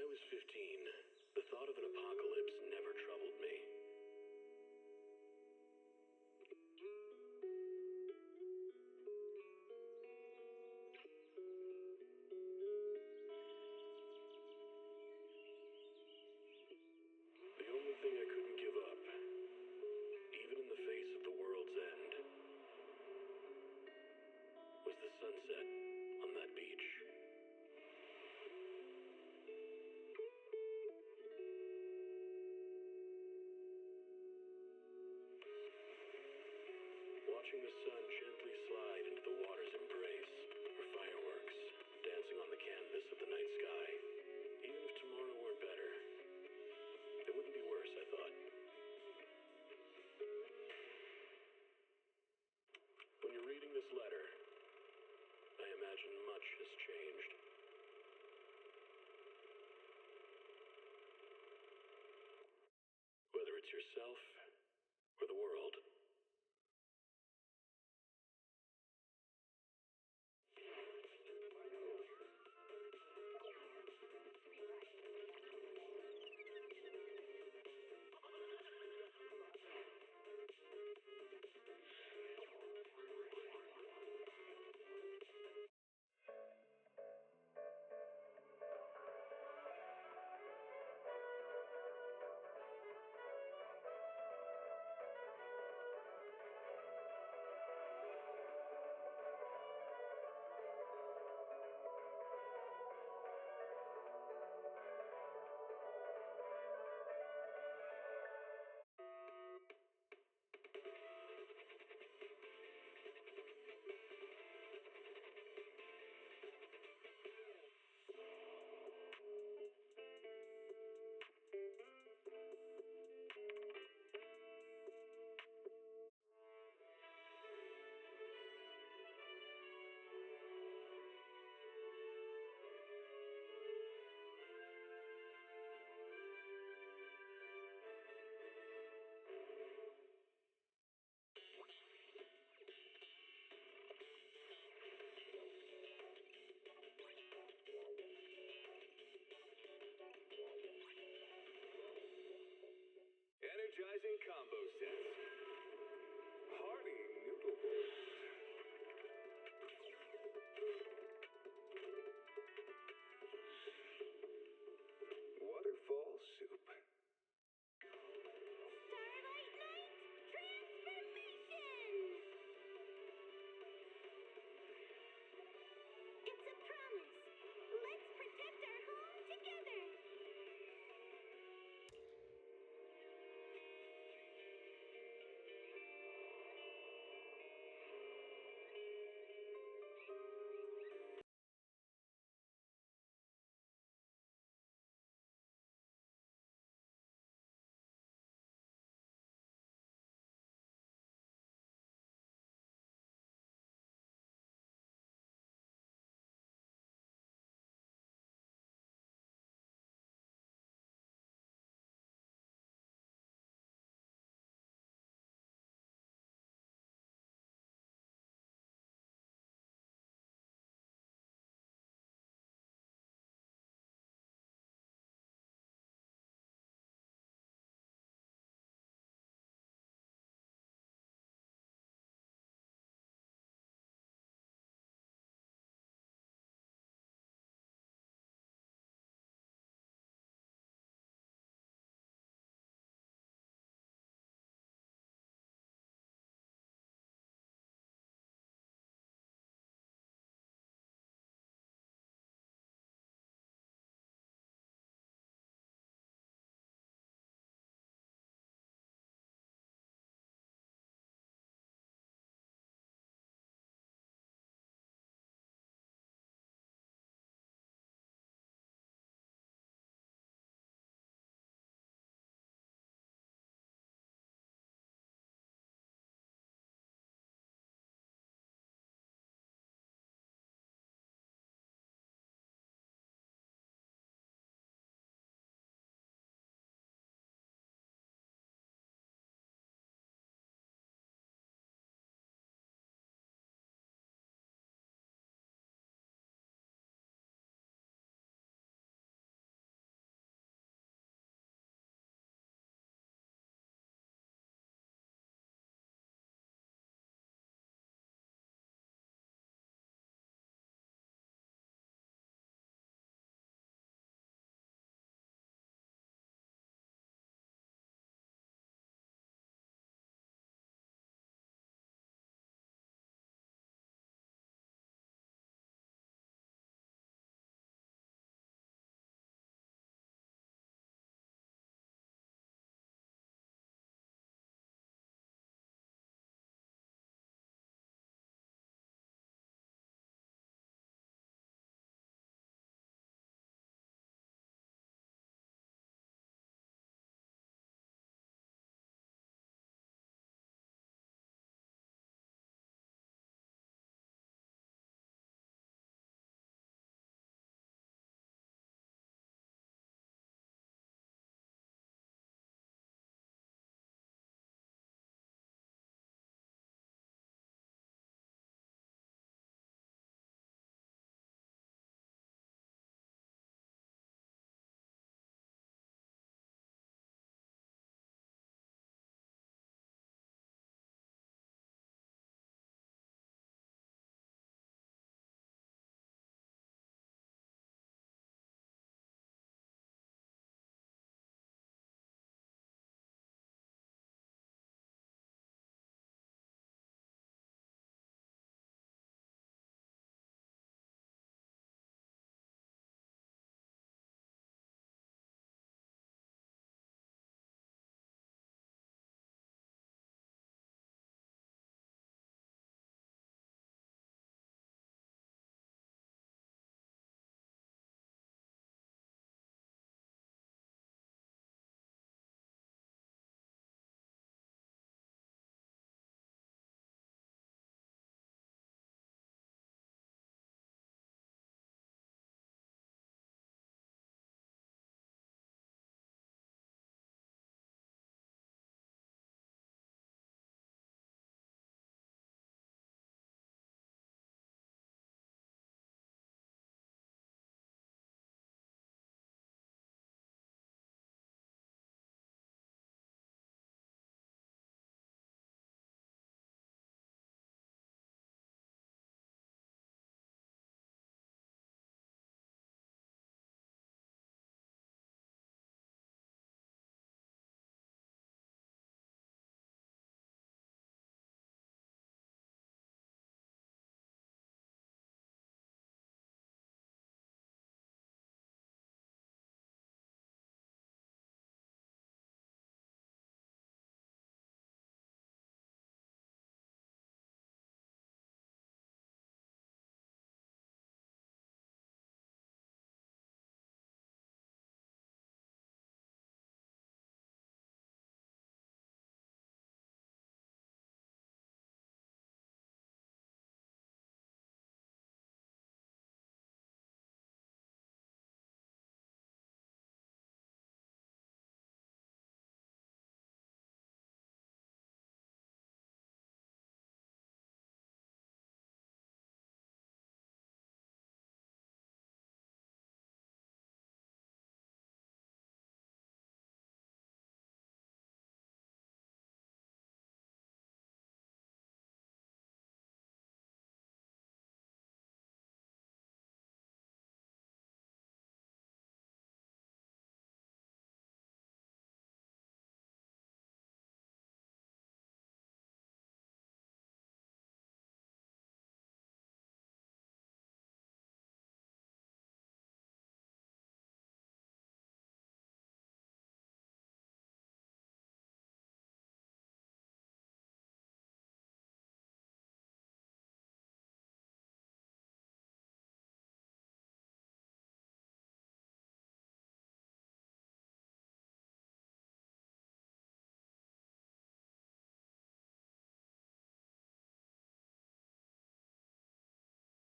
was 15, the thought of an apocalypse never troubled me. The only thing I couldn't give up, even in the face of the world's end, was the sunset on that beach. Watching the sun gently slide into the water's embrace, or fireworks dancing on the canvas of the night sky. Even if tomorrow weren't better, it wouldn't be worse, I thought. When you're reading this letter, I imagine much has changed. Whether it's yourself or the world.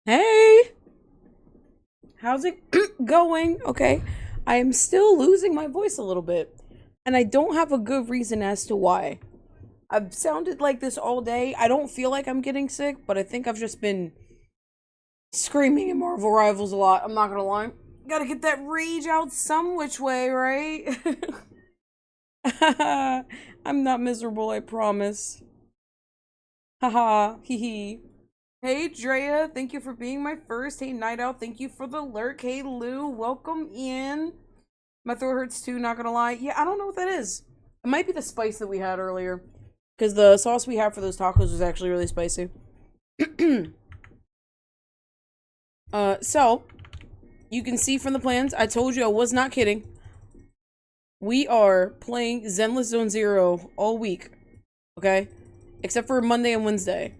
Hey! How's it going? Okay. I am still losing my voice a little bit. And I don't have a good reason as to why. I've sounded like this all day. I don't feel like I'm getting sick, but I think I've just been screaming in Marvel Rivals a lot. I'm not gonna lie. Gotta get that rage out some which way, right? I'm not miserable, I promise. Haha, hee hee. Hey Drea, thank you for being my first. Hey Night Owl, thank you for the lurk. Hey Lou, welcome in. My throat hurts too, not gonna lie. Yeah, I don't know what that is. It might be the spice that we had earlier. Because the sauce we had for those tacos was actually really spicy. So, you can see from the plans, I told you I was not kidding. We are playing Zenless Zone Zero all week. Okay? Except for Monday and Wednesday.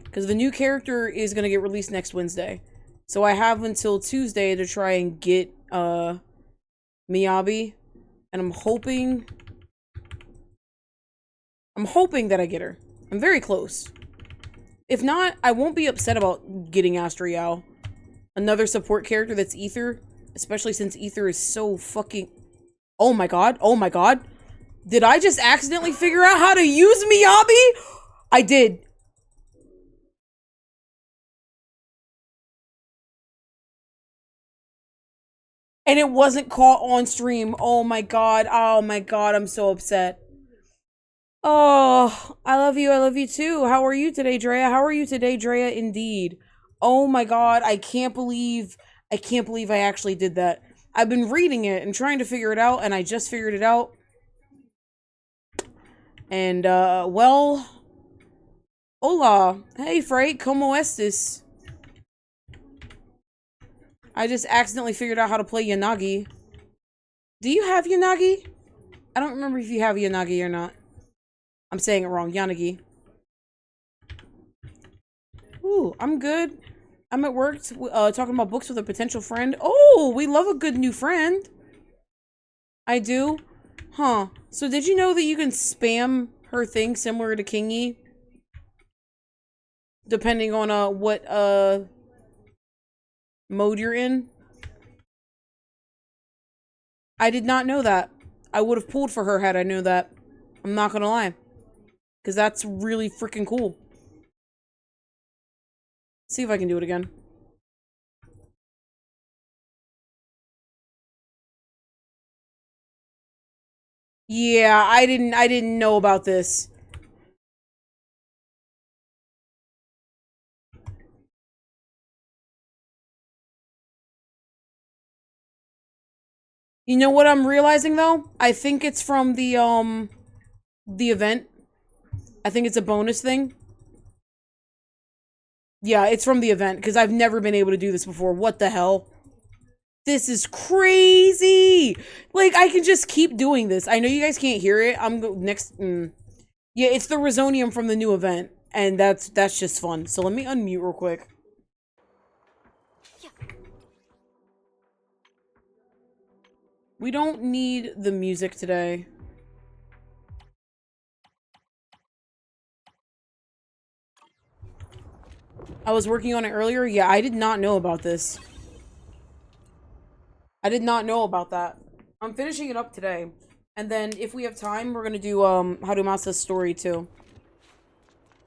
Because the new character is going to get released next Wednesday. So I have until Tuesday to try and get, Miyabi. And I'm hoping that I get her. I'm very close. If not, I won't be upset about getting Astriel. Another support character that's Ether. Especially since Ether is so fucking... Oh my god. Oh my god. Did I just accidentally figure out how to use Miyabi? I did. And it wasn't caught on stream. Oh my god. Oh my god. I'm so upset. Oh, I love you. I love you too. How are you today, Drea? How are you today, Drea? Indeed. Oh my god. I can't believe I actually did that. I've been reading it and trying to figure it out, and I just figured it out. And, well... Hola. Hey, Frey. ¿Cómo estés? I just accidentally figured out how to play Yanagi. Do you have Yanagi? I don't remember if you have Yanagi or not. I'm saying it wrong. Yanagi. Ooh, I'm good. I'm at work talking about books with a potential friend. Oh, we love a good new friend. I do? Huh. So did you know that you can spam her thing similar to Kingy? Depending on what mode you're in? I did not know that. I would have pulled for her had I knew that. I'm not gonna lie. Because that's really freaking cool. See if I can do it again. Yeah, I didn't know about this. You know what I'm realizing though? I think it's from the event. I think it's a bonus thing. Yeah, it's from the event because I've never been able to do this before. What the hell? This is crazy. Like I can just keep doing this. I know you guys can't hear it. I'm next. Yeah, it's the Resonium from the new event, and that's just fun. So let me unmute real quick. We don't need the music today. I was working on it earlier. Yeah, I did not know about this. I did not know about that. I'm finishing it up today. And then if we have time, we're gonna do Harumasa's story too.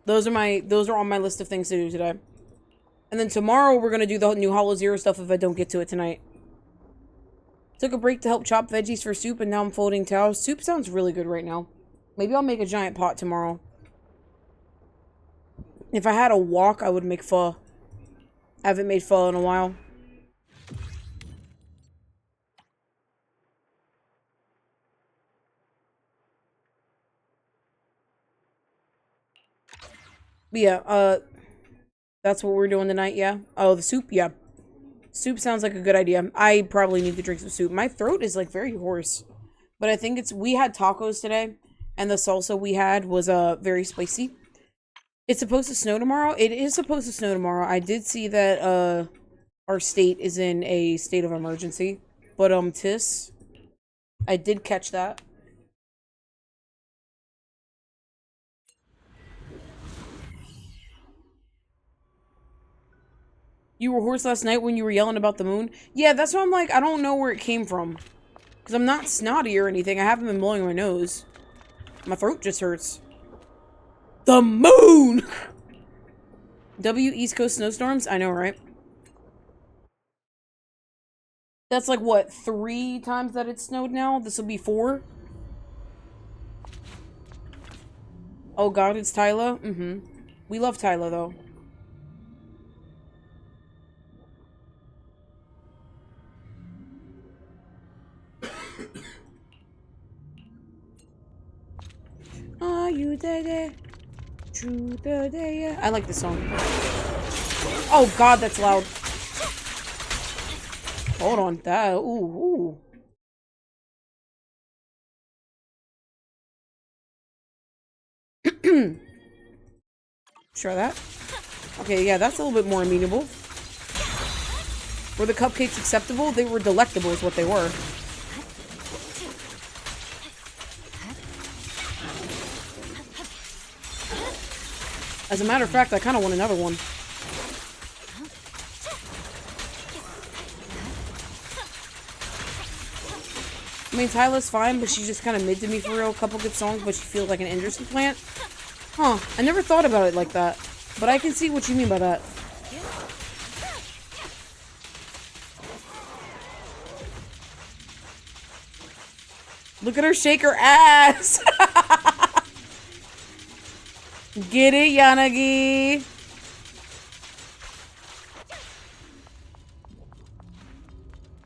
Those are on my list of things to do today. And then tomorrow we're gonna do the new Hollow Zero stuff if I don't get to it tonight. Took a break to help chop veggies for soup and now I'm folding towels. Soup sounds really good right now. Maybe I'll make a giant pot tomorrow. If I had a wok, I would make pho. I haven't made pho in a while. But yeah, that's what we're doing tonight, yeah? Oh, the soup? Yeah. Soup sounds like a good idea. I probably need to drink some soup. My throat is, like, very hoarse. But I think we had tacos today, and the salsa we had was, very spicy. It's supposed to snow tomorrow? It is supposed to snow tomorrow. I did see that, our state is in a state of emergency. But, Tis, I did catch that. You were hoarse last night when you were yelling about the moon? Yeah, that's why I'm like, I don't know where it came from. Because I'm not snotty or anything. I haven't been blowing my nose. My throat just hurts. The moon! W East Coast snowstorms? I know, right? That's like, what, 3 times that it snowed now? This will be 4? Oh god, it's Tyler? Mm-hmm. We love Tyler, though. Are you there? True the day. I like this song. Oh god, that's loud. Hold on. That. Ooh, ooh. Try that. Okay, yeah, that's a little bit more amenable. Were the cupcakes acceptable? They were delectable is what they were. As a matter of fact, I kind of want another one. I mean, Tyla's fine, but she's just kind of mid to me for real. A couple good songs, but she feels like an industry plant. Huh. I never thought about it like that. But I can see what you mean by that. Look at her shake her ass! Get it, Yanagi!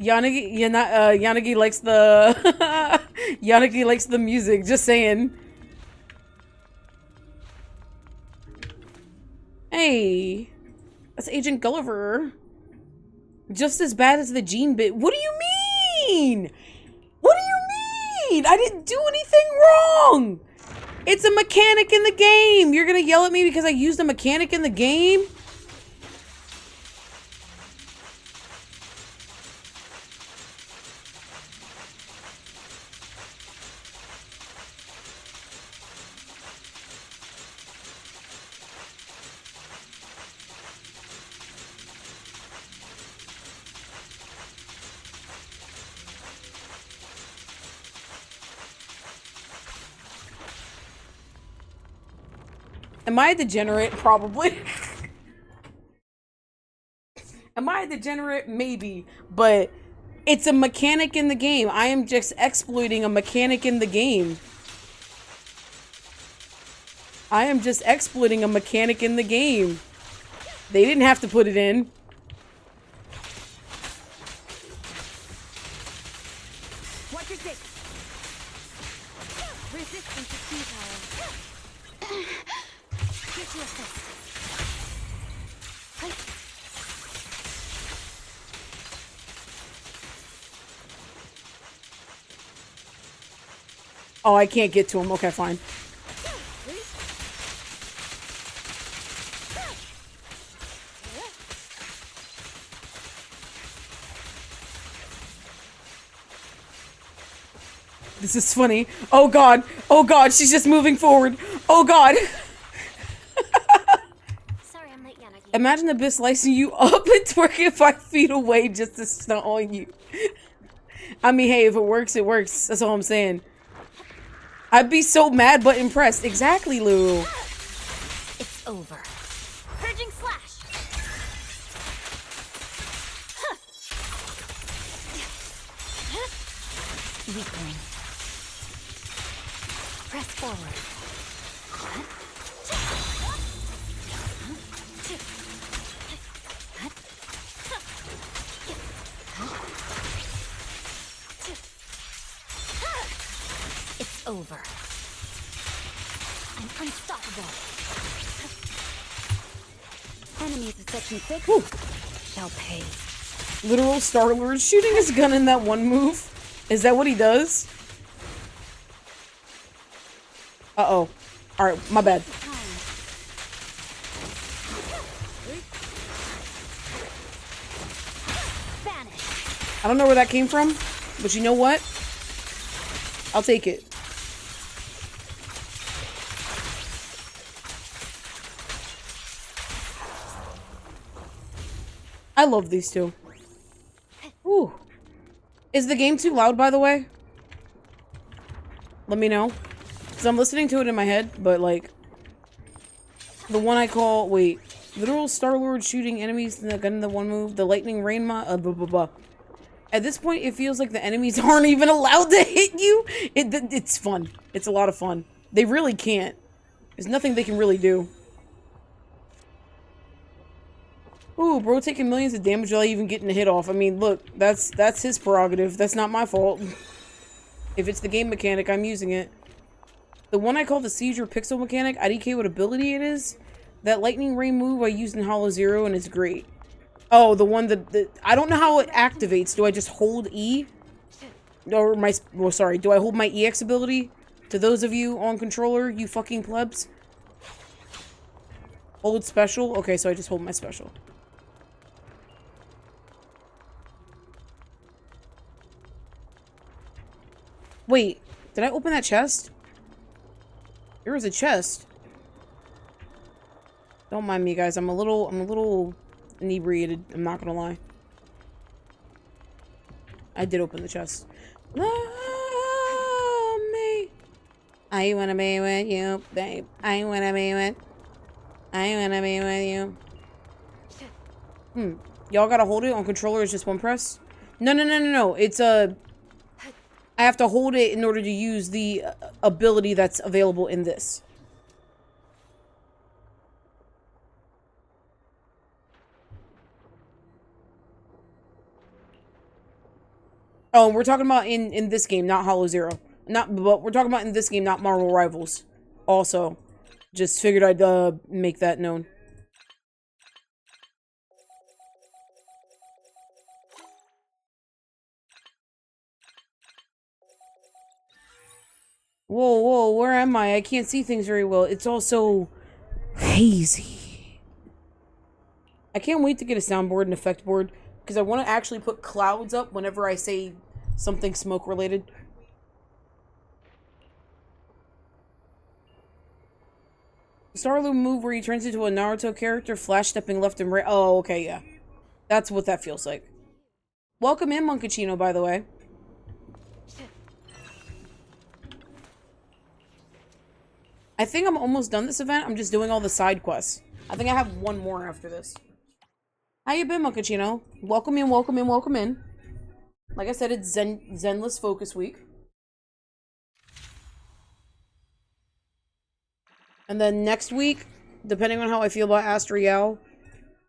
Yanagi likes the... Yanagi likes the music, just saying. Hey. That's Agent Gulliver. Just as bad as the Gene bit. What do you mean? What do you mean? I didn't do anything wrong! It's a mechanic in the game! You're gonna yell at me because I used a mechanic in the game? Am I a degenerate? Probably. Am I a degenerate? Maybe. But it's a mechanic in the game. I am just exploiting a mechanic in the game. I am just exploiting a mechanic in the game. They didn't have to put it in. Watch your six. Resistance is futile. Get to assist. Oh, I can't get to him. Okay, fine. This is funny. Oh god. Oh god, she's just moving forward. Oh god. Sorry, I'm late, Yanagi. Imagine Abyss slicing you up and twerking 5 feet away just to stunt on you. I mean, hey, if it works, it works. That's all I'm saying. I'd be so mad but impressed. Exactly, Lou. It's over. Purging slash. Weakling. Press forward. It's over. I'm unstoppable. Enemies of Section 6 Whew. shall pay. Literal Star-Lord shooting his gun in that one move. Is that what he does? Uh-oh. Alright, my bad. Vanish. I don't know where that came from, but you know what? I'll take it. I love these two. Ooh. Is the game too loud, by the way? Let me know. Because I'm listening to it in my head, but, like... The one I call... Wait. Literal Star-Lord shooting enemies in the gun in the one move. The lightning rain blah, blah, blah. At this point, it feels like the enemies aren't even allowed to hit you. It's fun. It's a lot of fun. They really can't. There's nothing they can really do. Ooh, bro taking millions of damage without even getting a hit off. I mean, look, that's his prerogative. That's not my fault. If it's the game mechanic, I'm using it. The one I call the seizure pixel mechanic, IDK what ability it is. That lightning ray move I used in Hollow Zero and it's great. Oh, the one that I don't know how it activates. Do I just hold E? Or my, well, sorry, do I hold my EX ability? To those of you on controller, you fucking plebs. Hold special? Okay, so I just hold my special. Wait, did I open that chest? There was a chest. Don't mind me, guys. I'm a little inebriated. I'm not gonna lie. I did open the chest. Love me. I wanna be with you, babe. I wanna be with you. Y'all gotta hold it on controller. It's just one press. No. It's a. I have to hold it in order to use the ability that's available in this. Oh, we're talking about in this game, not Hollow Zero. But we're talking about in this game, not Marvel Rivals. Also, just figured I'd make that known. Whoa, where am I? I can't see things very well. It's all so hazy. I can't wait to get a soundboard and effect board, because I want to actually put clouds up whenever I say something smoke related. Starlu move where he turns into a Naruto character, flash stepping left and right. Oh, okay, yeah. That's what that feels like. Welcome in, Monkachino, by the way. I think I'm almost done this event. I'm just doing all the side quests. I think I have one more after this. How you been, Monkachino? Welcome in. Like I said, it's Zenless Focus Week. And then next week, depending on how I feel about Astriel,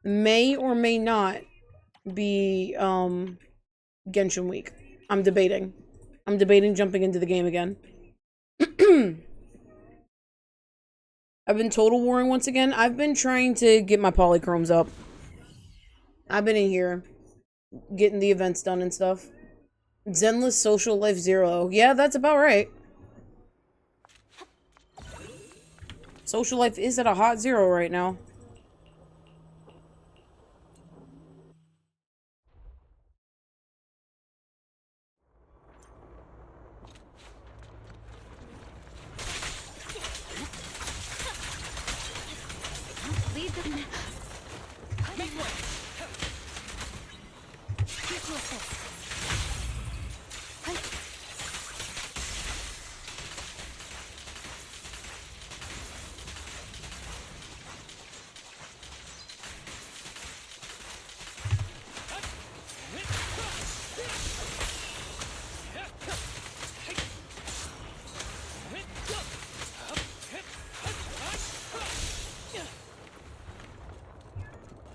may or may not be Genshin Week. I'm debating jumping into the game again. I've been total warring once again. I've been trying to get my polychromes up. I've been in here getting the events done and stuff. Zenless Social Life 0. Yeah, that's about right. Social life is at a hot 0 right now.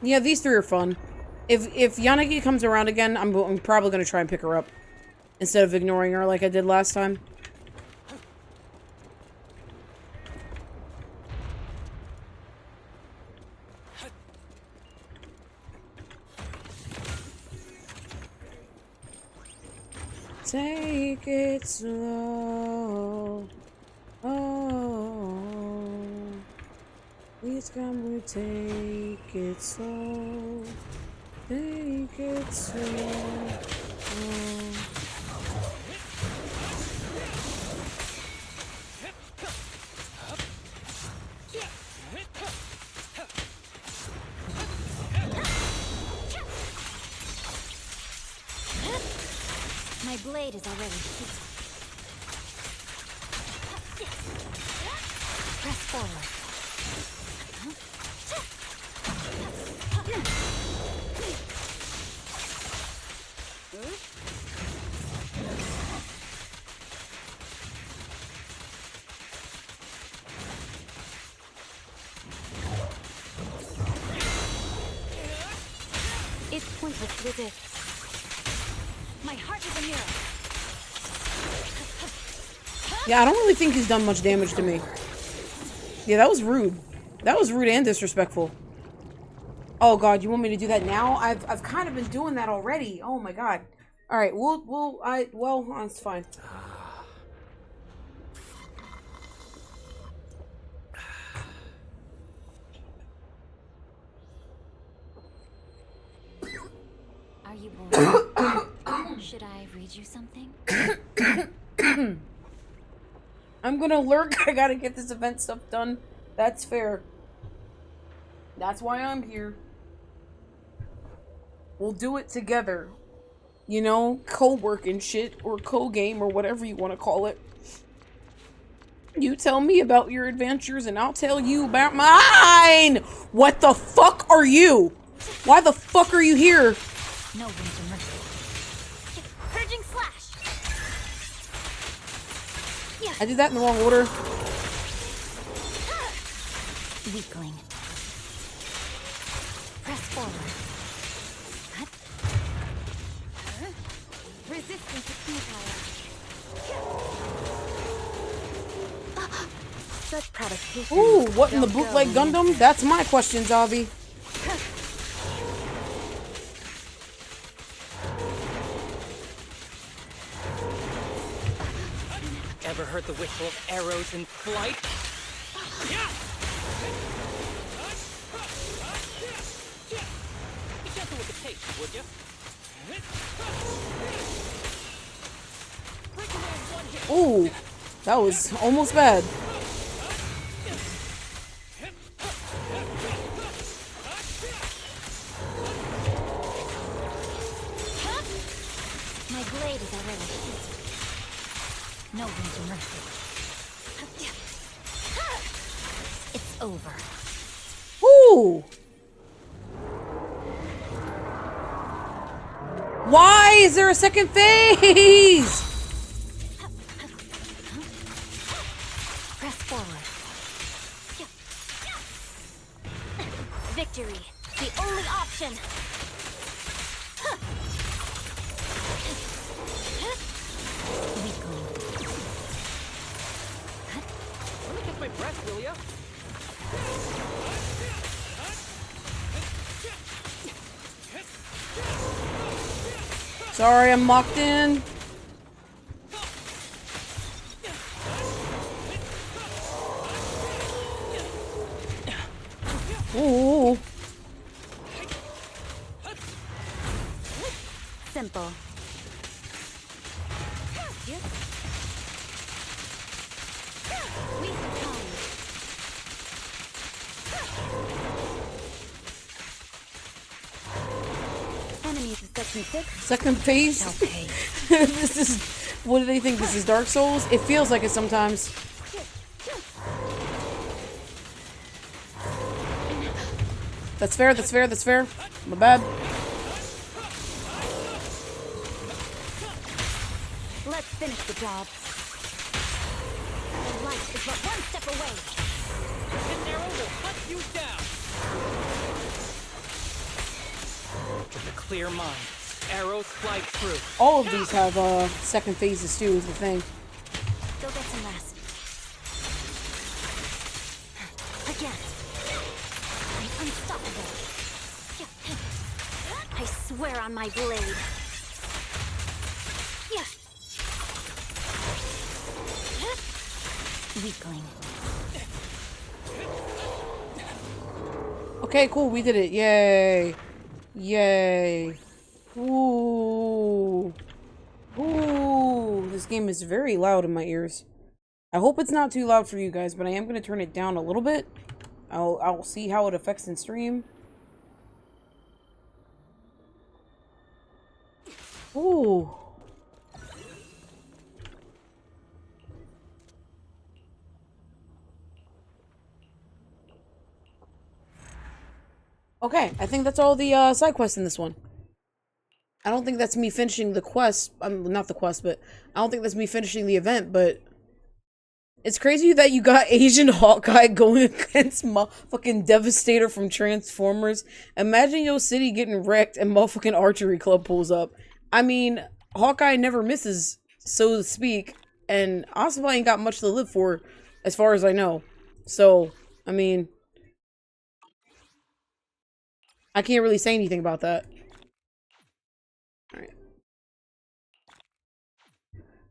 Yeah, these three are fun. If Yanagi comes around again, I'm probably gonna try and pick her up instead of ignoring her like I did last time. Take it slow. Oh. Please come, we take it slow. Take it slow. Oh. My blade is already heated. Press forward. It's pointless to resist. My heart is a mirror. Yeah, I don't really think he's done much damage to me. Yeah, that was rude. That was rude and disrespectful. Oh god, you want me to do that now? I've kind of been doing that already. Oh my god. All right, well, it's fine. Are you bored? Should I read you something? I'm gonna lurk. I gotta get this event stuff done. That's fair. That's why I'm here. We'll do it together. You know, co-work and shit, or co-game, or whatever you want to call it. You tell me about your adventures, and I'll tell you about mine! What the fuck are you? Why the fuck are you here? No room to mercy. Purging slash. I did that in the wrong order. Weakling. Press forward. Resistance to futile. Such provocation. Ooh, what in the Don't go bootleg Gundam? unanswered. That's my question, Zavi. Ever heard the whistle of arrows in flight? Be gentle with the pace, would you? Ooh, that was almost bad. My blade is already heated. No room to mercy. It's over. Ooh. Why is there a second phase? Press forward. Victory, the only option. Weakling. Let me catch my breath, will ya? Sorry, I'm locked in. Ooh. Simple. We succumb. Enemies of section 6 Second phase? shall pay. This is... What do they think? This is Dark Souls? It feels like it sometimes. That's fair, that's fair, that's fair. My bad. Let's finish the job. The light is but one step away. This arrow will hunt you down. With a clear mind, arrows fly through. All of these have second phases too, is the thing. Go get some rest. Again. I'm unstoppable. I swear on my blade. Weakling. Okay, cool, we did it. Yay. Yay. Ooh. Ooh. This game is very loud in my ears. I hope it's not too loud for you guys, but I am going to turn it down a little bit. I'll see how it affects in stream. Ooh. Okay, I think that's all the side quests in this one. I don't think that's me finishing the quest. Not the quest, but I don't think that's me finishing the event, but it's crazy that you got Asian Hawkeye going against motherfucking Devastator from Transformers. Imagine your city getting wrecked and motherfucking Archery Club pulls up. I mean, Hawkeye never misses, so to speak, and ASABA ain't got much to live for, as far as I know. So, I mean, I can't really say anything about that. Alright.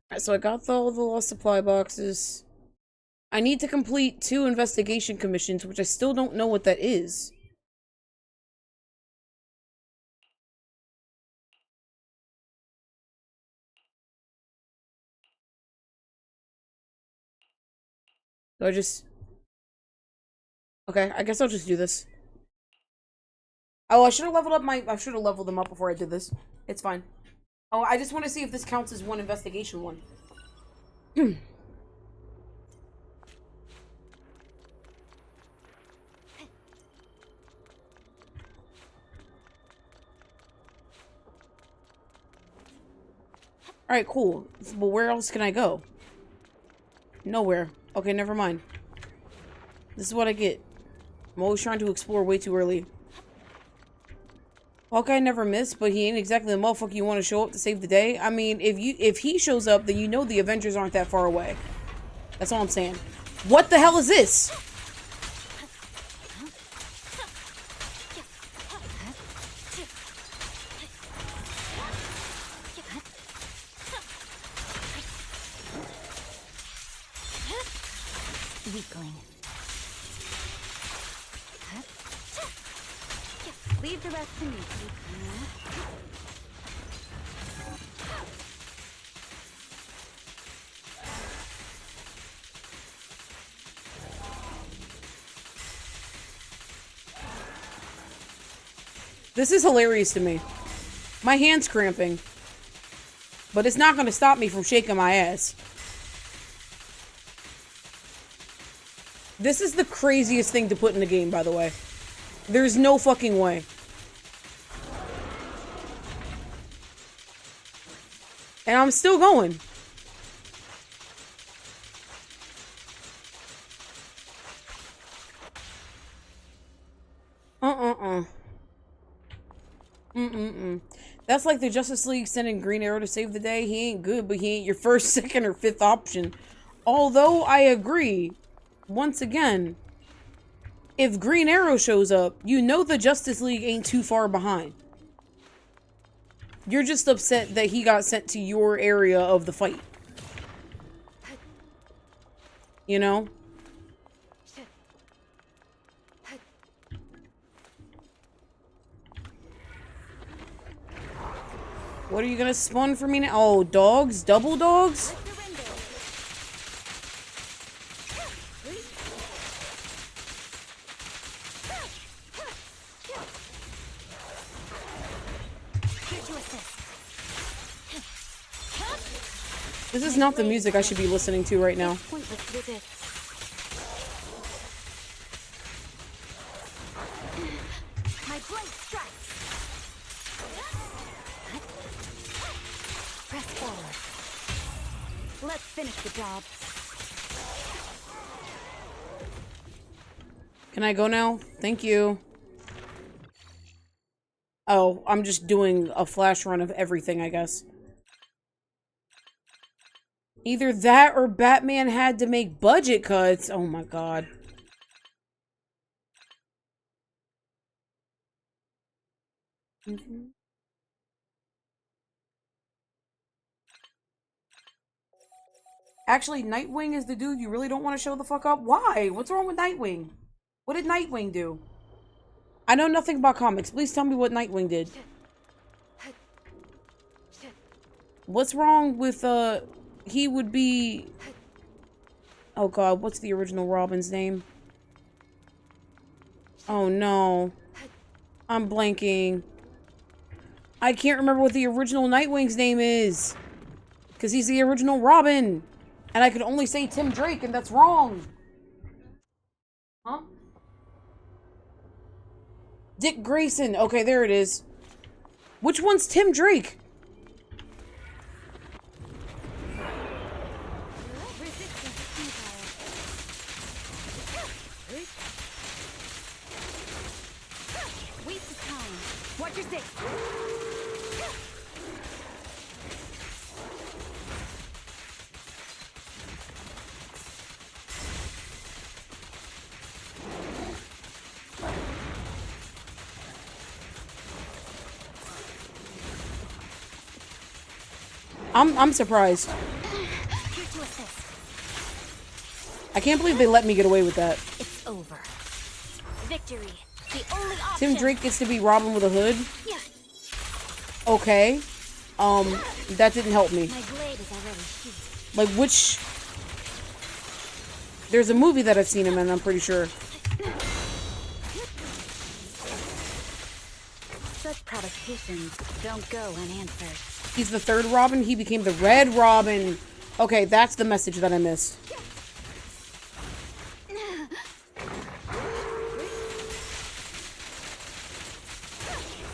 Alright, so I got all the lost supply boxes. I need to complete 2 investigation commissions, which I still don't know what that is. So I just... Okay, I guess I'll just do this. Oh, I should have leveled up I should have leveled them up before I did this. It's fine. Oh, I just want to see if this counts as one investigation one. Alright, cool. Well, where else can I go? Nowhere. Okay, never mind. This is what I get. I'm always trying to explore way too early. Hawkeye never missed, but he ain't exactly the motherfucker you want to show up to save the day. I mean, if he shows up, then you know the Avengers aren't that far away. That's all I'm saying. What the hell is this? Weakling. Leave the rest to me. This is hilarious to me. My hand's cramping. But it's not going to stop me from shaking my ass. This is the craziest thing to put in the game, by the way. There's no fucking way. And I'm still going. That's like the Justice League sending Green Arrow to save the day. He ain't good, but he ain't your first, second, or fifth option. Although, I agree. Once again, if Green Arrow shows up, you know the Justice League ain't too far behind. You're just upset that he got sent to your area of the fight. You know? What are you gonna spawn for me now? Oh, dogs? Double dogs? This is not the music I should be listening to right now. My blade strikes. Press forward. Let's finish the job. Can I go now? Thank you. Oh, I'm just doing a flash run of everything, I guess. Either that or Batman had to make budget cuts. Oh my god. Actually, Nightwing is the dude you really don't want to show the fuck up? Why? What's wrong with Nightwing? What did Nightwing do? I know nothing about comics. Please tell me what Nightwing did. What's wrong with, he would be... Oh god, what's the original Robin's name? Oh no. I'm blanking. I can't remember what the original Nightwing's name is. Because he's the original Robin. And I could only say Tim Drake, and that's wrong. Huh? Dick Grayson. Okay, there it is. Which one's Tim Drake? Waste of time. Watch your six. I'm surprised. Here to assist. I can't believe they let me get away with that. It's over. Victory. The only option. Tim Drake gets to be Robin with a hood. Yeah. Okay. That didn't help me. My blade is already sheathed. Like, which... There's a movie that I've seen him in, I'm pretty sure. Such provocations don't go unanswered. He's the third Robin. He became the Red Robin. Okay, that's the message that I missed.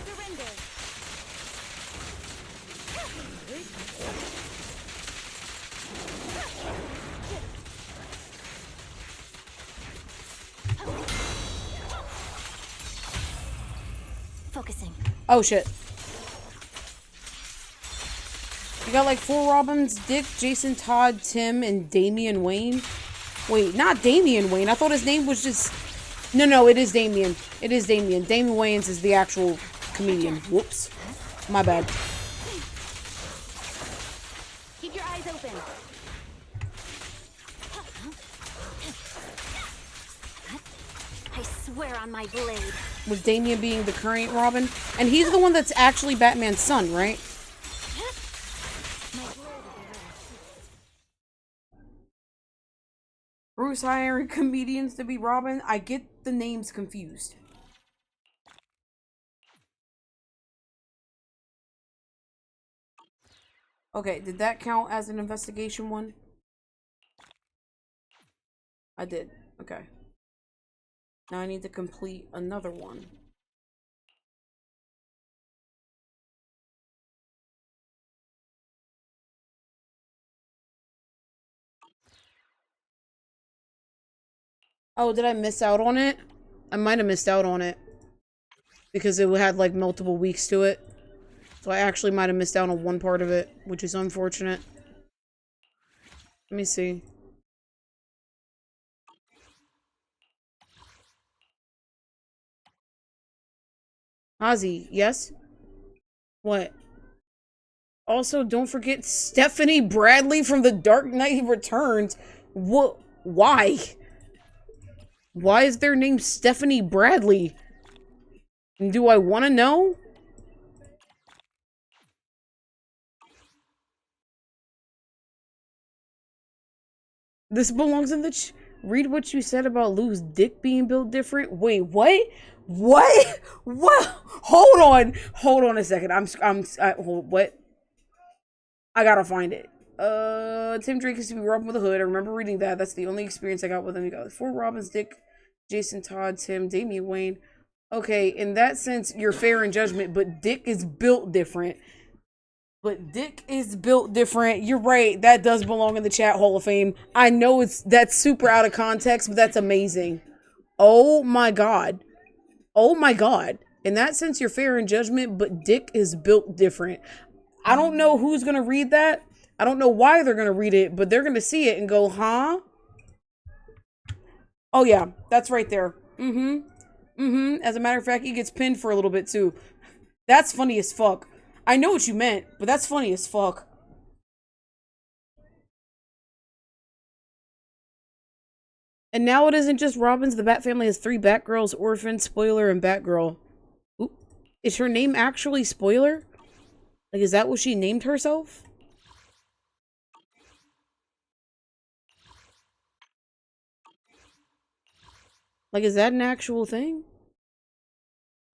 Surrender. Focusing. Oh, shit. You got like 4 Robins: Dick, Jason, Todd, Tim, and Damian Wayne. Wait, not Damian Wayne. I thought his name was just... No, it is Damian. It is Damian. Damian Wayans is the actual comedian. Whoops. My bad. Keep your eyes open. I swear on my blade. With Damian being the current Robin. And he's the one that's actually Batman's son, right? My blade will be ready. Bruce hiring comedians to be Robin. I get the names confused. Okay, did that count as an investigation one? I did. Okay. Now I need to complete another one. Oh, did I miss out on it? I might have missed out on it. Because it had like multiple weeks to it. So I actually might have missed out on one part of it, which is unfortunate. Let me see. Ozzy, yes? What? Also, don't forget Stephanie Bradley from The Dark Knight Returns. What? Why? Why is their name Stephanie Bradley? Do I want to know? This belongs in the... Read what you said about Lou's dick being built different. Wait, what? What? What? Hold on. Hold on a second. What? I gotta find it. Tim Drake used to be Robin with a hood. I remember reading that. That's the only experience I got with him. You got 4 Robins: Dick, Jason, Todd, Tim, Damian Wayne. Okay, in that sense, you're fair in judgment, but Dick is built different. You're right. That does belong in the chat Hall of Fame. I know that's super out of context, but that's amazing. Oh my god. Oh my god. In that sense, you're fair in judgment, but Dick is built different. I don't know who's gonna read that. I don't know why they're gonna read it, but they're gonna see it and go, huh? Oh yeah, that's right there. As a matter of fact, he gets pinned for a little bit too. That's funny as fuck. I know what you meant, but that's funny as fuck. And now it isn't just Robins. The Bat family has 3 Batgirls: Orphan, Spoiler, and Batgirl. Oop. Is her name actually Spoiler? Like, is that what she named herself? Like, is that an actual thing?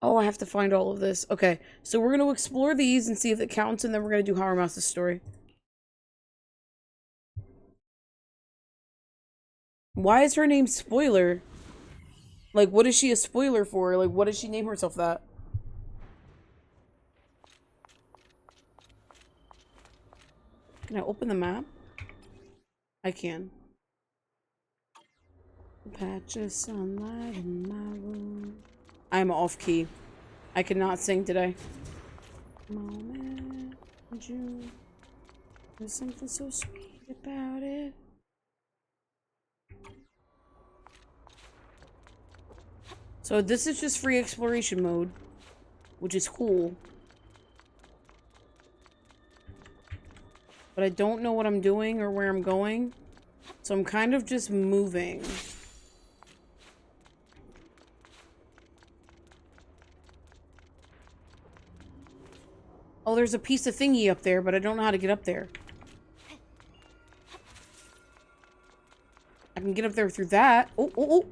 Oh, I have to find all of this. Okay, so we're going to explore these and see if it counts, and then we're going to do Howard Mouse's story. Why is her name Spoiler? Like, what is she a spoiler for? Like, what did she name herself that? Can I open the map? I can. Patch of sunlight in my room. I'm off key. I cannot sing today. Moment in June. There's something so sweet about it. So this is just free exploration mode, which is cool. But I don't know what I'm doing or where I'm going. So I'm kind of just moving. Oh, there's a piece of thingy up there, but I don't know how to get up there. I can get up there through that. Oh, oh, oh.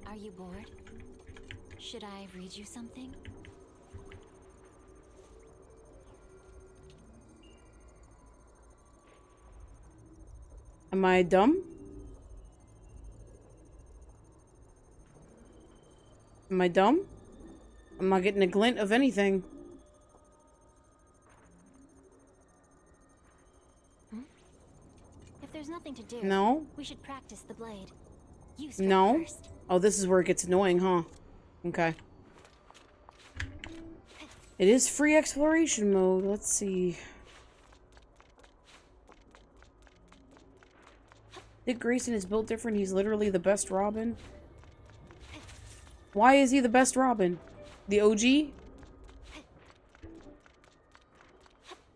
Are you bored? Should I read you something? Am I dumb? Am I dumb? I'm not getting a glint of anything. If there's nothing to do, No? we should practice the blade. You No? first. Oh, this is where it gets annoying, huh? Okay. It is free exploration mode. Let's see. Dick Grayson is built different. He's literally the best Robin. Why is he the best Robin? The OG?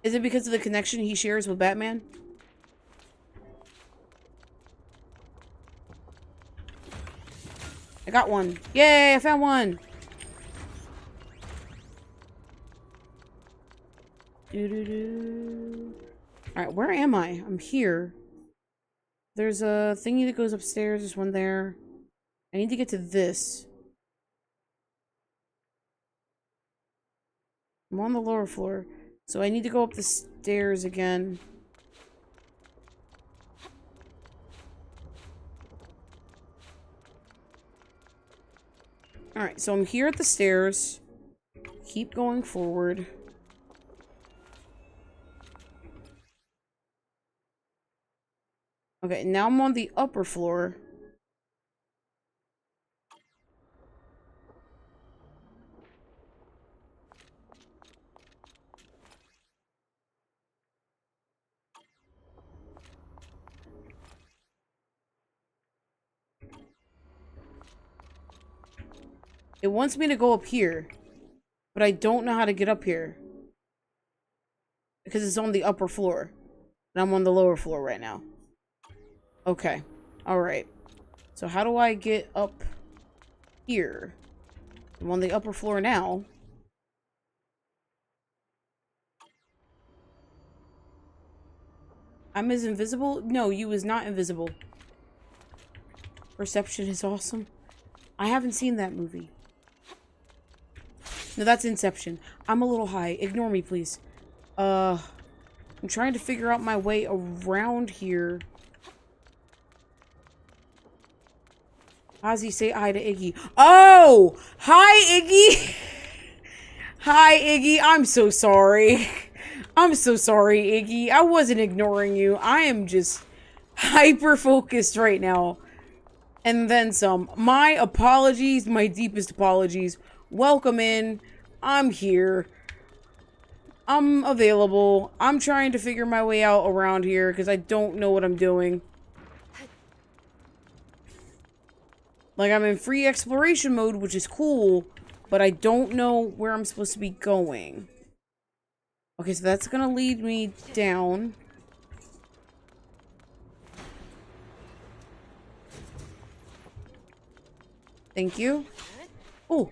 Is it because of the connection he shares with Batman? I got one. Yay, I found one. Doo-doo-doo. Alright, where am I? I'm here. There's a thingy that goes upstairs. There's one there. I need to get to this. I'm on the lower floor. So I need to go up the stairs again. Alright, so I'm here at the stairs. Keep going forward. Okay, now I'm on the upper floor. It wants me to go up here, but I don't know how to get up here. Because it's on the upper floor. And I'm on the lower floor right now. Okay. Alright. So how do I get up here? I'm on the upper floor now. I'm as invisible? No, you is not invisible. Perception is awesome. I haven't seen that movie. No, that's Inception. I'm a little high. Ignore me, please. I'm trying to figure out my way around here. Ozzy, say hi to Iggy. Oh! Hi, Iggy! Hi, Iggy. I'm so sorry. I'm so sorry, Iggy. I wasn't ignoring you. I am just hyper-focused right now. And then some. My apologies. My deepest apologies. Welcome in. I'm here. I'm available. I'm trying to figure my way out around here because I don't know what I'm doing. Like, I'm in free exploration mode, which is cool, but I don't know where I'm supposed to be going. Okay, so that's gonna lead me down. Thank you. Oh.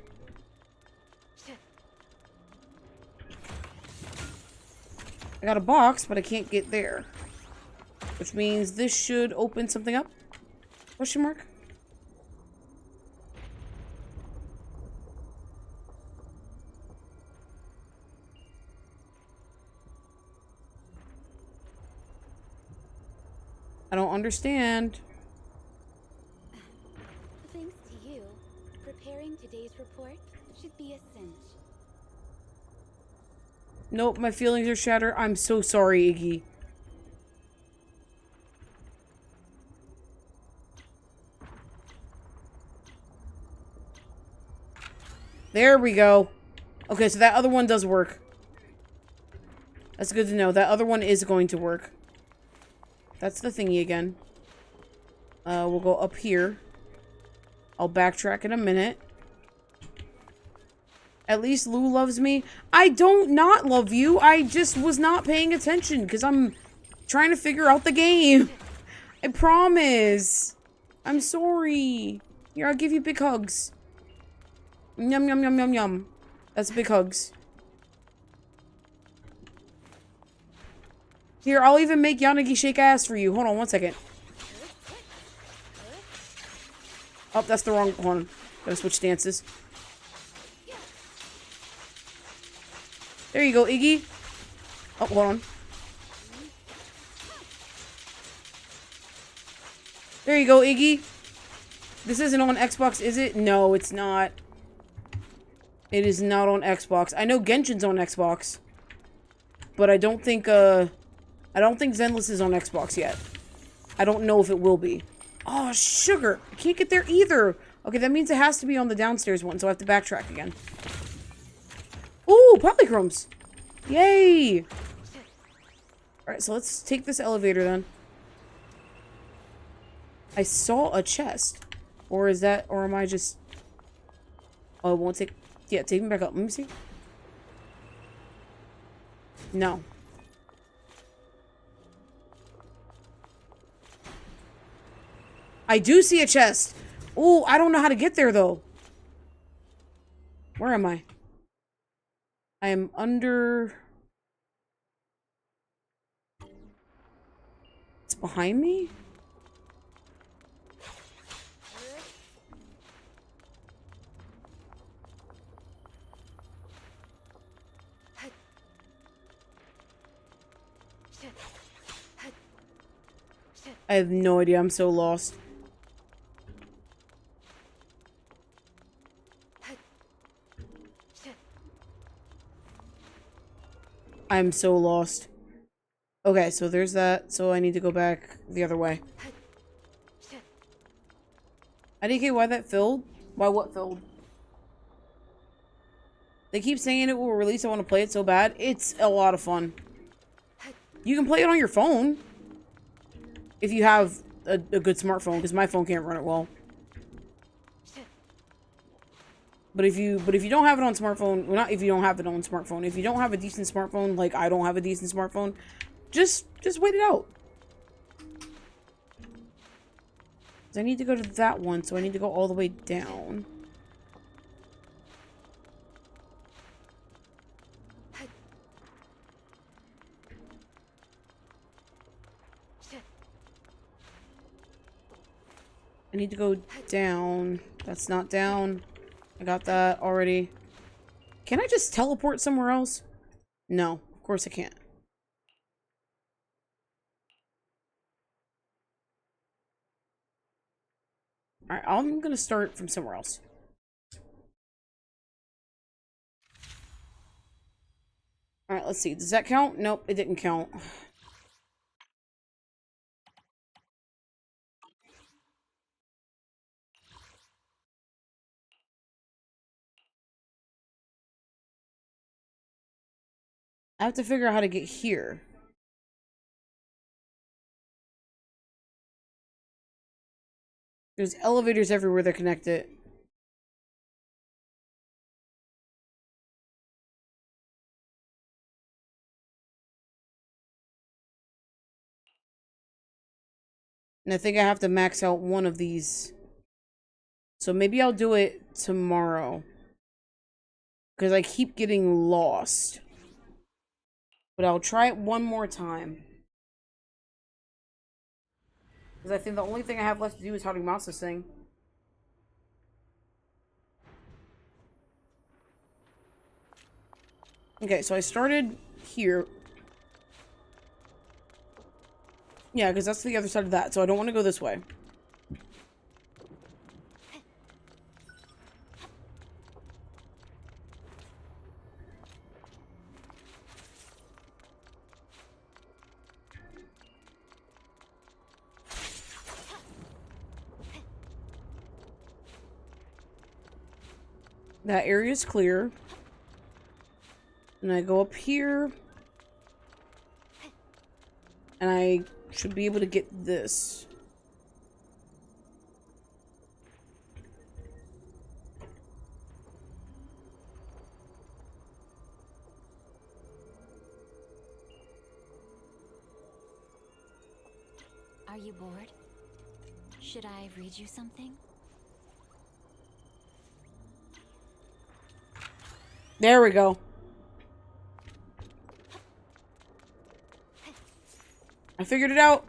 I got a box, but I can't get there. Which means this should open something up? Question mark? I don't understand. Thanks to you, preparing today's report should be a cinch. Nope, my feelings are shattered. I'm so sorry, Iggy. There we go. Okay, so that other one does work. That's good to know. That other one is going to work. That's the thingy again. We'll go up here. I'll backtrack in a minute. At least Lou loves me. I don't not love you. I just was not paying attention because I'm trying to figure out the game. I promise. I'm sorry. Here, I'll give you big hugs. Yum, yum, yum, yum, yum. That's big hugs. Here, I'll even make Yanagi shake ass for you. Hold on 1 second. Oh, that's the wrong one. Gotta switch stances. There you go, Iggy. Oh, hold on. There you go, Iggy. This isn't on Xbox, is it? No, it's not. It is not on Xbox. I know Genshin's on Xbox. But I don't think Zenless is on Xbox yet. I don't know if it will be. Oh, sugar. I can't get there either. Okay, that means it has to be on the downstairs one, so I have to backtrack again. Ooh, polychromes. Yay. Alright, so let's take this elevator then. I saw a chest. Or is that, or am I just... Oh, it won't take... Yeah, take me back up. Let me see. No. I do see a chest. Ooh, I don't know how to get there, though. Where am I? I am under... It's behind me? I have no idea. I'm so lost. I'm so lost. Okay, so there's that. So I need to go back the other way. IDK, why that filled? Why what filled? They keep saying it will release. I want to play it so bad. It's a lot of fun. You can play it on your phone. If you have a good smartphone, because my phone can't run it well. But if you don't have it on smartphone, well, not if you don't have it on smartphone, if you don't have a decent smartphone, like I don't have a decent smartphone, just wait it out. I need to go to that one, so I need to go all the way down. I need to go down. That's not down. I got that already. Can I just teleport somewhere else? No, of course I can't. Alright, I'm gonna start from somewhere else. Alright, let's see. Does that count? Nope, it didn't count. I have to figure out how to get here. There's elevators everywhere that connect it. And I think I have to max out one of these. So maybe I'll do it tomorrow. Because I keep getting lost. But I'll try it one more time. Because I think the only thing I have left to do is Harimasa's thing. Okay, so I started here. Yeah, because that's the other side of that, so I don't want to go this way. That area is clear. And I go up here. And I should be able to get this. Are you bored? Should I read you something? There we go. I figured it out.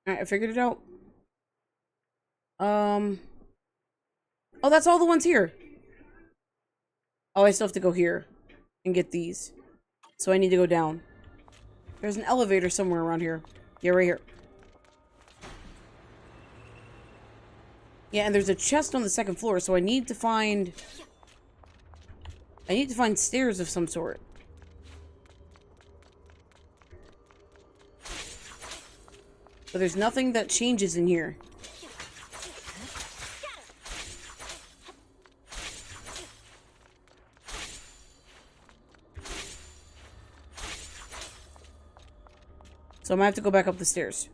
Alright, I figured it out. Oh, that's all the ones here. Oh, I still have to go here and get these. So I need to go down. There's an elevator somewhere around here. Yeah, right here. Yeah, and there's a chest on the second floor, so I need to find... stairs of some sort. But there's nothing that changes in here. So I might have to go back up the stairs.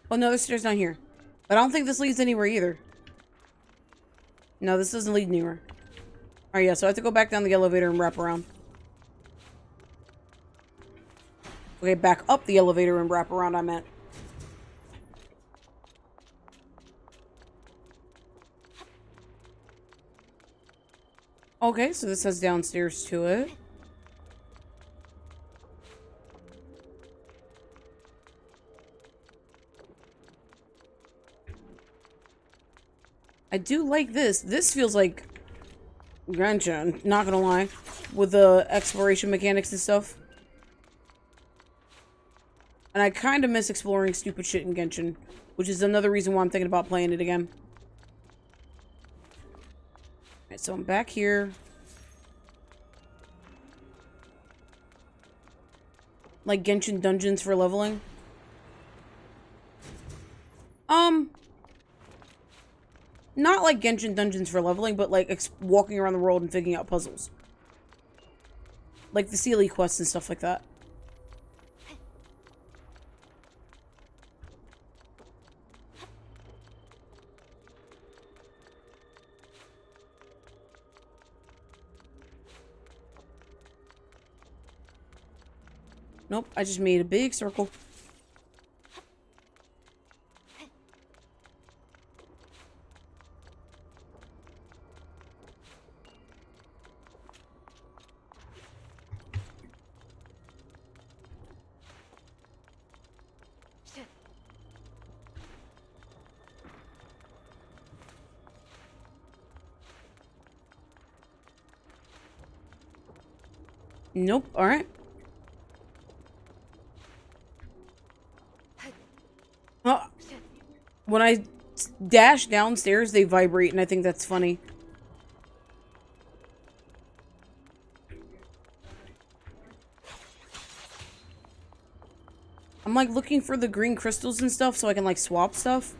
Oh no, there's stairs down here. But I don't think this leads anywhere either. No, this doesn't lead anywhere. Alright, yeah, so I have to go back down the elevator and wrap around. Okay, back up the elevator and wrap around, I meant. Okay, so this has downstairs to it. I do like this. This feels like Genshin, not gonna lie. With the exploration mechanics and stuff. And I kind of miss exploring stupid shit in Genshin. Which is another reason why I'm thinking about playing it again. Alright, so I'm back here. Like Genshin dungeons for leveling. Not like Genshin dungeons for leveling, but like walking around the world and figuring out puzzles. Like the Sealy quests and stuff like that. Nope, I just made a big circle. Nope, alright. When I dash downstairs, they vibrate, and I think that's funny. I'm like looking for the green crystals and stuff so I can like swap stuff.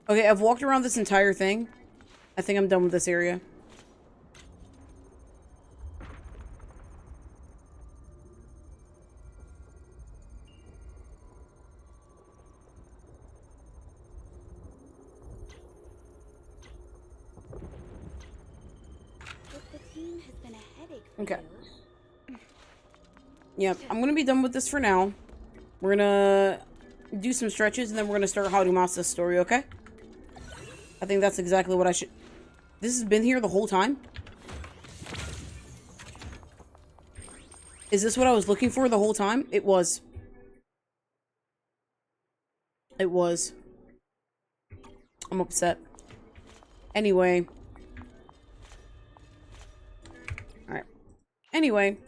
Okay, I've walked around this entire thing. I think I'm done with this area. Okay. Yep, I'm gonna be done with this for now. We're gonna do some stretches and then we're gonna start Harumasa's story, okay? I think that's exactly what I should... This has been here the whole time? Is this what I was looking for the whole time? It was. It was. I'm I'm upset. Anyway. Alright. Anyway.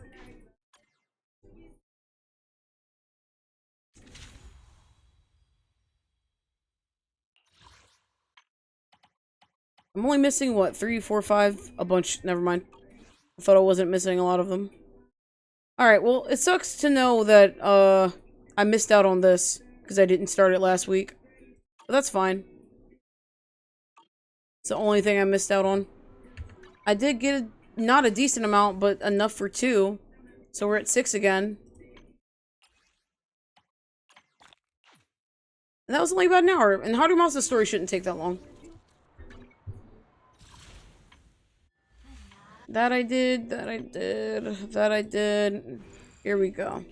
I'm only missing, what, 3, 4, 5? A bunch. Never mind. I thought I wasn't missing a lot of them. Alright, well, it sucks to know that, I missed out on this. Because I didn't start it last week. But that's fine. It's the only thing I missed out on. I did get not a decent amount, but enough for 2. So we're at 6 again. And that was only about an hour. And Haru Masa's story shouldn't take that long. That I did, that I did, that I did. Here we go.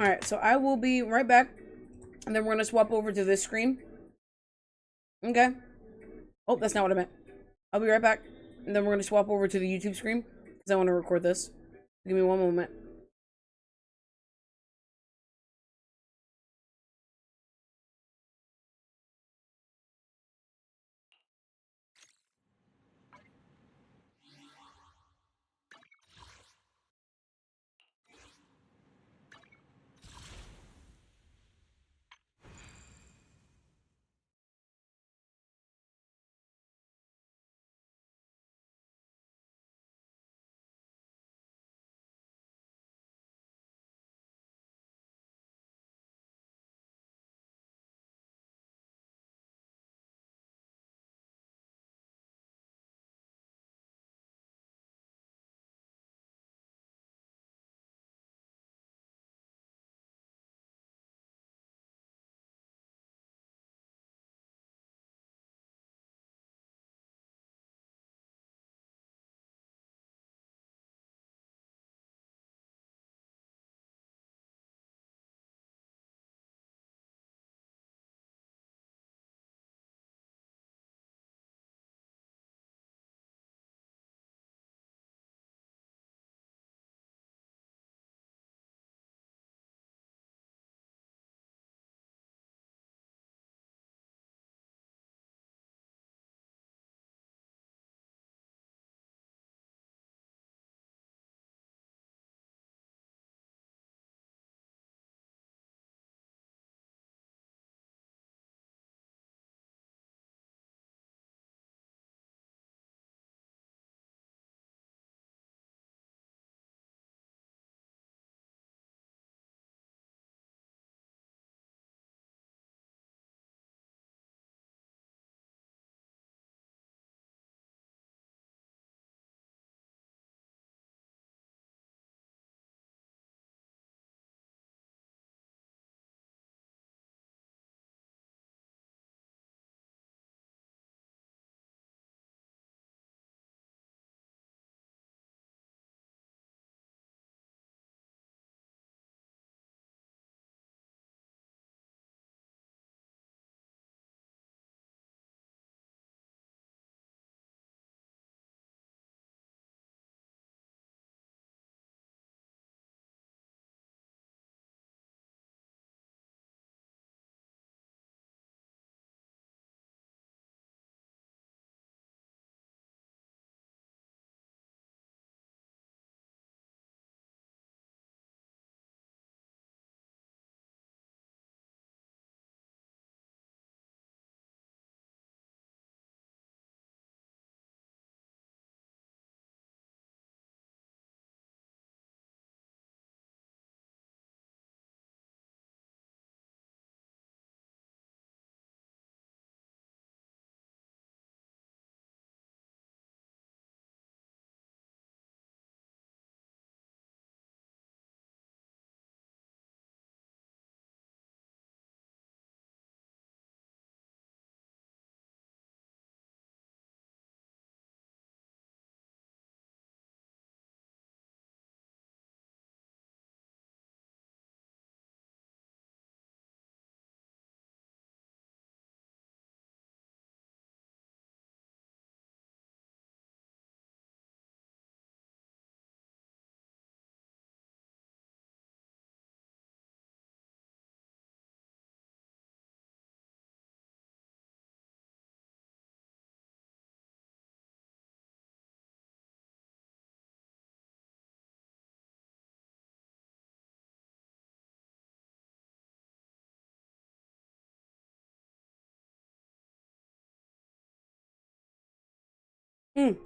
Alright, so I will be right back. And then we're gonna swap over to this screen. Okay. Oh, that's not what I meant. I'll be right back. And then we're gonna swap over to the YouTube screen. Because I want to record this. Give me one moment.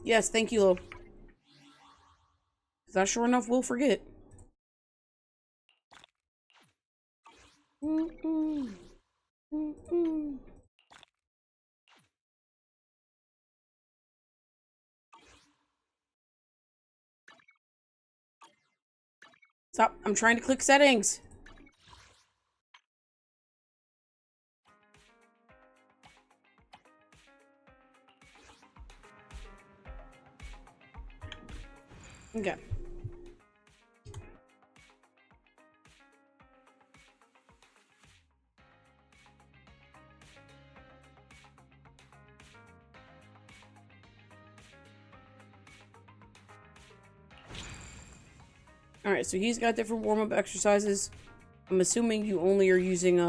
Yes, thank you, Lo. That sure enough will forget. Stop. I'm trying to click settings. Okay. Alright, so he's got different warm-up exercises. I'm assuming you only are using,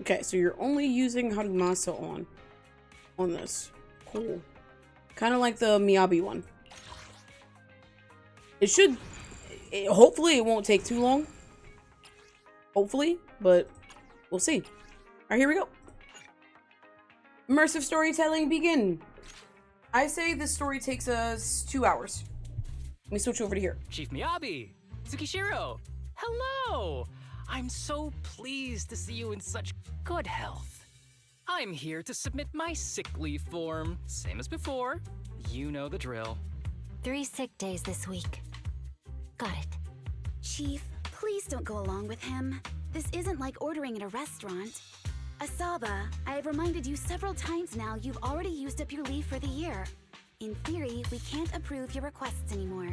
Okay, so you're only using Harumasa on this. Cool. Kind of like the Miyabi one. It should... hopefully it won't take too long. Hopefully, but we'll see. Alright, here we go. Immersive storytelling begin. I say this story takes us 2 hours. Let me switch over to here. Chief Miyabi! Tsukishiro! Hello! I'm so pleased to see you in such good health. I'm here to submit my sick leave form. Same as before. You know the drill. 3 sick days this week. Got it. Chief, please don't go along with him. This isn't like ordering at a restaurant. ASABA, I have reminded you several times now you've already used up your leave for the year. In theory, we can't approve your requests anymore.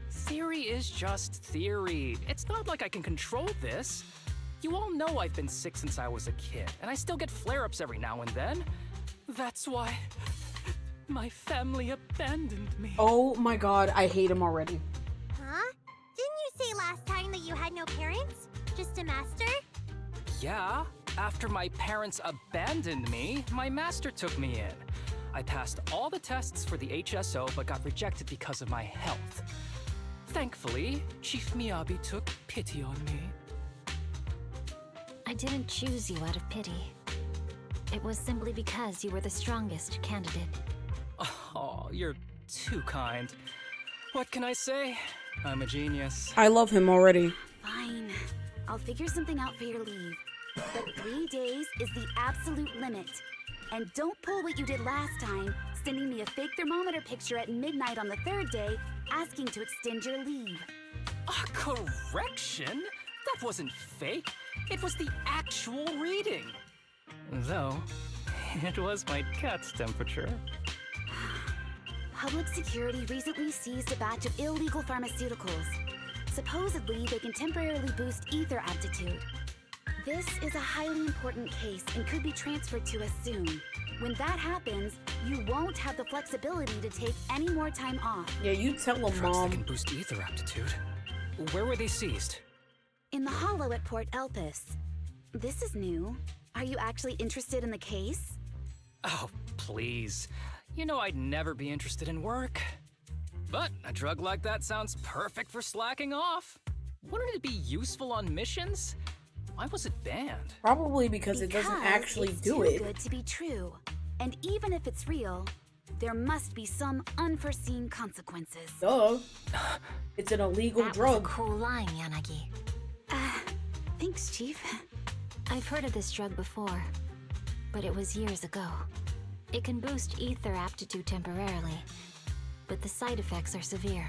Theory is just theory. It's not like I can control this. You all know I've been sick since I was a kid, and I still get flare-ups every now and then. That's why my family abandoned me. Oh my god, I hate him already. Huh? Didn't you say last time that you had no parents? Just a master? Yeah, after my parents abandoned me, my master took me in. I passed all the tests for the HSO but got rejected because of my health. Thankfully, Chief Miyabi took pity on me. I didn't choose you out of pity. It was simply because you were the strongest candidate. Oh, you're too kind. What can I say? I'm a genius. I love him already. Fine. I'll figure something out for your leave. But 3 days is the absolute limit. And don't pull what you did last time, sending me a fake thermometer picture at midnight on the 3rd day, asking to extend your leave. A correction? That wasn't fake. It was the actual reading. Though, it was my cat's temperature. Public security recently seized a batch of illegal pharmaceuticals. Supposedly, they can temporarily boost ether aptitude. This is a highly important case and could be transferred to us soon. When that happens, you won't have the flexibility to take any more time off. Yeah, you tell him, Drugs Mom. that can boost ether aptitude. Where were they seized? In the hollow at Port Elpis. This is new. Are you actually interested in the case? Oh, please. You know I'd never be interested in work. But a drug like that sounds perfect for slacking off. Wouldn't it be useful on missions? Why was it banned? Probably because it doesn't actually it's do too it. good to be true. And even if it's real, there must be some unforeseen consequences. Duh. It's an illegal That was a drug. cool line, Yanagi. Thanks, Chief. I've heard of this drug before, but it was years ago. It can boost ether aptitude temporarily, but the side effects are severe.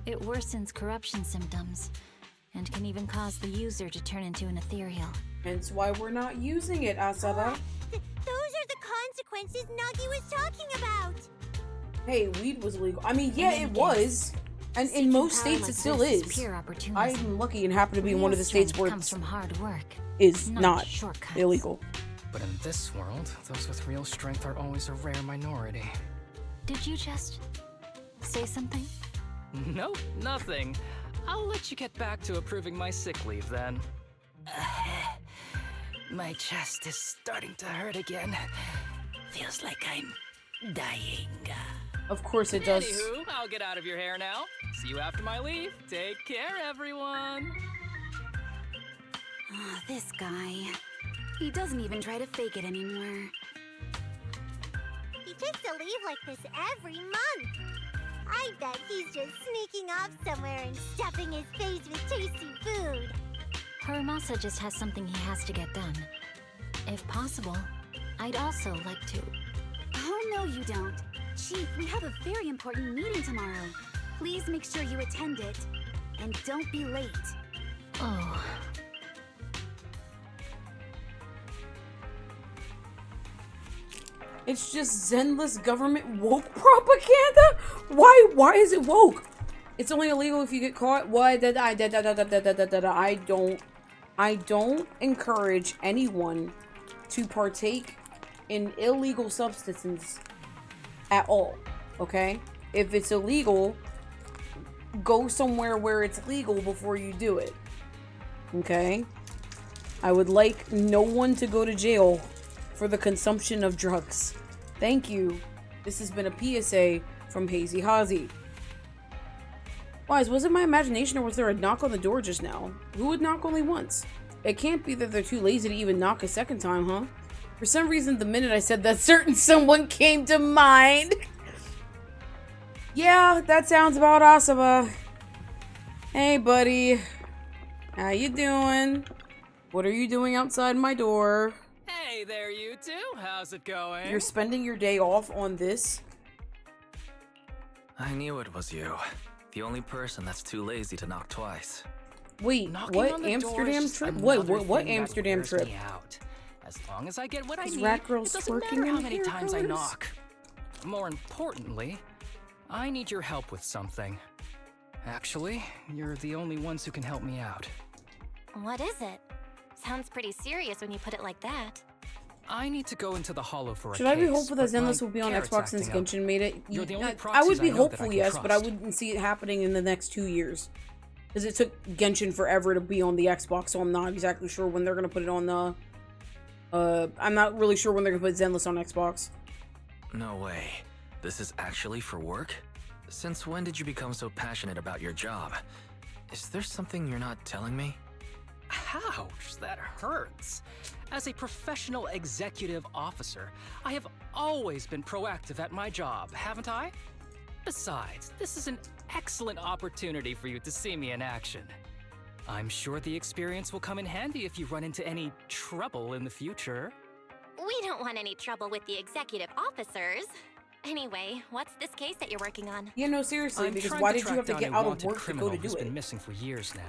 It worsens corruption symptoms, and can even cause the user to turn into an ethereal. Hence why we're not using it, Asaba. Those are the consequences Nagi was talking about. Hey, weed was illegal. I mean, yeah, it Again, was. And in seeking most power states like it still this is. pure opportunism. I'm lucky and happen to be in one of the Real states strength where comes it's from hard work, is not not shortcuts. illegal. But in this world, those with real strength are always a rare minority. Did you just say something? Nope, nothing. I'll let you get back to approving my sick leave then. My chest is starting to hurt again. Feels like I'm dying. Of course it does. Anywho, I'll get out of your hair now. See you after my leave. Take care, everyone. Oh, this guy. He doesn't even try to fake it anymore. He takes a leave like this every month. I bet he's just sneaking off somewhere and stuffing his face with tasty food. Haramasa just has something he has to get done. If possible, I'd also like to. Oh, no, you don't. Chief, we have a very important meeting tomorrow. Please make sure you attend it. And don't be late. Oh. It's just Zenless government woke propaganda? Why is it woke? It's only illegal if you get caught. What? I don't encourage anyone to partake in illegal substances at all. Okay? If it's illegal, go somewhere where it's legal before you do it. Okay? I would like no one to go to jail for the consumption of drugs. Thank you. This has been a PSA from Hazy Hazy. Wise, was it my imagination or was there a knock on the door just now? Who would knock only once? It can't be that they're too lazy to even knock a second time, huh? For some reason, the minute I said that, certain someone came to mind. Yeah, that sounds about ASABA. Hey, buddy. How you doing? What are you doing outside my door? Hey there, you two. How's it going? You're spending your day off on this? I knew it was you. The only person that's too lazy to knock twice. Wait, Knocking what on the door is Amsterdam just trip? another What thing that Amsterdam wears trip? me out. As long as I get what I Is need, rat it girls doesn't twerking matter how in many hair times I colors? knock. More importantly, I need your help with something. Actually, you're the only ones who can help me out. What is it? Sounds pretty serious when you put it like that. I need to go into the hollow for a Should I be case, hopeful that but my Zenless will be on carrot's Xbox since acting up. Genshin made it? You're the only I would proxies be I know that I hopeful, can yes, but I trust. wouldn't see it happening in the next 2 years. Because it took Genshin forever to be on the Xbox, so I'm not exactly sure when they're going to put it on the... I'm not really sure when they're going to put Zenless on Xbox. No way. This is actually for work? Since when did you become so passionate about your job? Is there something you're not telling me? Ouch, that hurts. As a professional executive officer, I have always been proactive at my job, haven't I? Besides, this is an excellent opportunity for you to see me in action. I'm sure the experience will come in handy if you run into any trouble in the future. We don't want any trouble with the executive officers. Anyway, what's this case that you're working on? Yeah, no, seriously, I'm because trying why to did you track have to down get a out of wanted work to go criminal to do who's it? been missing for years now.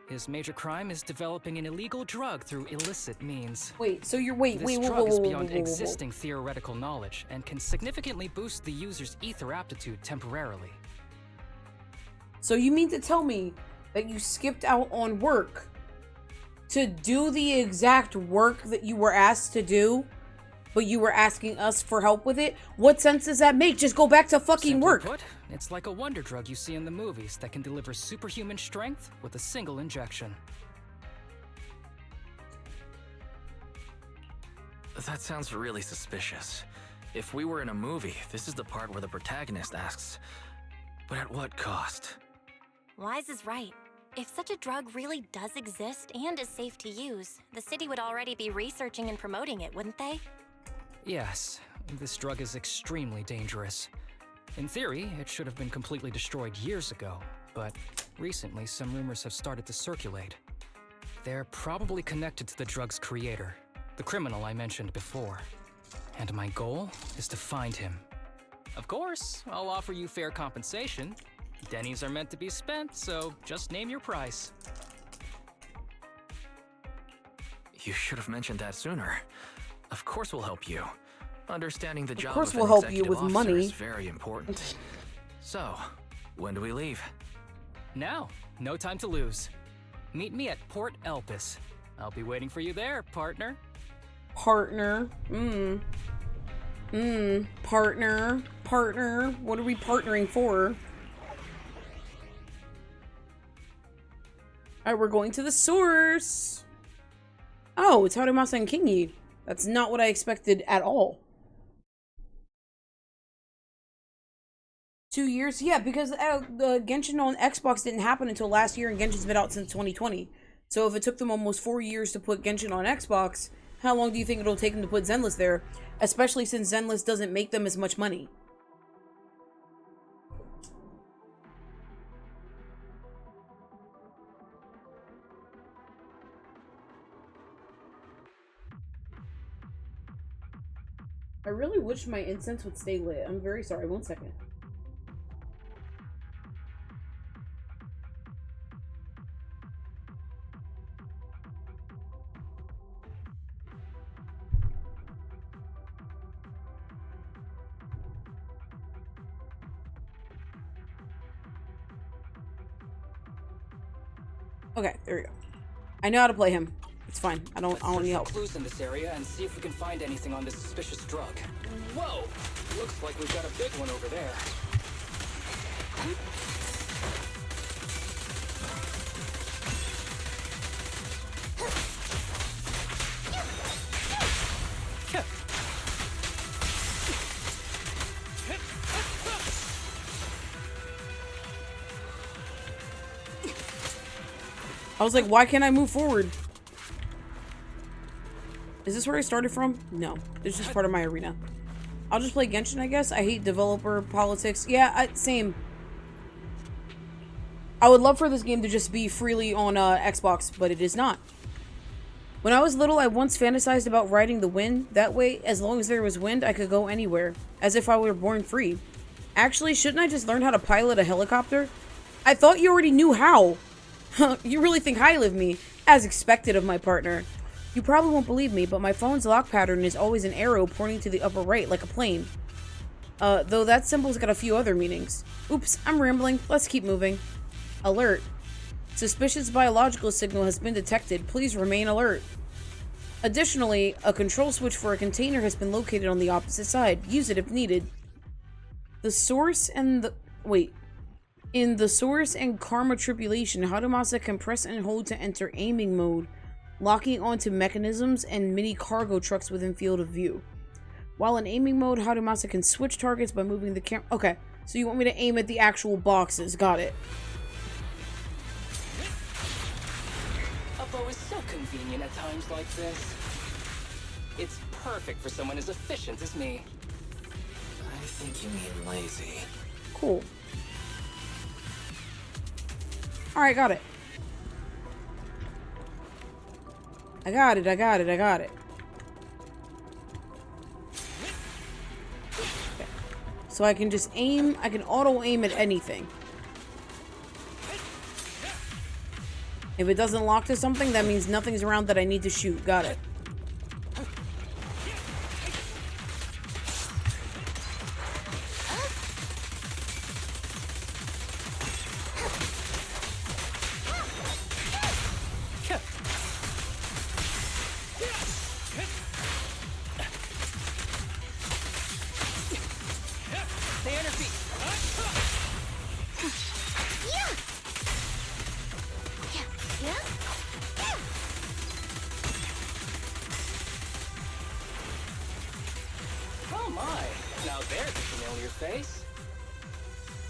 His major crime is developing an illegal drug through illicit means. Wait, so you're... Wait, This whoa, drug is whoa, beyond whoa, whoa, whoa. existing theoretical knowledge and can significantly boost the user's ether aptitude temporarily. So you mean to tell me that you skipped out on work to do the exact work that you were asked to do, but you were asking us for help with it? What sense does that make? Just go back to fucking Simply work. put, it's like a wonder drug you see in the movies that can deliver superhuman strength with a single injection. That sounds really suspicious. If we were in a movie, this is the part where the protagonist asks, but at what cost? Wise is right. If such a drug really does exist and is safe to use, the city would already be researching and promoting it, wouldn't they? Yes, this drug is extremely dangerous. In theory, it should have been completely destroyed years ago, but recently some rumors have started to circulate. They're probably connected to the drug's creator, the criminal I mentioned before. And my goal is to find him. Of course, I'll offer you fair compensation. Dennies are meant to be spent, so just name your price. You should have mentioned that sooner. Of course we'll help you. Understanding the job course of we'll an help you executive with officer money. is very important. So, when do we leave? Now, no time to lose. Meet me at Port Elpis. I'll be waiting for you there, partner. Partner. Partner. Partner. What are we partnering for? Alright, we're going to the source. Oh, it's Haramasa and Kingi. That's not what I expected at all. 2 years? Yeah, because the Genshin on Xbox didn't happen until last year, and Genshin's been out since 2020. So if it took them almost 4 years to put Genshin on Xbox, how long do you think it'll take them to put Zenless there? Especially since Zenless doesn't make them as much money. I really wish my incense would stay lit. I'm very sorry. 1 second. Okay, there we go. I know how to play him. It's fine. I don't need help. Clues in this area and see if we can find anything on this suspicious drug. Whoa! Looks like we've got a big one over there. I was like, why can't I move forward? Is this where I started from? No. It's just part of my arena. I'll just play Genshin, I guess. I hate developer politics. Yeah, same. I would love for this game to just be freely on Xbox, but it is not. When I was little, I once fantasized about riding the wind. That way, as long as there was wind, I could go anywhere. As if I were born free. Actually, shouldn't I just learn how to pilot a helicopter? I thought you already knew how. You really think highly of me, as expected of my partner. You probably won't believe me, but my phone's lock pattern is always an arrow pointing to the upper right, like a plane. Though that symbol's got a few other meanings. Oops, I'm rambling. Let's keep moving. Alert. Suspicious biological signal has been detected. Please remain alert. Additionally, a control switch for a container has been located on the opposite side. Use it if needed. The source and the... Wait. In the source and karma tribulation, Hadamasa can press and hold to enter aiming mode, locking onto mechanisms and mini cargo trucks within field of view. While in aiming mode, Hadamasa can switch targets by moving the camera. Okay, so you want me to aim at the actual boxes. Got it. A bow is so convenient at times like this. It's perfect for someone as efficient as me. I think you mean lazy. Cool. Alright, got it. I got it. Okay. So I can just aim. I can auto aim at anything. If it doesn't lock to something, that means nothing's around that I need to shoot. Got it.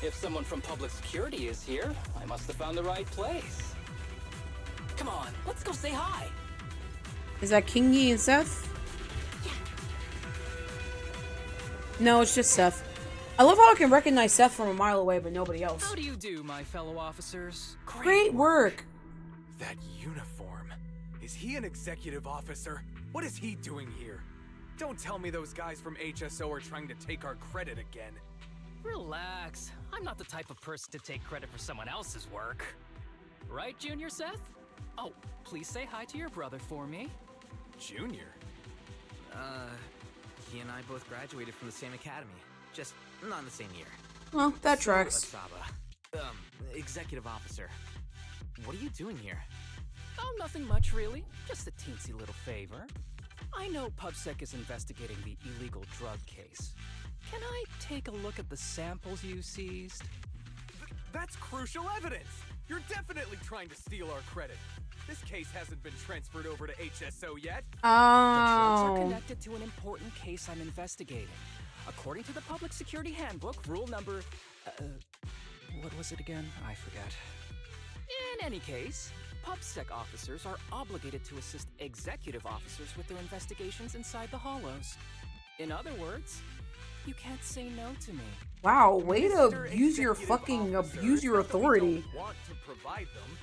If someone from public security is here, I must have found the right place. Come on, let's go say hi. Is that King Yi and Seth? No, it's just Seth. I love how I can recognize Seth from a mile away, but nobody else. How do you do, my fellow officers? Great work. That uniform. Is he an executive officer? What is he doing here? Don't tell me those guys from HSO are trying to take our credit again. Relax. I'm not the type of person to take credit for someone else's work. Right, Junior Seth? Oh, please say hi to your brother for me. Junior? He and I both graduated from the same academy. Just not in the same year. Well, that tracks. ASABA. Executive officer. What are you doing here? Oh, nothing much, really. Just a teensy little favor. I know PubSec is investigating the illegal drug case. Can I take a look at the samples you seized? That's crucial evidence! You're definitely trying to steal our credit. This case hasn't been transferred over to HSO yet. The drugs are connected to an important case I'm investigating. According to the Public Security Handbook, rule number... what was it again? I forget. In any case, PubSec officers are obligated to assist executive officers with their investigations inside the hollows. In other words, you can't say no to me. Wow, way to Mr. use your Executive fucking Officer, abuse it's your not that we authority. don't want to provide them.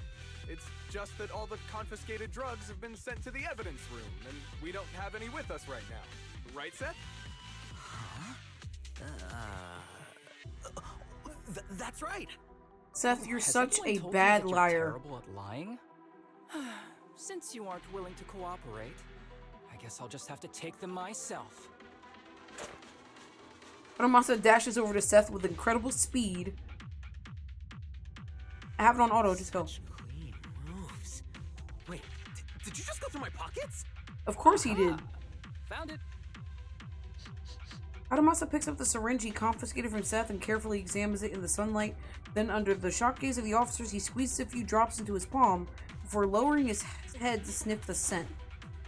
It's just that all the confiscated drugs have been sent to the evidence room, and we don't have any with us right now. Right, Seth? That's right. Seth, you're Has such anyone a told you bad that you're liar. terrible at lying? Since you aren't willing to cooperate, I guess I'll just have to take them myself. Hanamasa dashes over to Seth with incredible speed. I have it on auto, just go. Clean moves. Wait, did you just go through my pockets? Of course he did. Found it. Hanamasa picks up the syringe he confiscated from Seth and carefully examines it in the sunlight. Then, under the shocked gaze of the officers, he squeezes a few drops into his palm before lowering his head to sniff the scent.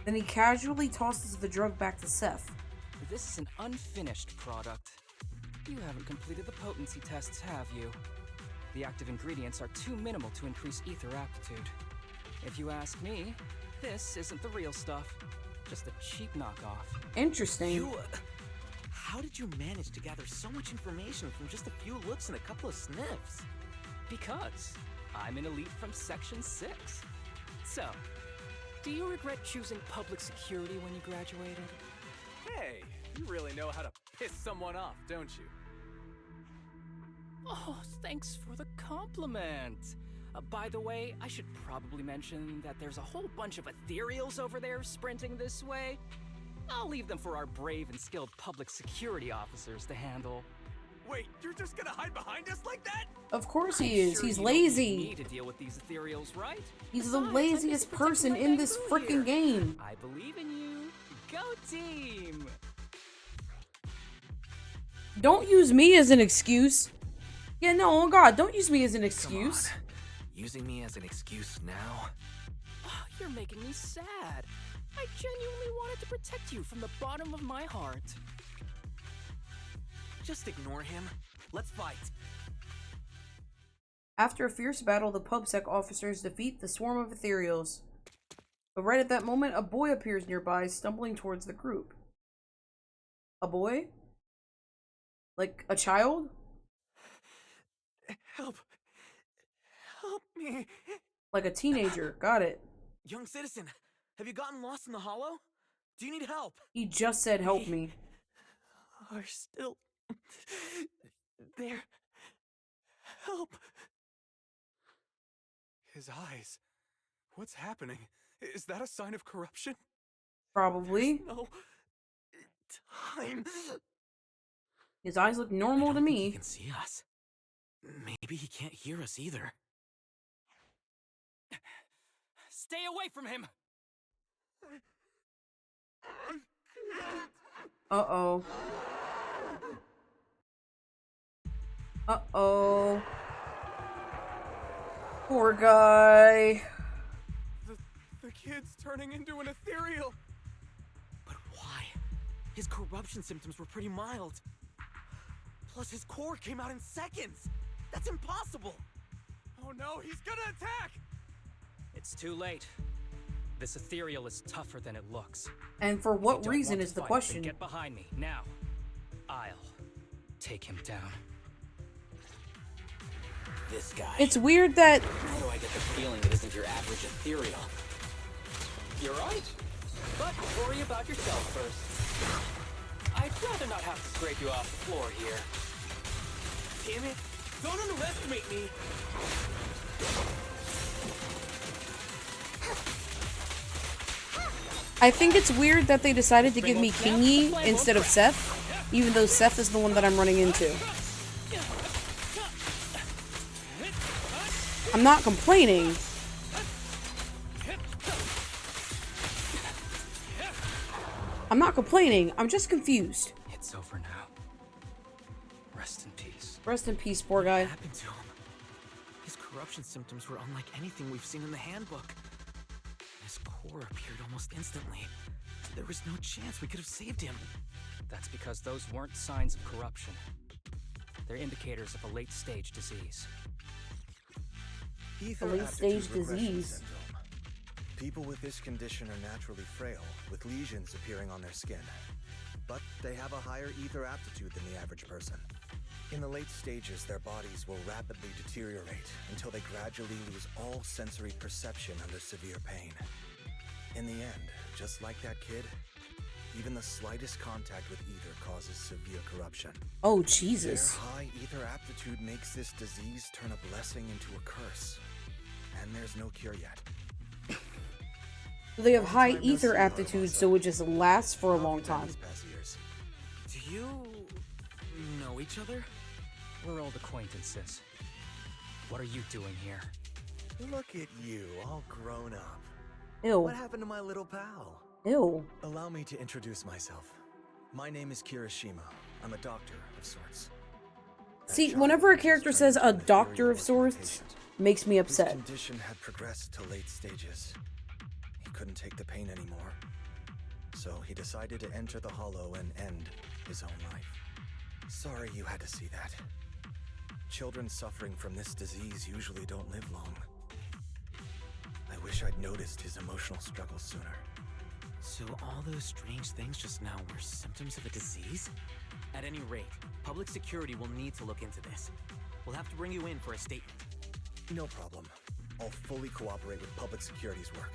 Then he casually tosses the drug back to Seth. This is an unfinished product. You haven't completed the potency tests, have you? The active ingredients are too minimal to increase ether aptitude. If you ask me, this isn't the real stuff. Just a cheap knockoff. Interesting. How did you manage to gather so much information from just a few looks and a couple of sniffs? Because I'm an elite from Section 6. So, do you regret choosing public security when you graduated? Hey, you really know how to piss someone off, don't you? Oh, thanks for the compliment. By the way, I should probably mention that there's a whole bunch of ethereals over there sprinting this way. I'll leave them for our brave and skilled public security officers to handle. Wait, you're just gonna hide behind us like that? Of course he is. Sure He's you don't need lazy. me to deal with these ethereals, right? He's the Besides, I'm laziest just a person particular in this bamboo freaking here. game. I believe in you. Go team! Don't use me as an excuse. Yeah, no, oh god, don't use me as an excuse. Come on. Using me as an excuse now? Oh, you're making me sad. I genuinely wanted to protect you from the bottom of my heart. Just ignore him. Let's fight. After a fierce battle, the PubSec officers defeat the swarm of ethereals. But right at that moment, a boy appears nearby, stumbling towards the group. A boy? Like a child? Help. Help me. Like a teenager. Got it. Young citizen, have you gotten lost in the hollow? Do you need help? He just said help me. Are still there. Help. His eyes. What's happening? Is that a sign of corruption? Probably. No time. His eyes look normal I to don't think me. he can see us. Maybe he can't hear us either. Stay away from him! Uh-oh. Uh-oh. Poor guy. The kid's turning into an ethereal. But why? His corruption symptoms were pretty mild. Plus, his core came out in seconds. That's impossible. Oh no, he's gonna attack! It's too late. This ethereal is tougher than it looks. And for If you what don't reason want is to the fight, then question? Get behind me, now. I'll take him down. This guy. It's weird that How do I get the feeling it isn't your average ethereal? You're right. But worry about yourself first. I'd rather not have to scrape you off the floor here. Damn it! Don't underestimate me! I think it's weird that they decided to give me Kingy instead of Seth, even though Seth is the one that I'm running into. I'm not complaining. I'm not complaining. I'm just confused. It's over now. Rest in peace. Rest in peace, poor guy. What happened to him? His corruption symptoms were unlike anything we've seen in the handbook. His core appeared almost instantly. There was no chance we could have saved him. That's because those weren't signs of corruption. They're indicators of a late-stage disease. A late-stage disease. People with this condition are naturally frail, with lesions appearing on their skin. But they have a higher ether aptitude than the average person. In the late stages, their bodies will rapidly deteriorate until they gradually lose all sensory perception under severe pain. In the end, just like that kid, even the slightest contact with ether causes severe corruption. Oh, Jesus. Their high ether aptitude makes this disease turn a blessing into a curse. And there's no cure yet. They have high ether aptitude, so it just lasts for a long time. Do you know each other? We're old acquaintances. What are you doing here? Look at you, all grown up. Ew. What happened to my little pal? Ew. Allow me to introduce myself. My name is Kirishima. I'm a doctor of sorts. See, whenever a character says a doctor of sorts, makes me upset. His condition had progressed to late stages. He couldn't take the pain anymore. So he decided to enter the Hollow and end his own life. Sorry you had to see that. Children suffering from this disease usually don't live long. I wish I'd noticed his emotional struggles sooner. So all those strange things just now were symptoms of a disease? At any rate, public security will need to look into this. We'll have to bring you in for a statement. No problem. I'll fully cooperate with public security's work.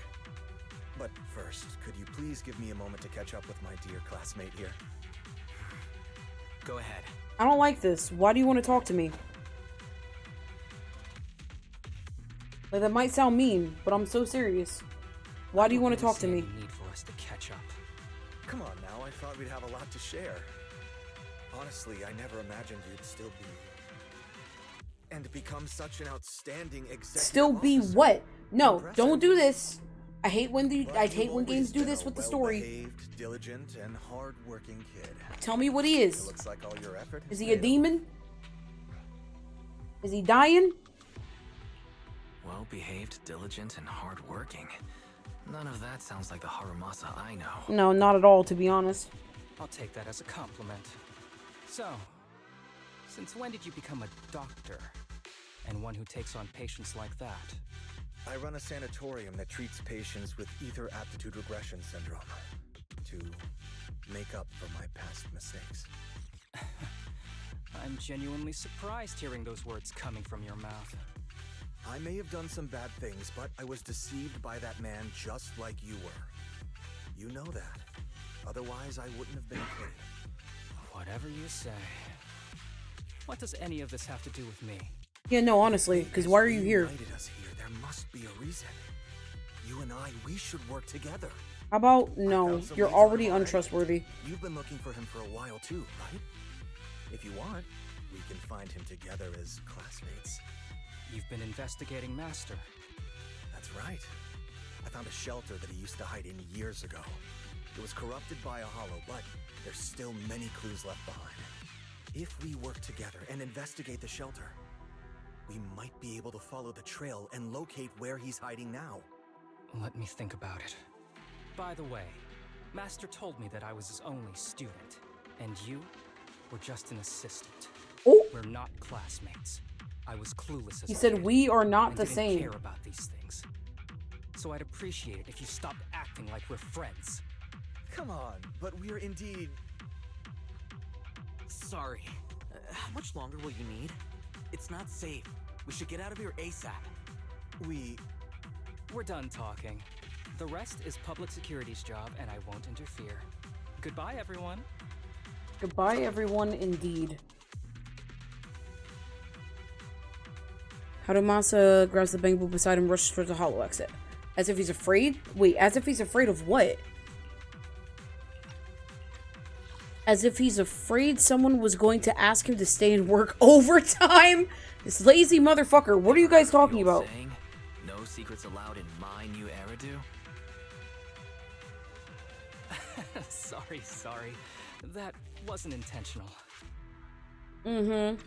But first, could you please give me a moment to catch up with my dear classmate here? Go ahead. I don't like this. Why do you want to talk to me? Like, that might sound mean, but I'm so serious. Why do you want to talk to me? Need for us to catch up. Come on now, I thought we'd have a lot to share. Honestly, I never imagined you'd still be... and become such an outstanding executive Still be officer. what? No, Impressive. don't do this. I hate when But I hate you've when games always do been this a with the story. well-behaved, diligent, and hard-working kid. Tell me what he It is. looks like all your effort Is has he a paid off. demon? Is he dying? Well-behaved, diligent, and hardworking. None of that sounds like the Harumasa I know. No, not at all, to be honest. I'll take that as a compliment. So, since when did you become a doctor? And one who takes on patients like that? I run a sanatorium that treats patients with ether aptitude regression syndrome to make up for my past mistakes. I'm genuinely surprised hearing those words coming from your mouth. I may have done some bad things, but I was deceived by that man just like you were. You know that. Otherwise, I wouldn't have been acquitted. Whatever you say. What does any of this have to do with me? Yeah, no, honestly, because why are you here? United us here. There must be a reason. You and I, we should work together. How about, I no, found some you're leads already online. untrustworthy. You've been looking for him for a while too, right? If you want, we can find him together as classmates. You've been investigating Master. That's right. I found a shelter that he used to hide in years ago. It was corrupted by a hollow, but there's still many clues left behind. If we work together and investigate the shelter, we might be able to follow the trail and locate where he's hiding now. Let me think about it. By the way, Master told me that I was his only student, and you were just an assistant. Oh. We're not classmates. I was clueless as He a said kid we are not and the didn't same. care about these things. So I'd appreciate it if you stopped acting like we're friends. Come on, but we're indeed... Sorry. How much longer will you need? It's not safe. We should get out of here ASAP. We're done talking. The rest is public security's job, and I won't interfere. Goodbye, everyone. Goodbye, everyone, indeed. Harumasa grabs the bamboo beside him, rushes towards the hollow exit. As if he's afraid? Wait, as if he's afraid of what? As if he's afraid someone was going to ask him to stay and work overtime? This lazy motherfucker. What are you guys talking about? Saying, no secrets allowed in my new era, do? Sorry. That wasn't intentional. Mm-hmm.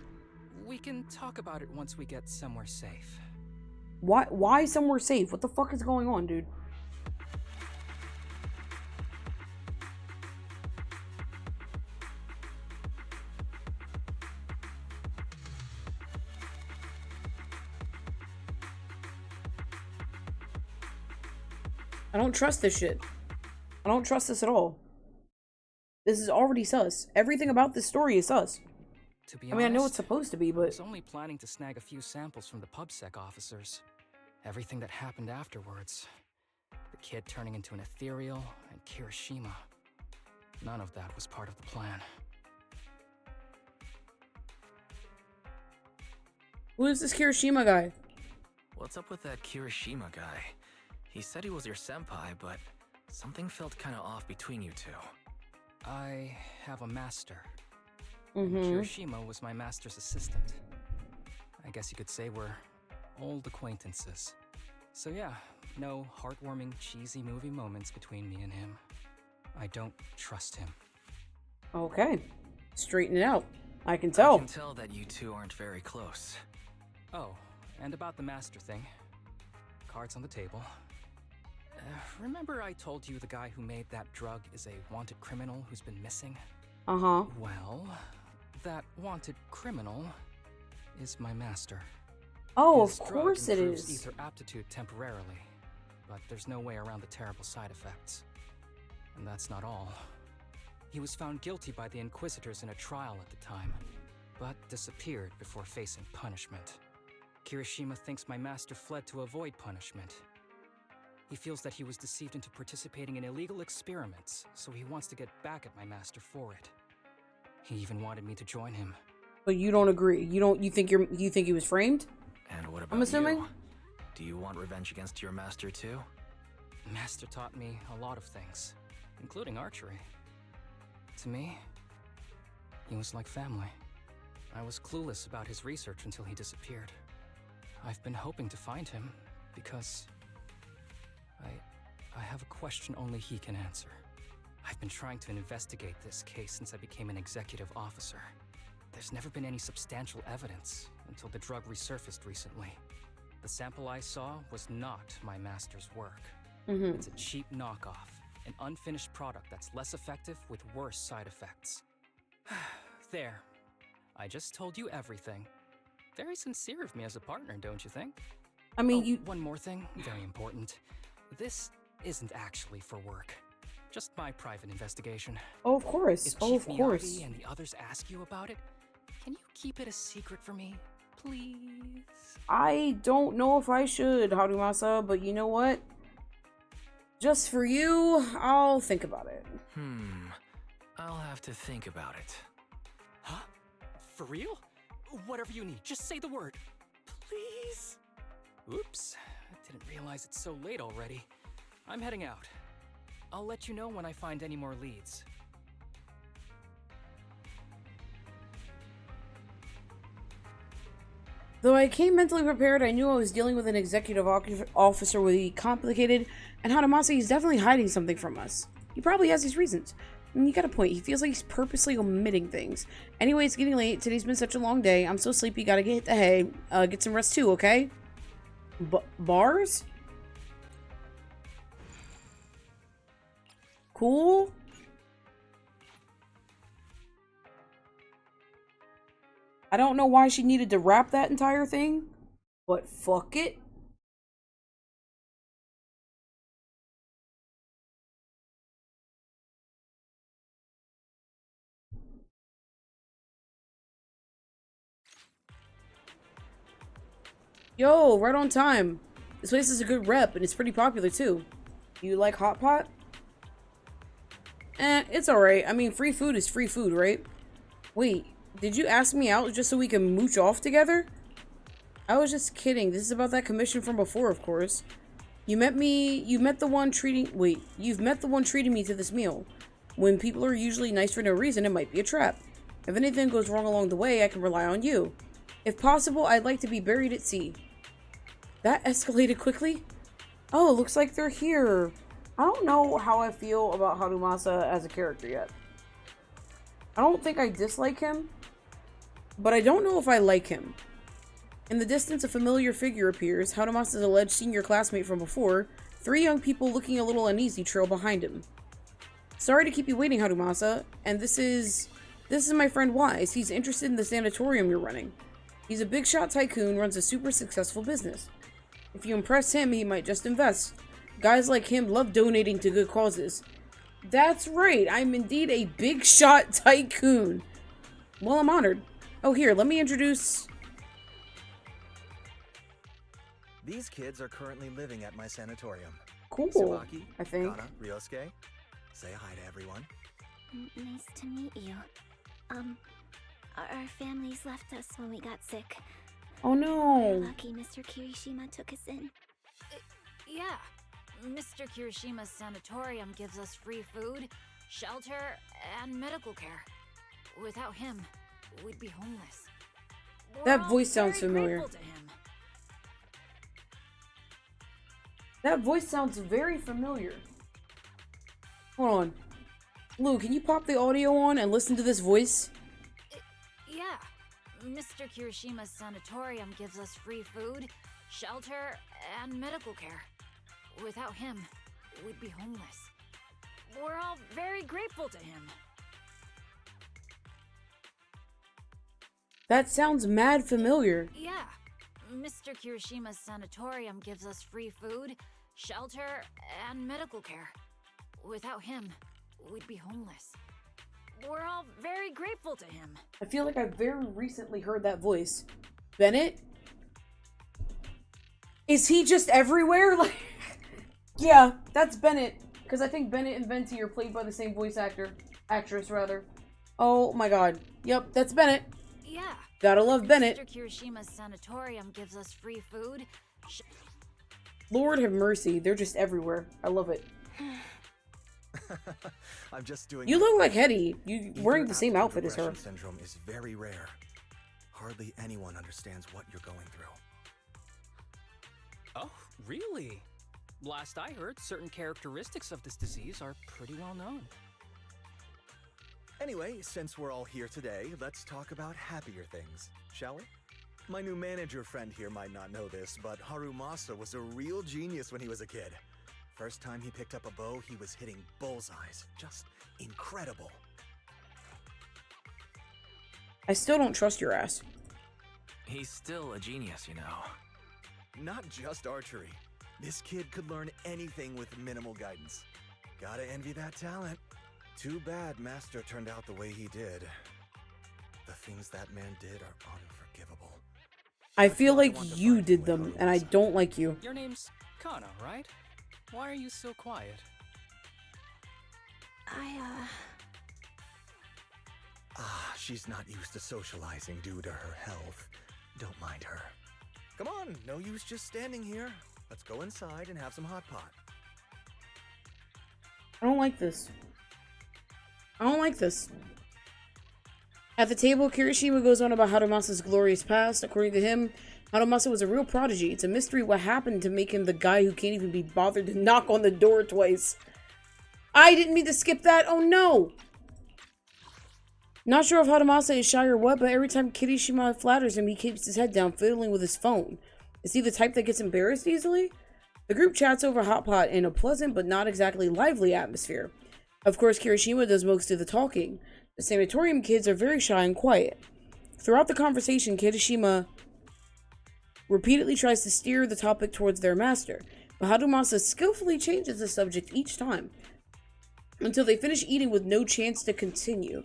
We can talk about it once we get somewhere safe. Why somewhere safe? What the fuck is going on, dude? I don't trust this shit. I don't trust this at all. This is already sus. Everything about this story is sus. To be I mean, I know honest, it's supposed to be, I but... was only planning to snag a few samples from the PubSec officers. Everything that happened afterwards. The kid turning into an ethereal, and Kirishima. None of that was part of the plan. Who is this Kirishima guy? What's up with that Kirishima guy? He said he was your senpai, but something felt kinda off between you two. I have a master. Mm-hmm. Kirishima was my master's assistant. I guess you could say we're old acquaintances. So yeah, no heartwarming, cheesy movie moments between me and him. I don't trust him. Okay. Straighten it out. I can tell. I can tell that you two aren't very close. Oh, and about the master thing. Cards on the table. Remember I told you the guy who made that drug is a wanted criminal who's been missing? Uh-huh. Well, that wanted criminal is my master. Oh, His of course it drug improves is. ether aptitude temporarily, but there's no way around the terrible side effects. And that's not all. He was found guilty by the Inquisitors in a trial at the time, but disappeared before facing punishment. Kirishima thinks my master fled to avoid punishment. He feels that he was deceived into participating in illegal experiments, so he wants to get back at my master for it. He even wanted me to join him. But you don't agree. You think he was framed? And what about I'm assuming? you? Do you want revenge against your master too? Master taught me a lot of things, including archery. To me, he was like family. I was clueless about his research until he disappeared. I've been hoping to find him because I have a question only he can answer. I've been trying to investigate this case since I became an executive officer. There's never been any substantial evidence until the drug resurfaced recently. The sample I saw was not my master's work. Mm-hmm. It's a cheap knockoff, an unfinished product that's less effective with worse side effects. There. I just told you everything. Very sincere of me as a partner, don't you think? I mean, One more thing, very important. This isn't actually for work. Just my private investigation. Oh, of course. If Oh, Chief of course. Miyagi and the others ask you about it, can you keep it a secret for me, please? I don't know if I should, Harumasa, but you know what? Just for you, I'll think about it. I'll have to think about it. Huh? For real? Whatever you need, just say the word. Please? Oops. I didn't realize it's so late already. I'm heading out. I'll let you know when I find any more leads. Though I came mentally prepared, I knew I was dealing with an executive officer with the complicated, and Hanamasa is definitely hiding something from us. He probably has his reasons. And you got a point, he feels like he's purposely omitting things. Anyway, it's getting late, today's been such a long day, I'm so sleepy, gotta get the hay, get some rest too, okay? Bars? Cool? I don't know why she needed to wrap that entire thing, but fuck it. Yo, right on time. This place is a good rep, and it's pretty popular too. You like hot pot? It's alright. I mean, free food is free food, right? Wait, did you ask me out just so we can mooch off together? I was just kidding. This is about that commission from before, of course. You've met the one treating me to this meal. When people are usually nice for no reason, it might be a trap. If anything goes wrong along the way, I can rely on you. If possible, I'd like to be buried at sea. That escalated quickly? Oh, looks like they're here. I don't know how I feel about Harumasa as a character yet. I don't think I dislike him, but I don't know if I like him. In the distance, a familiar figure appears. Harumasa's alleged senior classmate from before. 3 young people looking a little uneasy trail behind him. Sorry to keep you waiting, Harumasa. And this is my friend Wise. He's interested in the sanatorium you're running. He's a big shot tycoon, runs a super successful business. If you impress him, he might just invest. Guys like him love donating to good causes. That's right, I'm indeed a big shot tycoon. Well, I'm honored. Oh, here, let me introduce... These kids are currently living at my sanatorium. Cool, Tsubaki, I think. Kana, Ryosuke, say hi to everyone. Nice to meet you. Our families left us when we got sick. Oh no. Lucky Mr. Kirishima took us in. Yeah. Mr. Kirishima's sanatorium gives us free food, shelter, and medical care. Without him, we'd be homeless. That We're all voice sounds very familiar. grateful to him. That voice sounds very familiar. Hold on. Lou, can you pop the audio on and listen to this voice? Yeah. Mr. Kirishima's sanatorium gives us free food, shelter, and medical care. Without him, we'd be homeless. We're all very grateful to him. That sounds mad familiar. Yeah. Mr. Kirishima's sanatorium gives us free food, shelter, and medical care. Without him, we'd be homeless. We're all very grateful to him. I feel like I very recently heard that voice. Bennett? Is he just everywhere? Like, yeah, that's Bennett. Because I think Bennett and Venti are played by the same actress rather. Oh my god. Yep, that's Bennett. Yeah. Gotta love Bennett. Mr. Kirishima's sanatorium gives us free food. Lord have mercy, they're just everywhere. I love it. I'm just doing. You look like Hetty. You wearing the same outfit as her. Regression syndrome is very rare. Hardly anyone understands what you're going through. Oh, really? Last I heard, certain characteristics of this disease are pretty well known. Anyway, since we're all here today, let's talk about happier things, shall we? My new manager friend here might not know this, but Harumasa was a real genius when he was a kid. First time he picked up a bow, he was hitting bullseyes. Just incredible. I still don't trust your ass. He's still a genius, you know. Not just archery. This kid could learn anything with minimal guidance. Gotta envy that talent. Too bad Master turned out the way he did. The things that man did are unforgivable. I feel like you did them, and I don't like you. Your name's Kana, right? Why are you so quiet? She's not used to socializing due to her health. Don't mind her. Come on, no use just standing here. Let's go inside and have some hot pot. I don't like this. I don't like this. At the table, Kirishima goes on about Harumasa's glorious past. According to him, Harumasa was a real prodigy. It's a mystery what happened to make him the guy who can't even be bothered to knock on the door twice. I didn't mean to skip that. Oh no! Not sure if Harumasa is shy or what, but every time Kirishima flatters him, he keeps his head down, fiddling with his phone. Is he the type that gets embarrassed easily? The group chats over hot pot in a pleasant but not exactly lively atmosphere. Of course, Kirishima does most of the talking. The sanatorium kids are very shy and quiet. Throughout the conversation, Kirishima repeatedly tries to steer the topic towards their master, but Harumasa skillfully changes the subject each time, until they finish eating with no chance to continue.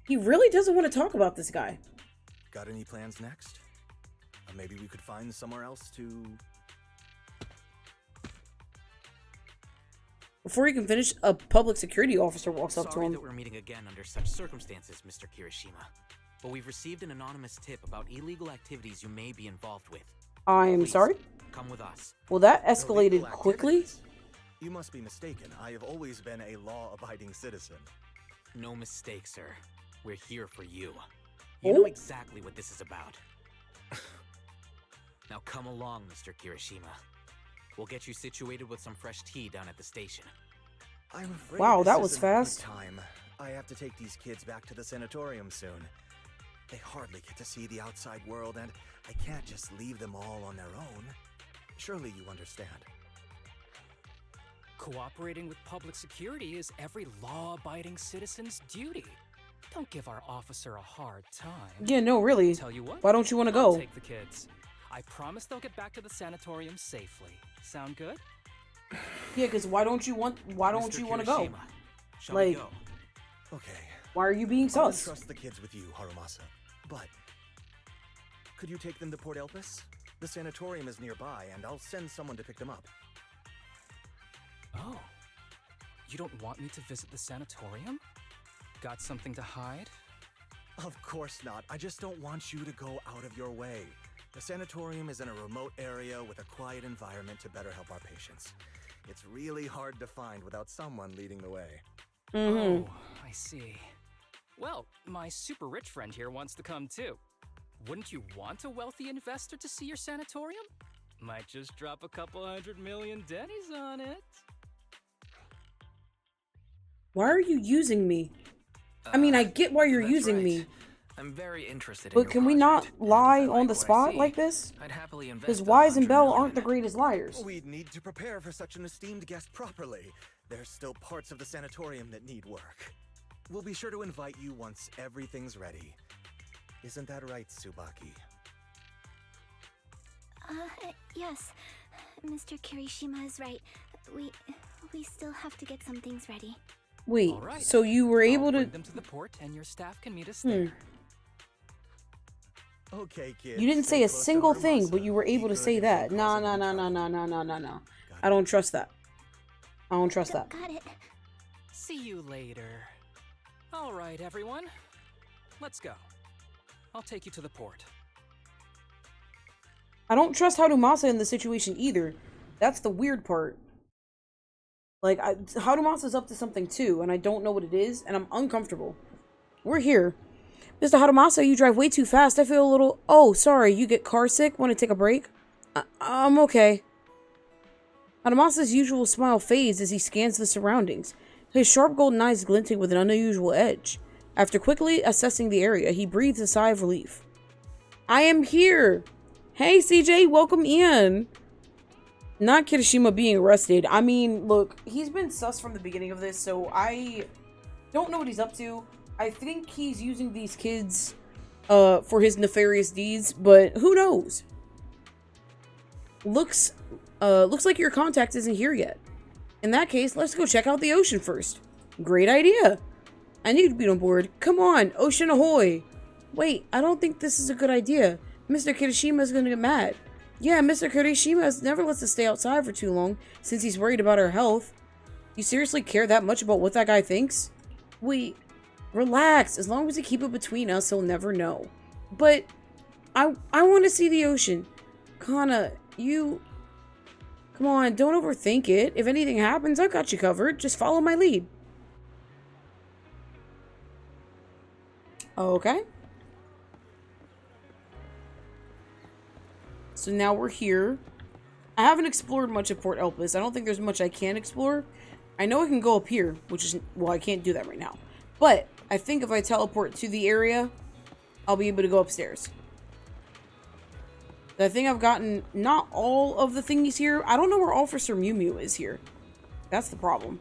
He really doesn't want to talk about this guy. Got any plans next? Or maybe we could find somewhere else to... Before he can finish, a public security officer walks up to Sorry him. that we're meeting again under such circumstances, Mr. Kirishima. But we've received an anonymous tip about illegal activities you may be involved with. I'm Please, sorry? come with us. Well, that escalated Illegal quickly. activities? You must be mistaken. I have always been a law-abiding citizen. No mistake, sir. We're here for you. You know exactly what this is about. Now come along, Mr. Kirishima. We'll get you situated with some fresh tea down at the station. I'm afraid Wow, this that was isn't a good fast. time. I have to take these kids back to the sanatorium soon. They hardly get to see the outside world, and I can't just leave them all on their own. Surely you understand. Cooperating with public security is every law-abiding citizen's duty. Don't give our officer a hard time. Yeah, no, really. Tell you what, Why don't you want to I'll go? take the kids. I promise they'll get back to the sanatorium safely. Sound good? Yeah, because why don't you want to go? Kirishima, shall Like- we go? Okay. Why are you being I'll sus? entrust the kids with you, Harumasa. But could you take them to Port Elpis? The sanatorium is nearby, and I'll send someone to pick them up. Oh. You don't want me to visit the sanatorium? Got something to hide? Of course not. I just don't want you to go out of your way. The sanatorium is in a remote area with a quiet environment to better help our patients. It's really hard to find without someone leading the way. Mm-hmm. Oh, I see. Well, my super rich friend here wants to come too. Wouldn't you want a wealthy investor to see your sanatorium? Might just drop a couple $100 million dennies on it. Why are you using me? I mean, I get why you're That's using right. me, I'm very interested in but your can we project, not and lie if I on like the what I spot see, like this? I'd happily invest Because Wise and 100 Bell million. aren't the greatest liars. We'd need to prepare for such an esteemed guest properly. There's still parts of the sanatorium that need work. We'll be sure to invite you once everything's ready. Isn't that right, Tsubaki? Yes. Mr. Kirishima is right. We still have to get some things ready. Wait, All right. so you were able I'll to... bring them to the port, and your staff can meet us there. Okay, kids. You didn't stay say a close to single thing, Harumasa. but you were Be able to good say and that. keep No, causing no, any no, no, trouble. no, no, no, no. Got I don't trust that. I don't trust that. Got it. See you later. All right, everyone. Let's go. I'll take you to the port. I don't trust Harumasa in the situation either. That's the weird part. Like, Harumasa's up to something too, and I don't know what it is, and I'm uncomfortable. We're here. Mr. Harumasa, you drive way too fast. I feel a little... Oh, sorry, you get car sick? Want to take a break? I'm okay. Harumasa's usual smile fades as he scans the surroundings, his sharp golden eyes glinting with an unusual edge. After quickly assessing the area, he breathes a sigh of relief. I am here! Hey, CJ, welcome in! Not Kirishima being arrested. I mean, look, he's been sus from the beginning of this, so I don't know what he's up to. I think he's using these kids for his nefarious deeds, but who knows? Looks like your contact isn't here yet. In that case, let's go check out the ocean first. Great idea. I need to be on board. Come on, ocean ahoy. Wait, I don't think this is a good idea. Mr. Kirishima is going to get mad. Yeah, Mr. Kirishima never lets us stay outside for too long, since he's worried about our health. You seriously care that much about what that guy thinks? Wait, relax. As long as we keep it between us, he'll never know. But, I want to see the ocean. Kana, you... Come on, don't overthink it. If anything happens, I've got you covered. Just follow my lead. Okay. So now we're here. I haven't explored much of Port Elpis. I don't think there's much I can explore. I know I can go up here, which is... Well, I can't do that right now. But I think if I teleport to the area, I'll be able to go upstairs. I think I've gotten not all of the thingies here. I don't know where Officer Mew Mew is here. That's the problem.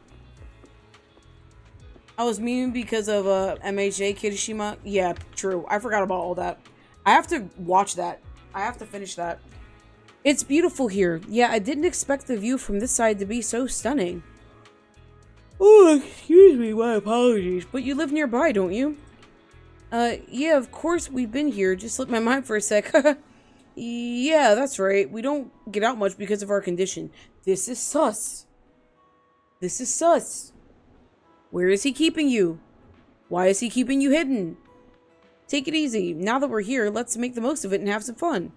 I was memeing because of MHA Kirishima. Yeah, true. I forgot about all that. I have to watch that. I have to finish that. It's beautiful here. Yeah, I didn't expect the view from this side to be so stunning. Oh, excuse me, my apologies. But you live nearby, don't you? Yeah, of course we've been here. Just slipped my mind for a sec. Yeah, that's right. We don't get out much because of our condition. This is sus. This is sus. Where is he keeping you? Why is he keeping you hidden? Take it easy. Now that we're here, let's make the most of it and have some fun.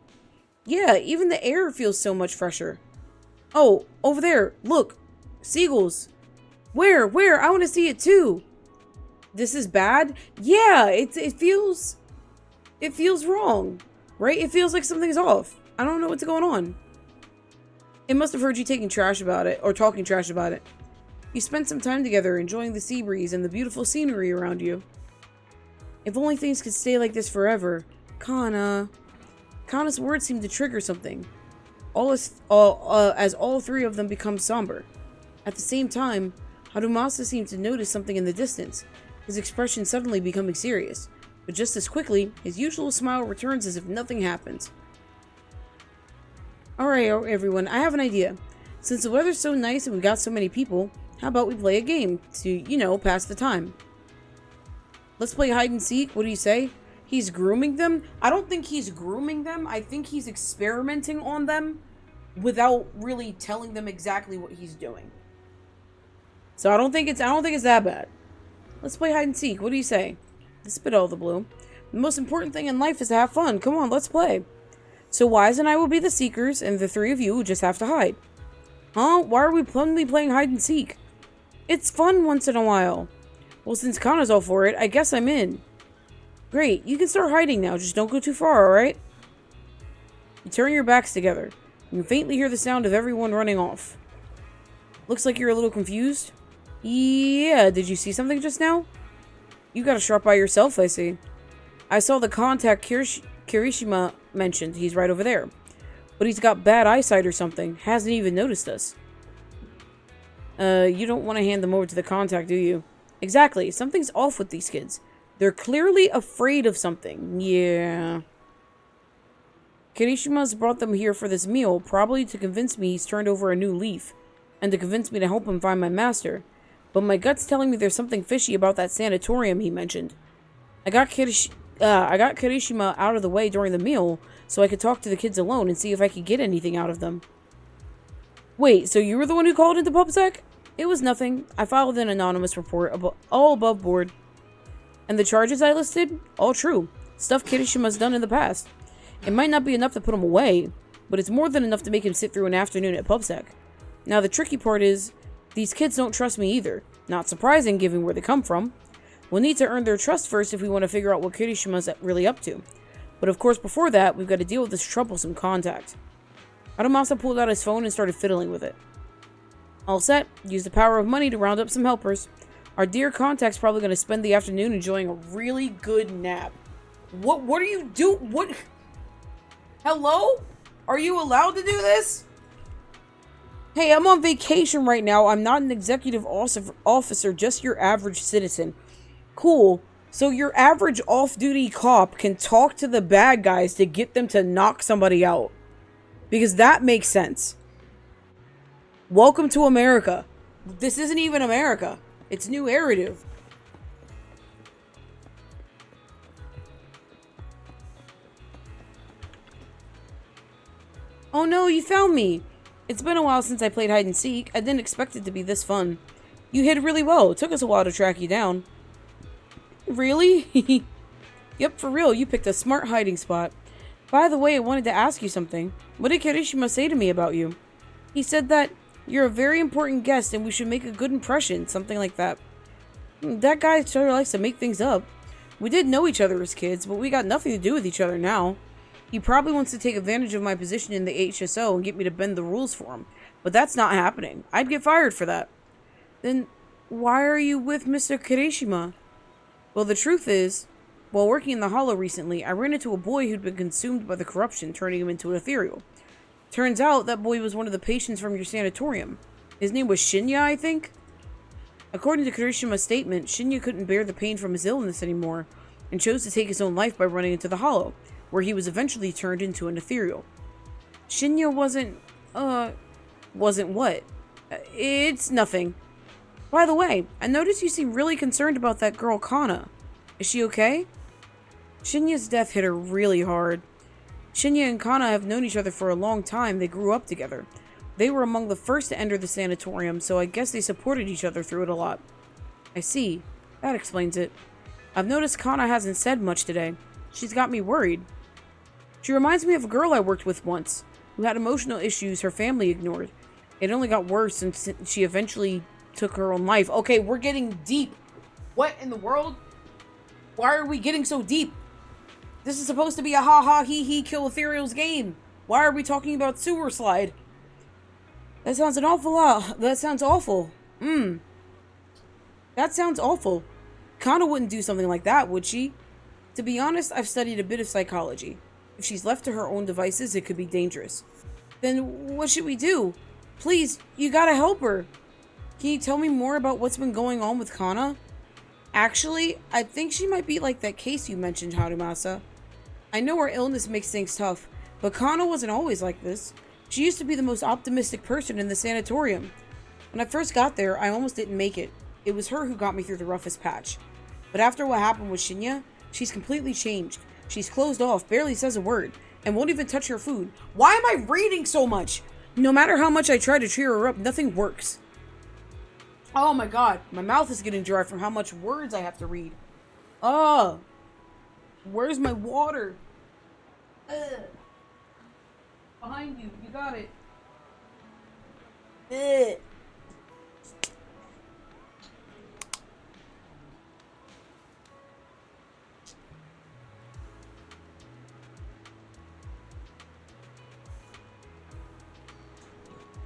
Yeah, even the air feels so much fresher. Oh, over there. Look. Seagulls. Where? Where? I want to see it too. This is bad? Yeah, it feels wrong. Right? It feels like something's off. I don't know what's going on. It must have heard you taking trash about it, or talking trash about it. You spent some time together enjoying the sea breeze and the beautiful scenery around you. If only things could stay like this forever. Kana's words seem to trigger something. As all three of them become somber. At the same time, Harumasa seemed to notice something in the distance, his expression suddenly becoming serious. But just as quickly, his usual smile returns as if nothing happened. Alright, everyone, I have an idea. Since the weather's so nice and we got so many people, how about we play a game to, you know, pass the time? Let's play hide and seek. What do you say? He's grooming them? I don't think he's grooming them. I think he's experimenting on them without really telling them exactly what he's doing. So I don't think it's that bad. Let's play hide and seek. What do you say? Let's spit all the blue. The most important thing in life is to have fun. Come on, let's play. So Wise and I will be the seekers, and the three of you will just have to hide. Huh? Why are we suddenly playing hide and seek? It's fun once in a while. Well, since Kana's all for it, I guess I'm in. Great, you can start hiding now. Just don't go too far, alright? You turn your backs together. You can faintly hear the sound of everyone running off. Looks like you're a little confused. Yeah, did you see something just now? You got a sharp eye yourself, I see. I saw the contact Kirishima mentioned. He's right over there. But he's got bad eyesight or something. Hasn't even noticed us. You don't want to hand them over to the contact, do you? Exactly. Something's off with these kids. They're clearly afraid of something. Yeah. Kirishima's brought them here for this meal, probably to convince me he's turned over a new leaf, and to convince me to help him find my master. But my gut's telling me there's something fishy about that sanatorium he mentioned. I got Kirishima out of the way during the meal, so I could talk to the kids alone and see if I could get anything out of them. Wait, so you were the one who called into PubSec? It was nothing. I filed an anonymous report, all above board. And the charges I listed? All true. Stuff Kirishima's done in the past. It might not be enough to put him away, but it's more than enough to make him sit through an afternoon at PubSec. Now the tricky part is, these kids don't trust me either. Not surprising given where they come from. We'll need to earn their trust first if we want to figure out what Kirishima's really up to. But of course before that, we've got to deal with this troublesome contact. Aramasa pulled out his phone and started fiddling with it. All set. Use the power of money to round up some helpers. Our dear contact's probably going to spend the afternoon enjoying a really good nap. What are you doing? What? Hello? Are you allowed to do this? Hey, I'm on vacation right now. I'm not an executive officer, just your average citizen. Cool. So your average off-duty cop can talk to the bad guys to get them to knock somebody out. Because that makes sense. Welcome to America. This isn't even America. It's New Eridu. Oh no, you found me. It's been a while since I played hide and seek. I didn't expect it to be this fun. You hid really well. It took us a while to track you down. Really? Yep, for real. You picked a smart hiding spot. By the way, I wanted to ask you something. What did Kirishima say to me about you? He said that you're a very important guest and we should make a good impression. Something like that. That guy sure likes to make things up. We did know each other as kids, but we got nothing to do with each other now. He probably wants to take advantage of my position in the HSO and get me to bend the rules for him. But that's not happening. I'd get fired for that. Then, why are you with Mr. Kirishima? Well, the truth is, while working in the Hollow recently, I ran into a boy who'd been consumed by the corruption, turning him into an ethereal. Turns out, that boy was one of the patients from your sanatorium. His name was Shinya, I think? According to Kirishima's statement, Shinya couldn't bear the pain from his illness anymore, and chose to take his own life by running into the Hollow, where he was eventually turned into an ethereal. Shinya wasn't what? It's nothing. By the way, I noticed you seem really concerned about that girl Kana. Is she okay? Shinya's death hit her really hard. Shinya and Kana have known each other for a long time. They grew up together. They were among the first to enter the sanatorium, so I guess they supported each other through it a lot. I see. That explains it. I've noticed Kana hasn't said much today. She's got me worried. She reminds me of a girl I worked with once, who had emotional issues her family ignored. It only got worse since she eventually took her own life. Okay, we're getting deep. What in the world? Why are we getting so deep? This is supposed to be a ha-ha hee-hee kill ethereals game. Why are we talking about sewer slide? That sounds an awful lot. That sounds awful. That sounds awful. Kana wouldn't do something like that, would she? To be honest, I've studied a bit of psychology. If she's left to her own devices, it could be dangerous. Then what should we do? Please, you gotta help her. Can you tell me more about what's been going on with Kana? Actually, I think she might be like that case you mentioned, Harumasa. I know her illness makes things tough, but Kana wasn't always like this. She used to be the most optimistic person in the sanatorium. When I first got there, I almost didn't make it. It was her who got me through the roughest patch. But after what happened with Shinya, she's completely changed. She's closed off, barely says a word, and won't even touch her food. Why am I reading so much? No matter how much I try to cheer her up, nothing works. Oh my god, my mouth is getting dry from how much words I have to read. Oh, where's my water? Behind you, you got it.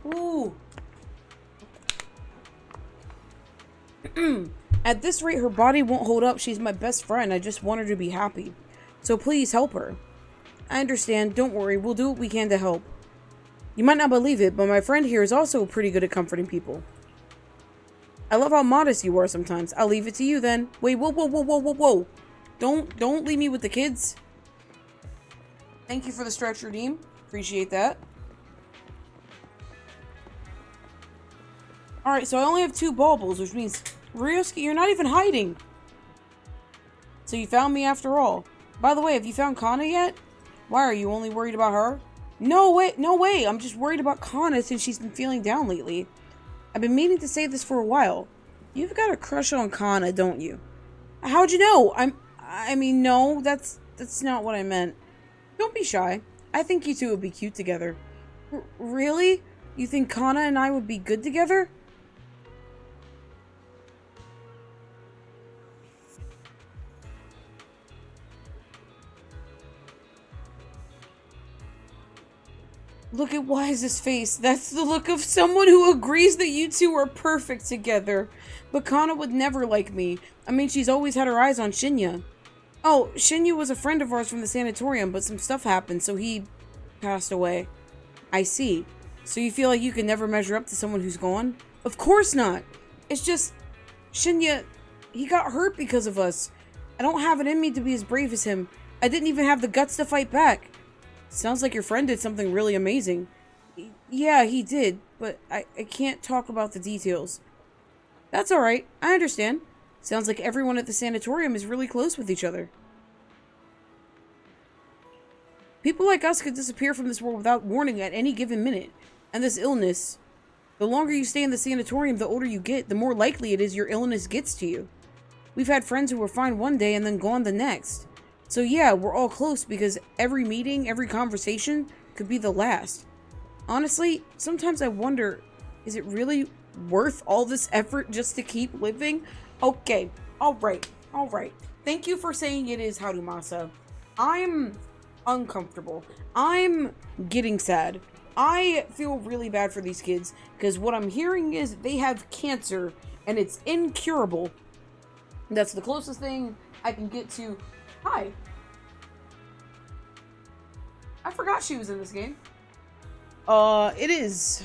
Ooh. At this rate, her body won't hold up. She's my best friend. I just want her to be happy. So please help her. I understand. Don't worry. We'll do what we can to help. You might not believe it, but my friend here is also pretty good at comforting people. I love how modest you are sometimes. I'll leave it to you then. Wait, whoa, whoa, whoa, whoa, whoa, whoa. Don't leave me with the kids. Thank you for the stretch redeem. Appreciate that. Alright, so I only have 2 baubles, which means, Ryosuke, you're not even hiding. So you found me after all. By the way, have you found Kana yet? Why, are you only worried about her? No way, I'm just worried about Kana since she's been feeling down lately. I've been meaning to say this for a while. You've got a crush on Kana, don't you? How'd you know? I mean, no, that's not what I meant. Don't be shy. I think you two would be cute together. Really? You think Kana and I would be good together? Look at Wise's face. That's the look of someone who agrees that you two are perfect together. But Kana would never like me. I mean, she's always had her eyes on Shinya. Oh, Shinya was a friend of ours from the sanatorium, but some stuff happened, so he passed away. I see. So you feel like you can never measure up to someone who's gone? Of course not. It's just, Shinya, he got hurt because of us. I don't have it in me to be as brave as him. I didn't even have the guts to fight back. Sounds like your friend did something really amazing. Yeah, he did, but I can't talk about the details. That's alright, I understand. Sounds like everyone at the sanatorium is really close with each other. People like us could disappear from this world without warning at any given minute. And this illness, the longer you stay in the sanatorium, the older you get, the more likely it is your illness gets to you. We've had friends who were fine one day and then gone the next. So yeah, we're all close because every meeting, every conversation could be the last. Honestly, sometimes I wonder, is it really worth all this effort just to keep living? Okay, alright. Thank you for saying it is, Harumasa. I'm uncomfortable. I'm getting sad. I feel really bad for these kids because what I'm hearing is they have cancer and it's incurable. That's the closest thing I can get to. Hi. I forgot she was in this game. It is.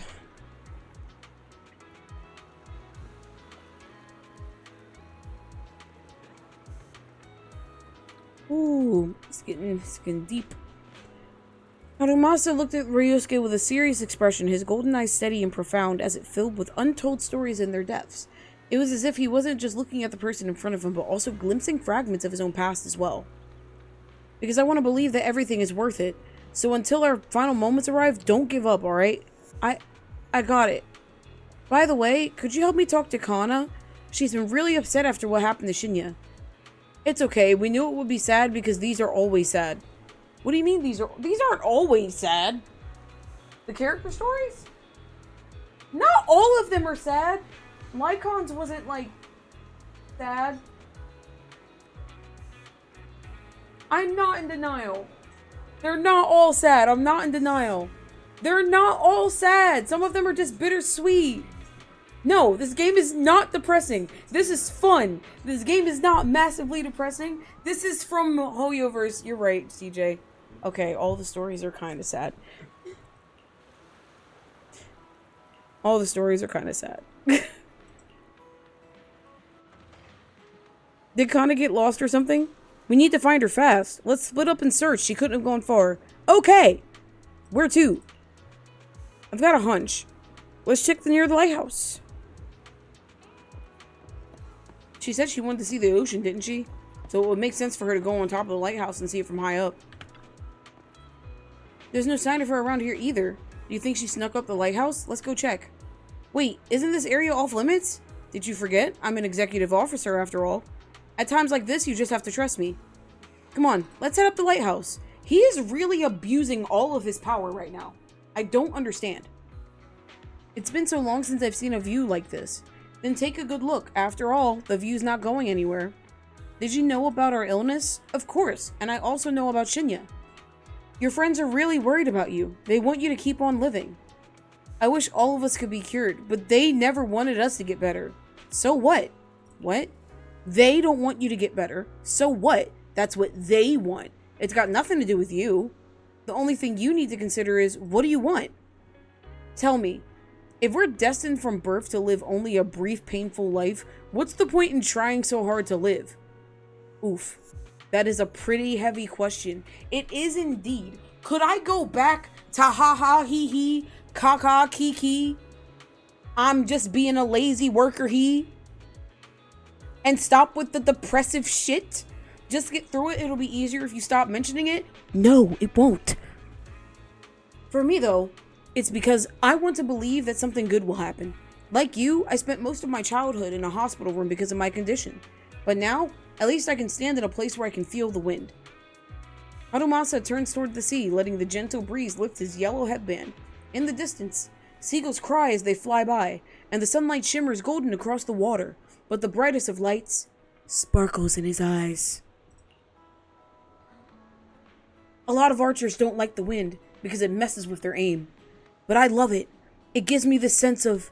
Ooh, it's getting deep. Harumasa looked at Ryosuke with a serious expression, his golden eyes steady and profound as it filled with untold stories in their depths. It was as if he wasn't just looking at the person in front of him, but also glimpsing fragments of his own past as well. Because I want to believe that everything is worth it. So until our final moments arrive, don't give up, alright? I got it. By the way, could you help me talk to Kana? She's been really upset after what happened to Shinya. It's okay, we knew it would be sad because these are always sad. What do you mean these aren't always sad? The character stories? Not all of them are sad. Lycon's wasn't, like, sad. I'm not in denial. They're not all sad. I'm not in denial. They're not all sad. Some of them are just bittersweet. No, this game is not depressing. This is fun. This game is not massively depressing. This is from Hoyoverse. You're right, CJ. Okay, all the stories are kind of sad. All the stories are kind of sad. Did Kana get lost or something? We need to find her fast. Let's split up and search. She couldn't have gone far. Okay! Where to? I've got a hunch. Let's check near the lighthouse. She said she wanted to see the ocean, didn't she? So it would make sense for her to go on top of the lighthouse and see it from high up. There's no sign of her around here either. Do you think she snuck up the lighthouse? Let's go check. Wait, isn't this area off limits? Did you forget? I'm an executive officer after all. At times like this, you just have to trust me. Come on, let's head up the lighthouse. He is really abusing all of his power right now. I don't understand. It's been so long since I've seen a view like this. Then take a good look. After all, the view's not going anywhere. Did you know about our illness? Of course, and I also know about Shinya. Your friends are really worried about you. They want you to keep on living. I wish all of us could be cured, but they never wanted us to get better. So what? What? They don't want you to get better. So what? That's what they want. It's got nothing to do with you. The only thing you need to consider is, what do you want? Tell me, if we're destined from birth to live only a brief, painful life, what's the point in trying so hard to live? Oof. That is a pretty heavy question. It is indeed. Could I go back to ha hee hee, caca kiki? I'm just being a lazy worker and stop with the depressive shit? Just get through it. It'll be easier if you stop mentioning it. No, it won't. For me though, it's because I want to believe that something good will happen. Like you, I spent most of my childhood in a hospital room because of my condition. But now, at least I can stand in a place where I can feel the wind. Harumasa turns toward the sea, letting the gentle breeze lift his yellow headband. In the distance, seagulls cry as they fly by, and the sunlight shimmers golden across the water, but the brightest of lights sparkles in his eyes. A lot of archers don't like the wind because it messes with their aim, but I love it. It gives me this sense of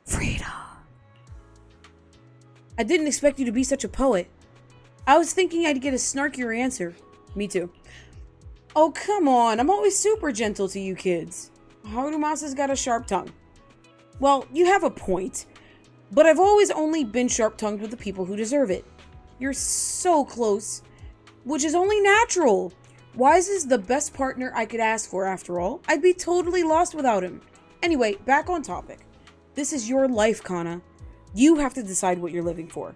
freedom. I didn't expect you to be such a poet. I was thinking I'd get a snarkier answer. Me too. Oh, come on. I'm always super gentle to you kids. Harumasa's got a sharp tongue. Well, you have a point. But I've always only been sharp-tongued with the people who deserve it. You're so close. Which is only natural. Wise is the best partner I could ask for, after all. I'd be totally lost without him. Anyway, back on topic. This is your life, Kana. You have to decide what you're living for.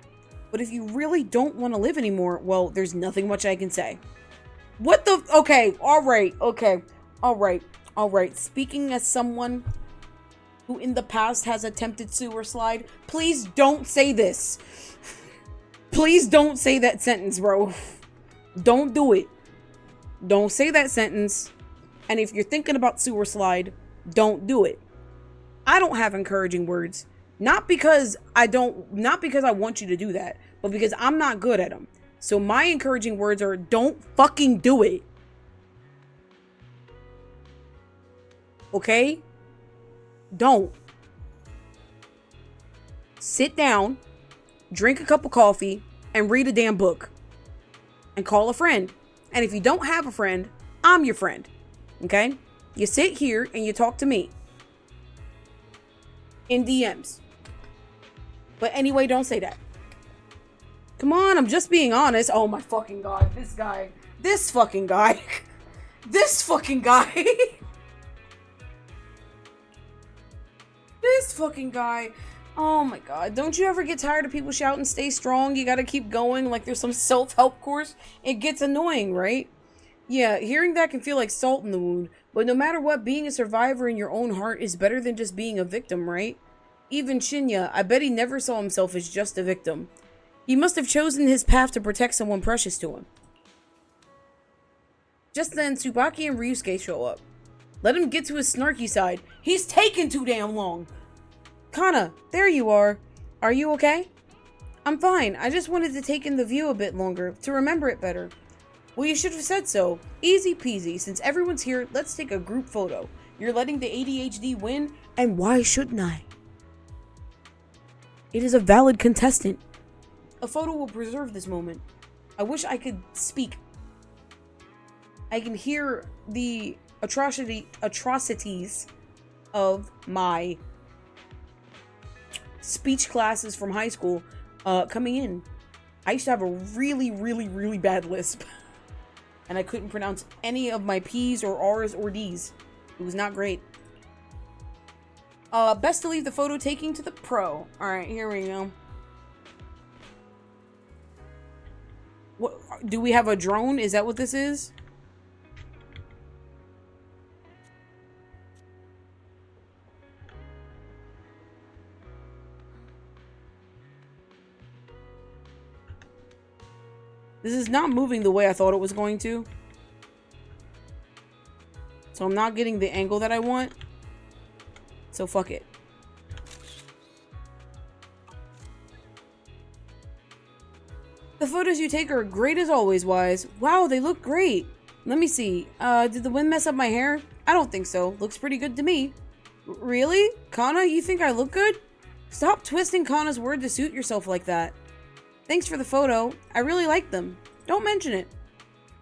But if you really don't want to live anymore, well, there's nothing much I can say. What the... Okay, alright, okay. Alright. Speaking as someone who in the past has attempted sewer slide, please don't say this. Please don't say that sentence, bro. Don't do it. Don't say that sentence. And if you're thinking about sewer slide, don't do it. I don't have encouraging words. Not because I want you to do that, but because I'm not good at them. So my encouraging words are, don't fucking do it. Okay? Don't. Sit down, drink a cup of coffee, and read a damn book. And call a friend. And if you don't have a friend, I'm your friend. Okay? You sit here and you talk to me. In DMs. But anyway, don't say that. Come on, I'm just being honest. Oh my fucking god. This guy. This fucking guy. This fucking guy. This fucking guy. Oh my god. Don't you ever get tired of people shouting, stay strong, you gotta keep going like there's some self-help course? It gets annoying, right? Yeah, hearing that can feel like salt in the wound. But no matter what, being a survivor in your own heart is better than just being a victim, right? Even Shinya, I bet he never saw himself as just a victim. He must have chosen his path to protect someone precious to him. Just then, Tsubaki and Ryusuke show up. Let him get to his snarky side. He's taking too damn long. Kana, there you are. Are you okay? I'm fine. I just wanted to take in the view a bit longer, to remember it better. Well, you should have said so. Easy peasy. Since everyone's here, let's take a group photo. You're letting the ADHD win, and why shouldn't I? It is a valid contestant. A photo will preserve this moment. I wish I could speak. I can hear the atrocities of my speech classes from high school coming in. I used to have a really bad lisp. And I couldn't pronounce any of my P's or R's or D's. It was not great. Best to leave the photo taking to the pro. Alright, here we go. What, do we have a drone? Is that what this is? This is not moving the way I thought it was going to. So I'm not getting the angle that I want. So fuck it. The photos you take are great as always, Wise. Wow, they look great. Let me see. Did the wind mess up my hair? I don't think so. Looks pretty good to me. Really? Kana, you think I look good? Stop twisting Kana's word to suit yourself like that. Thanks for the photo. I really like them. Don't mention it.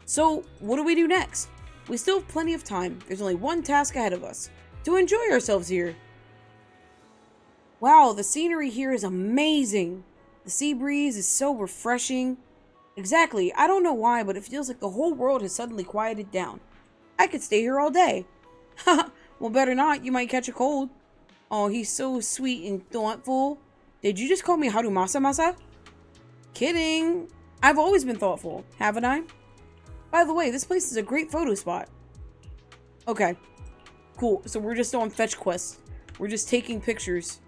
So, what do we do next? We still have plenty of time. There's only one task ahead of us. To enjoy ourselves here. Wow, the scenery here is amazing. The sea breeze is so refreshing. Exactly. I don't know why, but it feels like the whole world has suddenly quieted down. I could stay here all day. Haha, well, better not. You might catch a cold. Oh, he's so sweet and thoughtful. Did you just call me Harumasa-masa? Kidding. I've always been thoughtful, haven't I? By the way, this place is a great photo spot. Okay. Cool. So we're just on fetch quests. We're just taking pictures.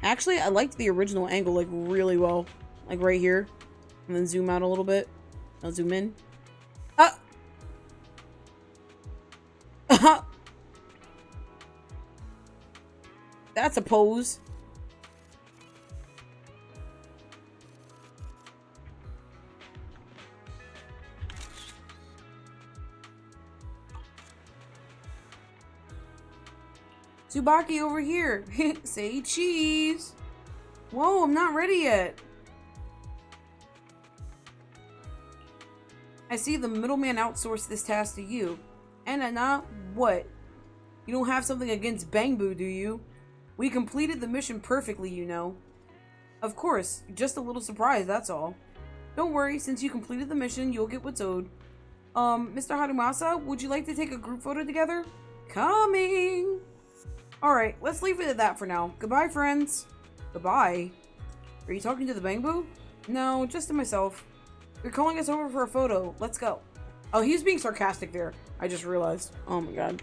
Actually, I liked the original angle, like, really well. Like, right here. And then zoom out a little bit. I'll zoom in. That's a pose. Tsubaki over here. Say cheese. Whoa, I'm not ready yet. I see the middleman outsourced this task to you. Anna, what? You don't have something against Bangbu, do you? We completed the mission perfectly, you know. Of course, just a little surprise, that's all. Don't worry, since you completed the mission, you'll get what's owed. Mr. Harumasa, would you like to take a group photo together? Coming! Alright, let's leave it at that for now. Goodbye, friends. Goodbye? Are you talking to the Bangbu? No, just to myself. You're calling us over for a photo. Let's go. Oh, he was being sarcastic there. I just realized. Oh my god.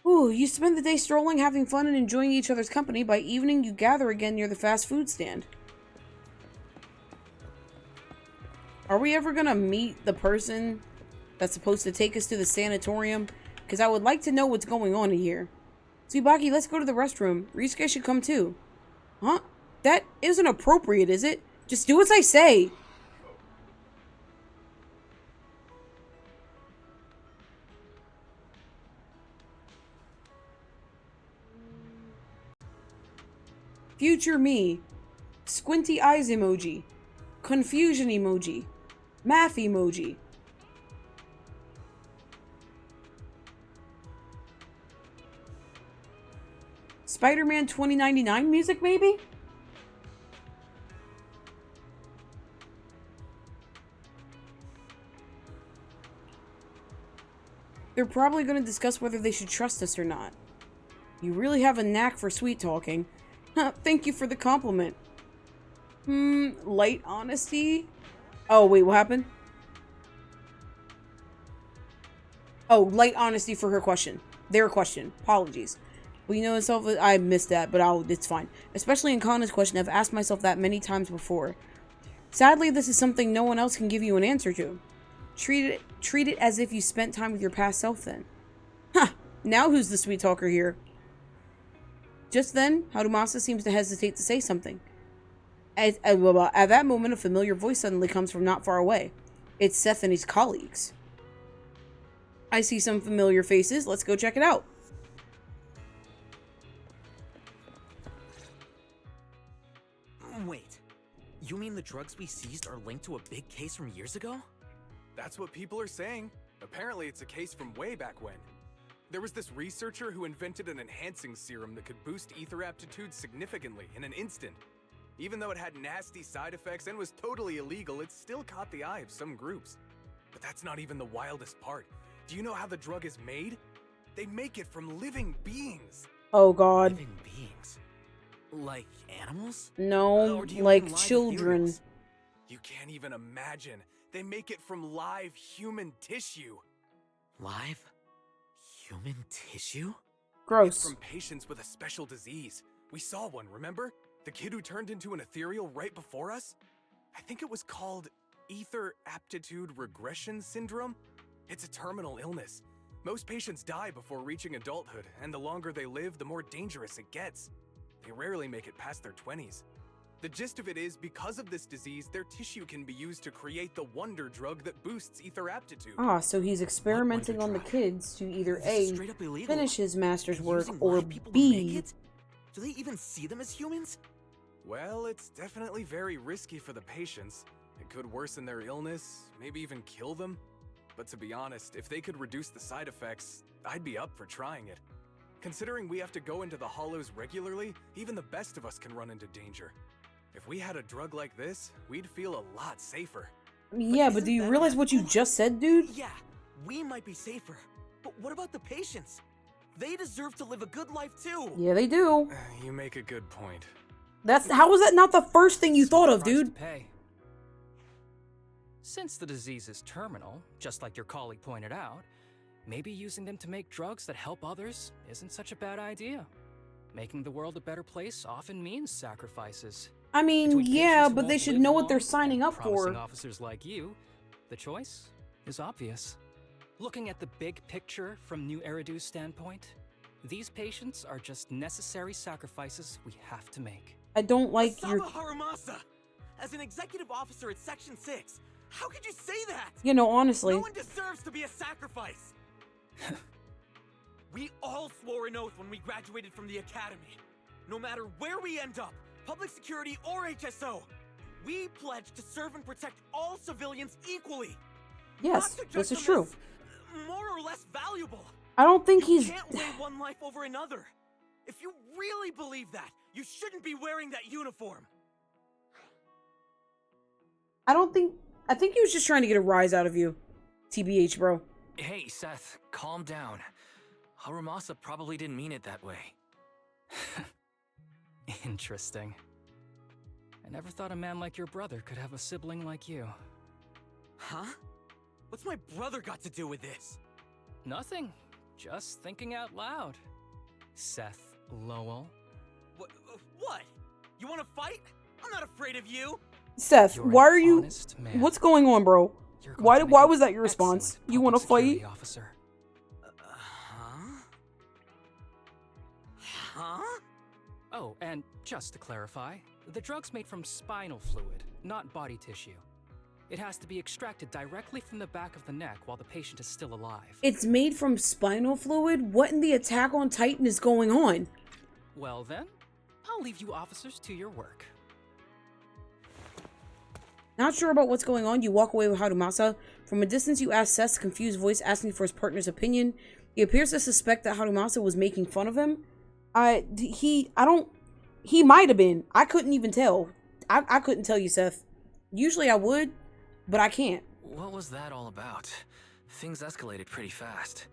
Ooh, you spend the day strolling, having fun, and enjoying each other's company. By evening, you gather again near the fast food stand. Are we ever gonna meet the person that's supposed to take us to the sanatorium? Because I would like to know what's going on in here. Tsubaki, let's go to the restroom. Risuke should come too. Huh? That isn't appropriate, is it? Just do as I say. Future me. Squinty eyes emoji. Confusion emoji. Math emoji. Spider-Man 2099 music, maybe? They're probably going to discuss whether they should trust us or not. You really have a knack for sweet talking. Thank you for the compliment. Light honesty? Oh, wait, what happened? Oh, light honesty for her question. Their question. Apologies. Well, you know, itself, I missed that, but it's fine. Especially in Kana's question, I've asked myself that many times before. Sadly, this is something no one else can give you an answer to. Treat it as if you spent time with your past self then. Huh, now who's the sweet talker here? Just then, Harumasa seems to hesitate to say something. At that moment, a familiar voice suddenly comes from not far away. It's Seth and his colleagues. I see some familiar faces. Let's go check it out. Wait, you mean the drugs we seized are linked to a big case from years ago? That's what people are saying. Apparently it's a case from way back when. There was this researcher who invented an enhancing serum that could boost ether aptitude significantly in an instant. Even though it had nasty side effects and was totally illegal, it still caught the eye of some groups. But that's not even the wildest part. Do you know how the drug is made? They make it from living beings. Oh god. Living beings? Like animals? No, Or do you like mean live children. ethereals? You can't even imagine. They make it from live human tissue. Live? Human tissue? It's Gross. from patients with a special disease. We saw one, remember? The kid who turned into an ethereal right before us? I think it was called Ether Aptitude Regression Syndrome. It's a terminal illness. Most patients die before reaching adulthood, and the longer they live, the more dangerous it gets. They rarely make it past their 20s. The gist of it is, because of this disease, their tissue can be used to create the wonder drug that boosts ether aptitude. Ah, so he's experimenting on the drug? kids to either This is A, straight up illegal. finish his master's And work, using or live people to make B, it? Do they even see them as humans? Well, it's definitely very risky for the patients. It could worsen their illness, maybe even kill them. But to be honest, if they could reduce the side effects, I'd be up for trying it. Considering we have to go into the hollows regularly, even the best of us can run into danger. If we had a drug like this, we'd feel a lot safer. yeah, but isn't do you that realize what you just said, dude? Yeah, we might be safer. But what about the patients? They deserve to live a good life too. Yeah, they do. You make a good point. How was that not the first thing you Small thought of, price to dude? pay. Since the disease is terminal, just like your colleague pointed out, maybe using them to make drugs that help others isn't such a bad idea. Making the world a better place often means sacrifices. I mean, Between yeah, patients who but they won't should live know what they're long signing and up promising for. officers like you, the choice is obvious. Looking at the big picture from New Eridu's standpoint, these patients are just necessary sacrifices we have to make. I don't like your... ASABA Harumasa! As an executive officer at Section 6, how could you say that? You know, honestly. No one deserves to be a sacrifice! We all swore an oath when we graduated from the academy. No matter where we end up, public security or HSO, we pledge to serve and protect all civilians equally. Yes, Not to judge this is them true. as more or less valuable. I don't think You he's... can't weigh one life over another. If you really believe that, you shouldn't be wearing that uniform. I don't think... I think he was just trying to get a rise out of you. TBH, bro. Hey, Seth, calm down. Harumasa probably didn't mean it that way. Interesting. I never thought a man like your brother could have a sibling like you. Huh? What's my brother got to do with this? Nothing. Just thinking out loud. Seth Lowell. What? You want to fight? I'm not afraid of you. Seth, You're why an are you... honest man. What's going on, bro? You're going Why to make why an was that your response? excellent You want to public security fight? officer. Huh? Huh? Oh, and just to clarify, the drug's made from spinal fluid, not body tissue. It has to be extracted directly from the back of the neck while the patient is still alive. It's made from spinal fluid? What in the Attack on Titan is going on? Well then, I'll leave you officers to your work. Not sure about what's going on, you walk away with Harumasa. From a distance, you ask Seth's confused voice, asking for his partner's opinion. He appears to suspect that Harumasa was making fun of him. He might have been. I couldn't even tell. I couldn't tell you, Seth. Usually I would, but I can't. What was that all about? Things escalated pretty fast.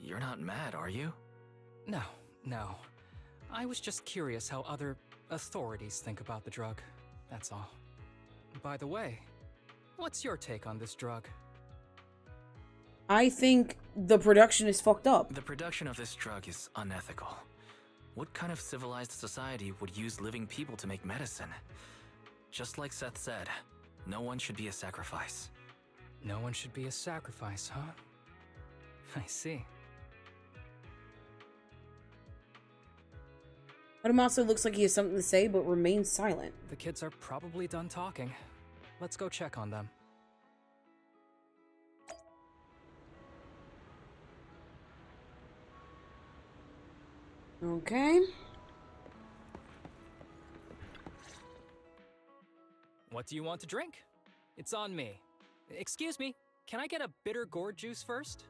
You're not mad, are you? No. I was just curious how other authorities think about the drug. That's all. By the way, what's your take on this drug? I think the production is fucked up. The production of this drug is unethical. What kind of civilized society would use living people to make medicine? Just like Seth said, no one should be a sacrifice. No one should be a sacrifice, huh? I see. Harumasa looks like he has something to say, but remains silent. The kids are probably done talking. Let's go check on them. Okay. What do you want to drink? It's on me. Excuse me, can I get a bitter gourd juice first?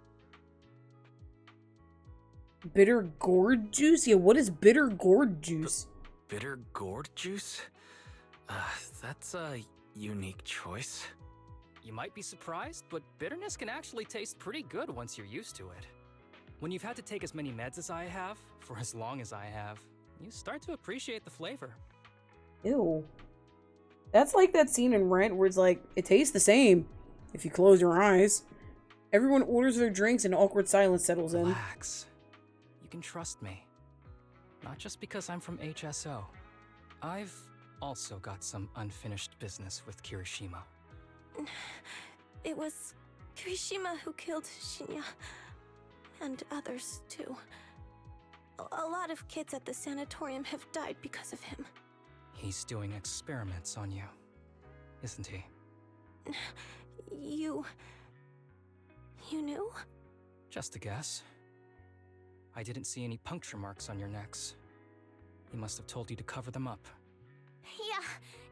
Bitter gourd juice? Yeah, what is bitter gourd juice? Bitter gourd juice? That's a unique choice. You might be surprised, but bitterness can actually taste pretty good once you're used to it. When you've had to take as many meds as I have, for as long as I have, you start to appreciate the flavor. Ew. That's like that scene in Rent where it's like, it tastes the same if you close your eyes. Everyone orders their drinks and awkward silence settles in. Relax. You can trust me. Not just because I'm from HSO. I've also got some unfinished business with Kirishima. It was Kirishima who killed Shinya. And others, too. A lot of kids at the sanatorium have died because of him. He's doing experiments on you, isn't he? You knew? Just a guess. I didn't see any puncture marks on your necks. He must have told you to cover them up. Yeah,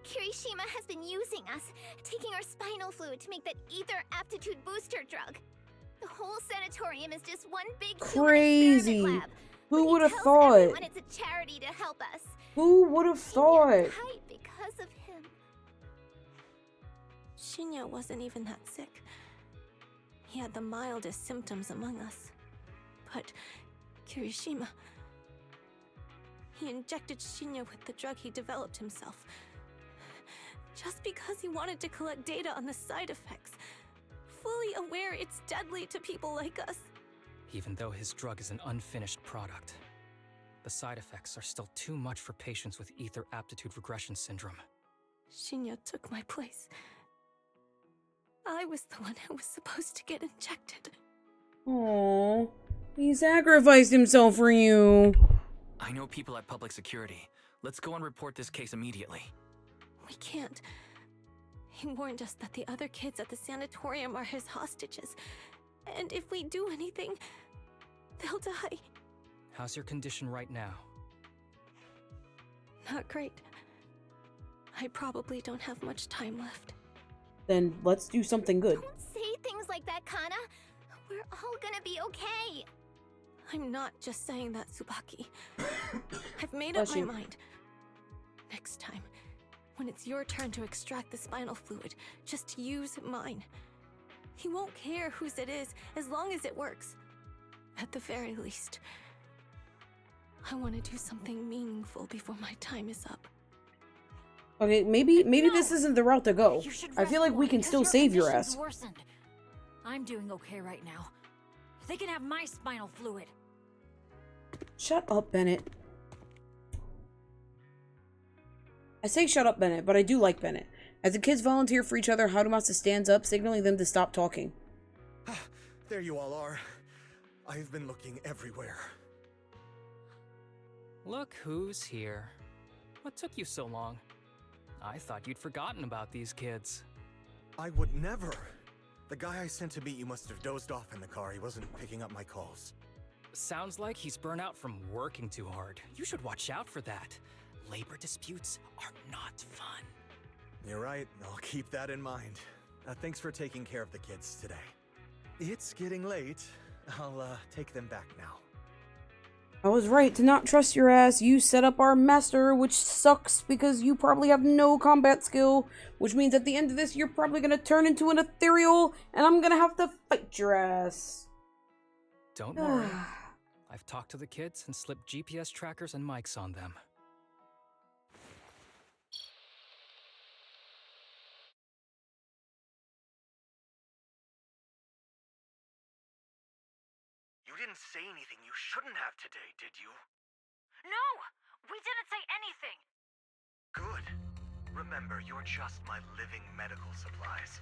Kirishima has been using us, taking our spinal fluid to make that ether aptitude booster drug. The whole sanatorium is just one big Crazy. human experiment lab. Who would have Tells thought? everyone it's a charity to help us. Who would have thought? Right, because of him. Shinya wasn't even that sick. He had the mildest symptoms among us. But Kirishima... He injected Shinya with the drug he developed himself. Just because he wanted to collect data on the side effects. Fully aware it's deadly to people like us. Even though his drug is an unfinished product, the side effects are still too much for patients with ether aptitude regression syndrome. Shinya took my place. I was the one who was supposed to get injected. Aww. He sacrificed himself for you. I know people at public security. Let's go and report this case immediately. We can't. He warned us that the other kids at the sanatorium are his hostages. And if we do anything, they'll die. How's your condition right now? Not great. I probably don't have much time left. Then let's do something good. Don't say things like that, Kana. We're all gonna be okay. I'm not just saying that, Tsubaki. I've made up my mind. Next time, when it's your turn to extract the spinal fluid, just use mine. He won't care whose it is, as long as it works. At the very least, I want to do something meaningful before my time is up. Okay, maybe this isn't the route to go. I feel like we can still save your ass. Worsened. I'm doing okay right now. They can have my spinal fluid. Shut up, Bennett. I say shut up, Bennett, but I do like Bennett. As the kids volunteer for each other, Harumasa stands up, signaling them to stop talking. There you all are. I've been looking everywhere. Look who's here. What took you so long? I thought you'd forgotten about these kids. I would never. The guy I sent to meet you must have dozed off in the car. He wasn't picking up my calls. Sounds like he's burnt out from working too hard. You should watch out for that. Labor disputes are not fun. You're right. I'll keep that in mind. Thanks for taking care of the kids today. It's getting late. I'll take them back now. I was right to not trust your ass. You set up our master, which sucks because you probably have no combat skill, which means at the end of this you're probably gonna turn into an ethereal and I'm gonna have to fight your ass. Don't worry. I've talked to the kids and slipped GPS trackers and mics on them. You didn't say anything you shouldn't have today, did you? No! We didn't say anything! Good. Remember, you're just my living medical supplies.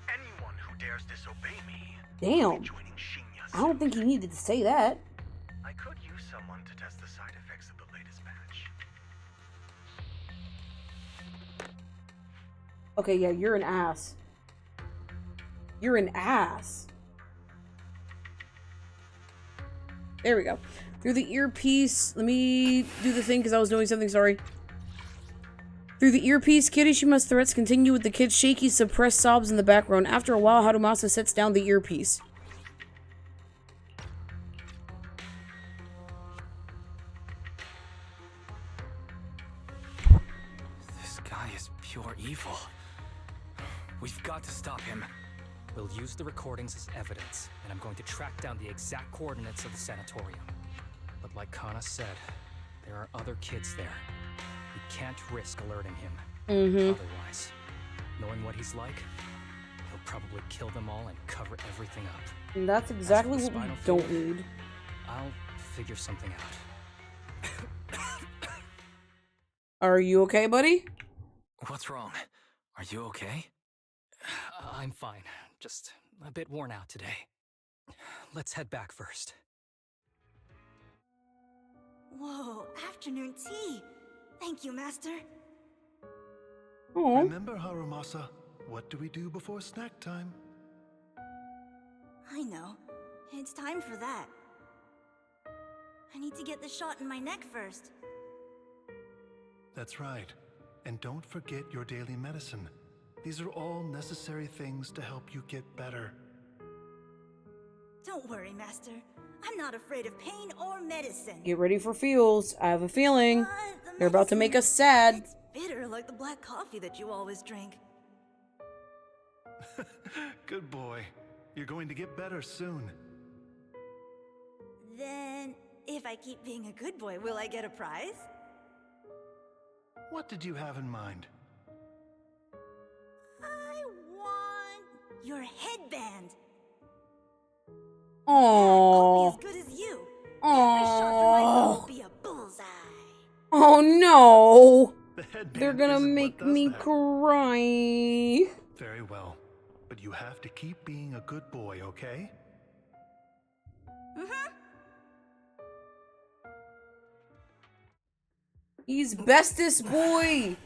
Anyone who dares disobey me will Damn. be joining Shinya's. I don't think he needed to say that. I could use someone to test the side effects of the latest batch. Okay, yeah, you're an ass. You're an ass. There we go. Through the earpiece, let me do the thing because I was doing something, sorry. Through the earpiece, Kirishima's threats continue with the kids' shaky, suppressed sobs in the background. After a while, Harumasa sets down the earpiece. This guy is pure evil. We've got to stop him. We'll use the recordings as evidence, and I'm going to track down the exact coordinates of the sanatorium. But like Kana said, there are other kids there. We can't risk alerting him. Otherwise, knowing what he's like, he'll probably kill them all and cover everything up. And that's exactly what we don't need. I'll figure something out. Are you okay, buddy? What's wrong? Are you okay? I'm fine. Just a bit worn out today. Let's head back first. Whoa, afternoon tea! Thank you, Master. Oh. Remember, Harumasa, what do we do before snack time? I know. It's time for that. I need to get the shot in my neck first. That's right. And don't forget your daily medicine. These are all necessary things to help you get better. Don't worry, Master. I'm not afraid of pain or medicine. Get ready for feels. I have a feeling they're about to make us sad. It's bitter like the black coffee that you always drink. Good boy. You're going to get better soon. Then, if I keep being a good boy, will I get a prize? What did you have in mind? I want your headband. Aww. As good as you. Every shot from my bow will be a bullseye. Oh no! They're gonna make me cry. Very well. But you have to keep being a good boy, okay? He's bestest boy.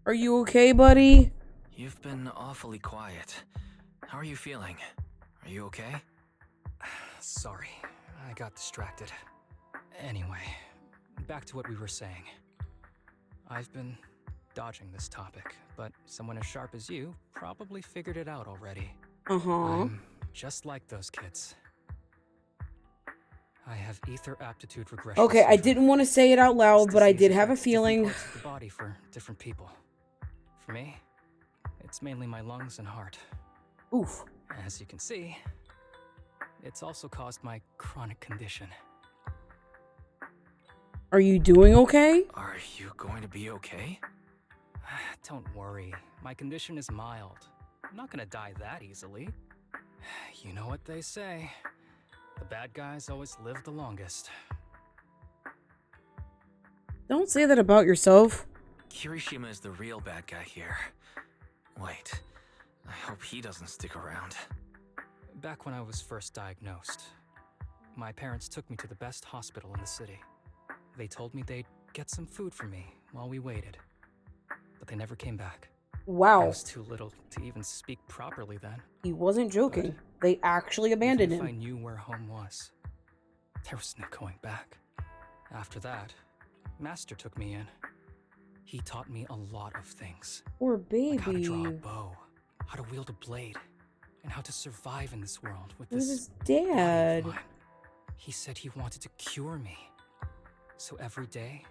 Are you okay, buddy? You've been awfully quiet. How are you feeling? Are you okay? Sorry, I got distracted. Anyway, back to what we were saying. I've been dodging this topic, but someone as sharp as you probably figured it out already. I'm just like those kids. I have ether aptitude regression. Okay, I didn't want to say it out loud, but I did have a Different feeling. parts of the body for different people. For me, it's mainly my lungs and heart. Oof. As you can see, it's also caused my chronic condition. Are you doing okay? Are you going to be okay? Don't worry, my condition is mild. I'm not gonna die that easily. You know what they say. The bad guys always live the longest. Don't say that about yourself. Kirishima is the real bad guy here. Wait, I hope he doesn't stick around. Back when I was first diagnosed, my parents took me to the best hospital in the city. They told me they'd get some food for me while we waited. But they never came back. Wow. I was too little to even speak properly then. He wasn't joking. They actually abandoned Even him. if I knew where home was, there was no going back. After that, Master took me in. He taught me a lot of things. Poor Like how to baby. draw a bow, how to wield a blade, and how to survive in this world with It was this his body of dad. mine. He said he wanted to cure me. So every day,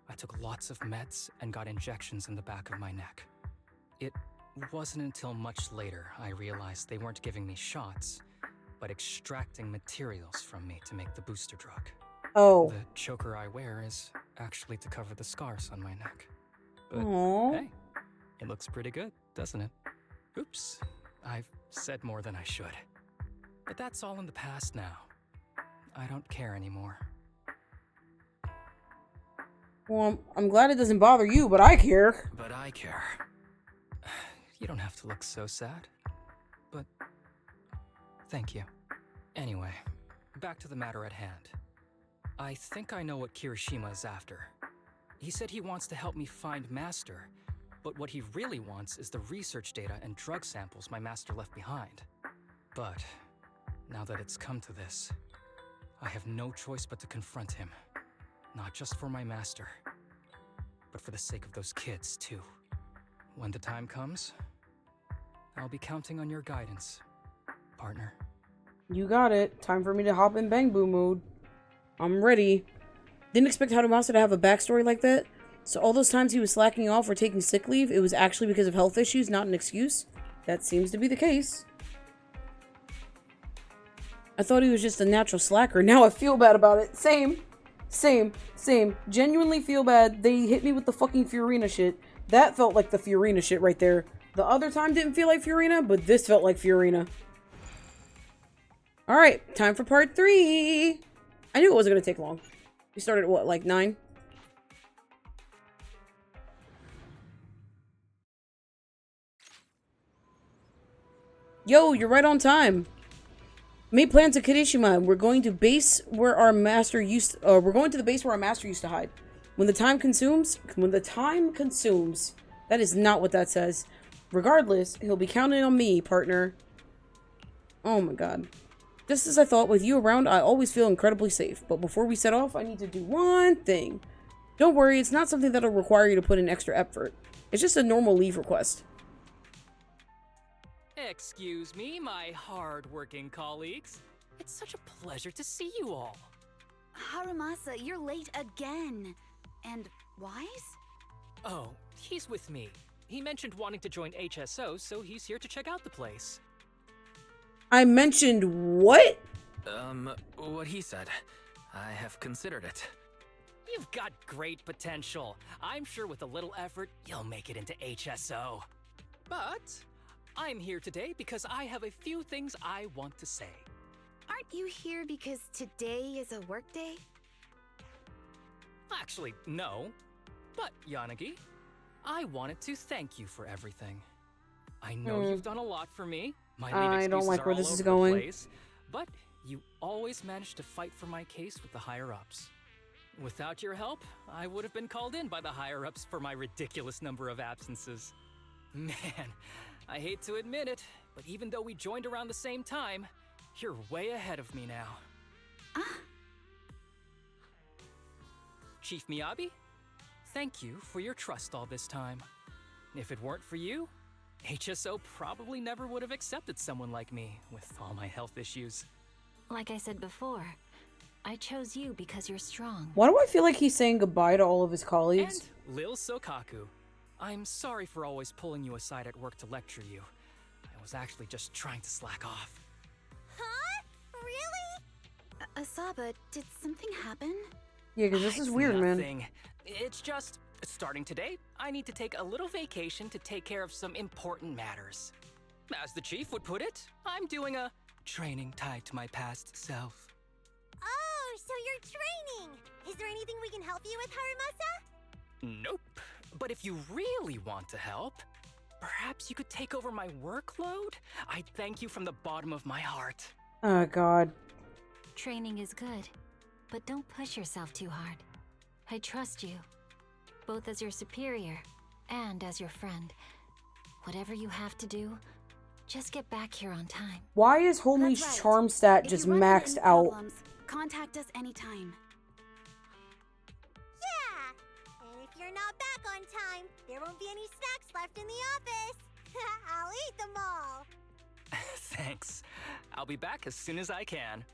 I took lots of meds and got injections in the back of my neck. It wasn't until much later I realized they weren't giving me shots, but extracting materials from me to make the booster drug. Oh. The choker I wear is actually to cover the scars on my neck. But Aww. hey, it looks pretty good, doesn't it? Oops, I've said more than I should. But that's all in the past now. I don't care anymore. Well, I'm glad it doesn't bother you, but I care. But I care. You don't have to look so sad. But thank you. Anyway, back to the matter at hand. I think I know what Kirishima is after. He said he wants to help me find Master, but what he really wants is the research data and drug samples my master left behind. But now that it's come to this, I have no choice but to confront him. Not just for my master, but for the sake of those kids, too. When the time comes, I'll be counting on your guidance, partner. You got it. Time for me to hop in Bang Boo mode. I'm ready. Didn't expect Harumasa to have a backstory like that. So all those times he was slacking off or taking sick leave, it was actually because of health issues, not an excuse? That seems to be the case. I thought he was just a natural slacker. Now I feel bad about it. Same. Genuinely feel bad. They hit me with the fucking Fiorina shit. That felt like the Fiorina shit right there. The other time didn't feel like Fiorina, but this felt like Fiorina. Alright, time for part 3. I knew it wasn't going to take long. We started at what, like 9? Yo, you're right on time. Made plans to Kirishima. We're going to base where our master used. We're going to the base where our master used to hide. When the time consumes. That is not what that says. Regardless, he'll be counting on me, partner. Oh my god. Just as I thought, with you around, I always feel incredibly safe. But before we set off, I need to do one thing. Don't worry, it's not something that'll require you to put in extra effort. It's just a normal leave request. Excuse me, my hard-working colleagues. It's such a pleasure to see you all. Harumasa, you're late again. And Wise? Oh, he's with me. He mentioned wanting to join HSO, so he's here to check out the place. I mentioned what? What he said. I have considered it. You've got great potential. I'm sure with a little effort, you'll make it into HSO. But I'm here today because I have a few things I want to say. Aren't you here because today is a work day? Actually, no. But, Yanagi, I wanted to thank you for everything. I know you've done a lot for me. My leave I don't like where excuses this is are all over the going. place, but you always managed to fight for my case with the higher-ups. Without your help, I would have been called in by the higher-ups for my ridiculous number of absences. Man, I hate to admit it, but even though we joined around the same time, you're way ahead of me now. Chief Miyabi, thank you for your trust all this time. If it weren't for you, HSO probably never would have accepted someone like me with all my health issues. Like I said before, I chose you because you're strong. Why do I feel like he's saying goodbye to all of his colleagues? And Lil Sokaku, I'm sorry for always pulling you aside at work to lecture you. I was actually just trying to slack off. Huh? Really? Asaba, did something happen? Yeah, because this is weird, Nothing. man. It's just, starting today, I need to take a little vacation to take care of some important matters. As the chief would put it, I'm doing a training tied to my past self. Oh, so you're training. Is there anything we can help you with, Harumasa? Nope. But if you really want to help, perhaps you could take over my workload? I'd thank you from the bottom of my heart. Oh, God. Training is good, but don't push yourself too hard. I trust you, both as your superior and as your friend. Whatever you have to do, just get back here on time. Why is Homie's That's right. charm stat If just you run into maxed any out? problems, contact us anytime. Yeah. And if you're not back on time, there won't be any snacks left in the office. I'll eat them all. Thanks. I'll be back as soon as I can.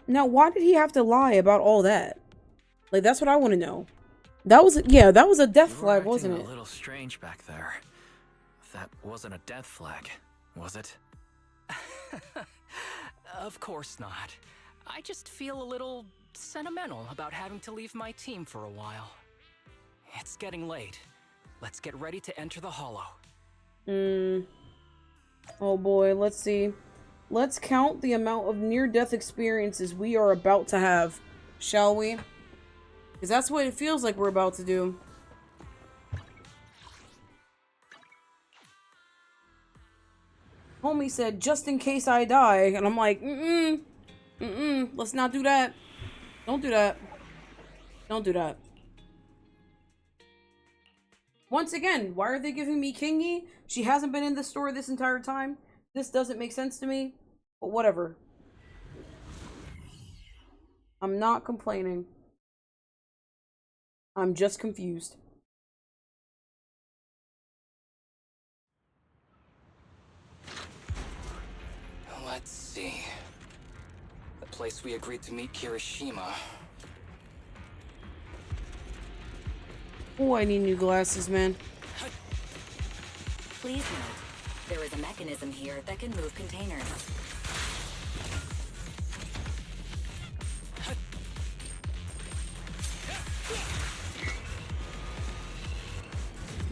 Now, why did he have to lie about all that? Like, that's what I want to know. That was, yeah, that was a death You were flag, acting wasn't it? a little strange back there. That wasn't a death flag, was it? Of course not. I just feel a little sentimental about having to leave my team for a while. It's getting late. Let's get ready to enter the Hollow. Oh boy, let's see. Let's count the amount of near-death experiences we are about to have, shall we? Because that's what it feels like we're about to do. Homie said, just in case I die. And I'm like, let's not do that. Don't do that. Don't do that. Once again, why are they giving me Kingy? She hasn't been in the store this entire time. This doesn't make sense to me. But whatever. I'm not complaining. I'm just confused. Let's see. The place we agreed to meet Kirishima. Oh, I need new glasses, man. Please note, there is a mechanism here that can move containers.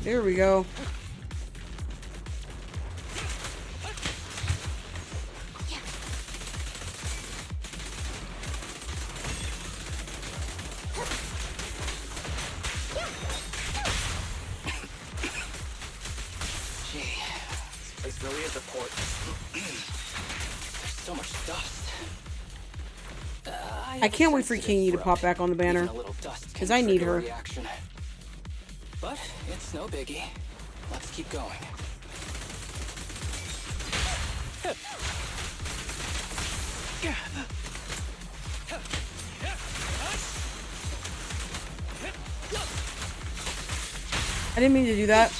There we go. This really is a port. There's so much dust. I can't wait for Kingy to pop back on the banner. Because I need her. Reaction. But it's no biggie. Let's keep going. I didn't mean to do that.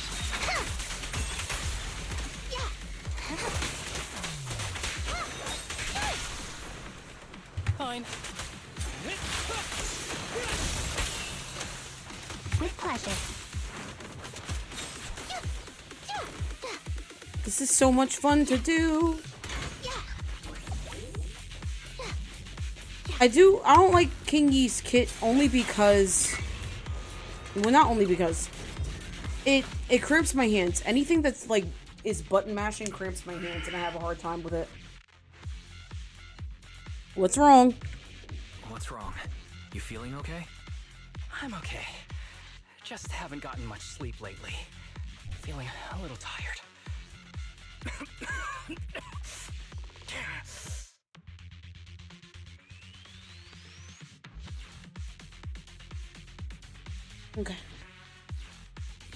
Fine. With pleasure. This is so much fun to do. I don't like Kingy's kit only because, well, not only because it cramps my hands. Anything that's like is button mashing cramps my hands, and I have a hard time with it. What's wrong? What's wrong? You feeling okay? I'm okay. Just haven't gotten much sleep lately. Feeling a little tired. Okay.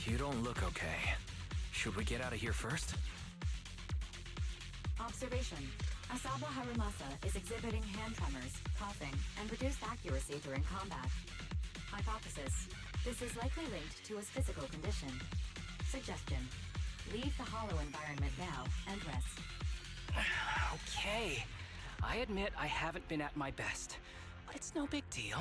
You don't look okay. Should we get out of here first? Observation. ASABA Harumasa is exhibiting hand tremors, coughing, and reduced accuracy during combat. Hypothesis. This is likely linked to his physical condition. Suggestion. Leave the hollow environment now and rest. Okay. I admit I haven't been at my best, but it's no big deal.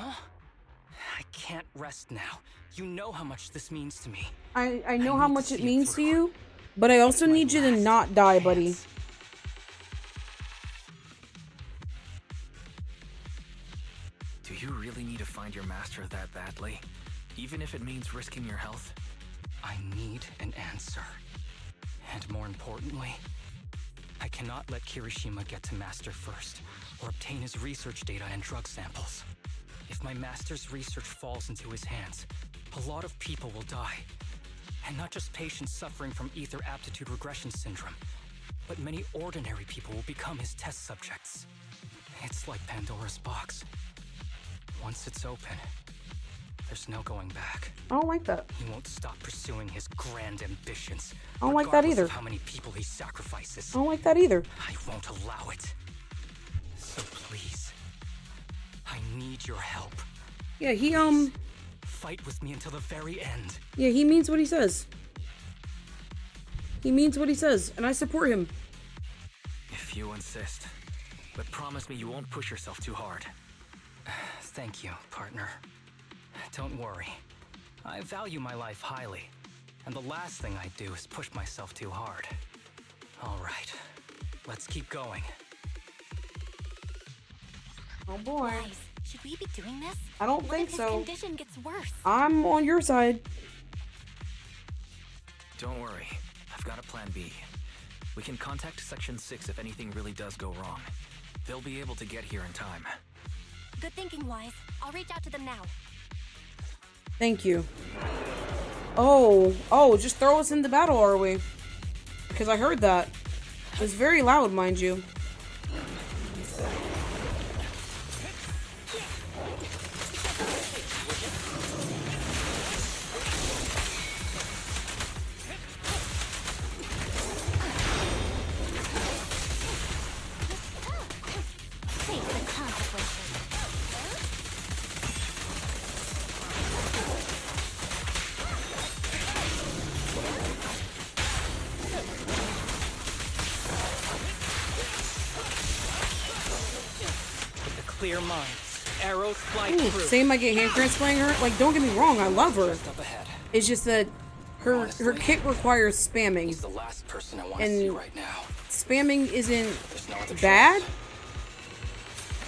I can't rest now. You know how much this means to me. I know how much it means to you, but I also need you to not die, buddy. Do you really need to find your master that badly? Even if it means risking your health? I need an answer. And more importantly, I cannot let Kirishima get to Master first, or obtain his research data and drug samples. If my Master's research falls into his hands, a lot of people will die. And not just patients suffering from ether aptitude regression syndrome, but many ordinary people will become his test subjects. It's like Pandora's box. Once it's open, there's no going back. I don't like that. He won't stop pursuing his grand ambitions. I don't like that either. Of how many people he sacrifices. I don't like that either. I won't allow it. So please, I need your help. Yeah, he fight with me until the very end. Yeah, he means what he says. He means what he says, and I support him. If you insist. But promise me you won't push yourself too hard. Thank you, partner. Don't worry. I value my life highly, and the last thing I do is push myself too hard. All right, let's keep going. Oh boy. Guys, should we be doing this? I don't What think if his so. condition gets worse? I'm on your side. Don't worry, I've got a plan B. We can contact Section 6 if anything really does go wrong. They'll be able to get here in time. Good thinking, Wise. I'll reach out to them now. Thank you. Oh, just throw us into battle, are we? Because I heard that. It was very loud, mind you. Clear mind. Arrows fly Ooh, through. same I get hand cramps playing her. Like, don't get me wrong, I love her. Just up ahead. It's just that her kit requires spamming. He's the last person I want to And see right now. spamming isn't There's no other bad, choice.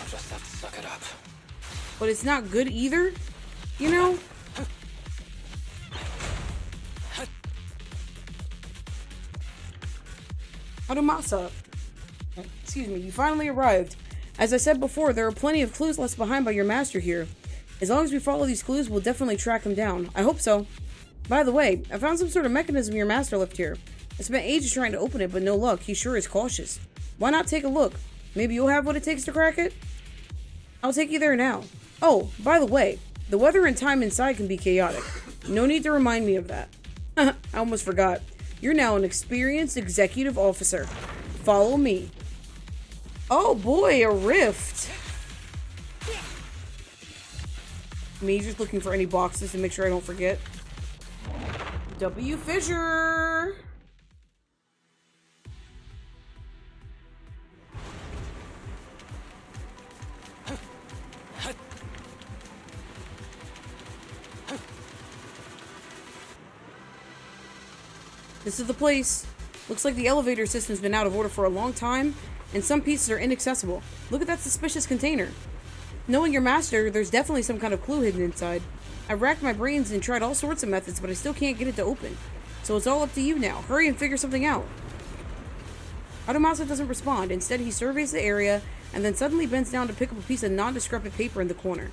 I'll just have to suck it up. but it's not good either, you know? Harumasa. Excuse me, you finally arrived. As I said before, there are plenty of clues left behind by your master here. As long as we follow these clues, we'll definitely track him down. I hope so. By the way, I found some sort of mechanism your master left here. I spent ages trying to open it, but no luck. He sure is cautious. Why not take a look? Maybe you'll have what it takes to crack it? I'll take you there now. Oh, by the way, the weather and time inside can be chaotic. No need to remind me of that. I almost forgot. You're now an experienced executive officer. Follow me. Oh boy, a rift. Me just looking for any boxes to make sure I don't forget. W. Fisher. This is the place. Looks like the elevator system's been out of order for a long time, and some pieces are inaccessible. Look at that suspicious container. Knowing your master, there's definitely some kind of clue hidden inside. I racked my brains and tried all sorts of methods, but I still can't get it to open. So it's all up to you now. Hurry and figure something out. Harumasa doesn't respond. Instead, he surveys the area and then suddenly bends down to pick up a piece of nondescript paper in the corner.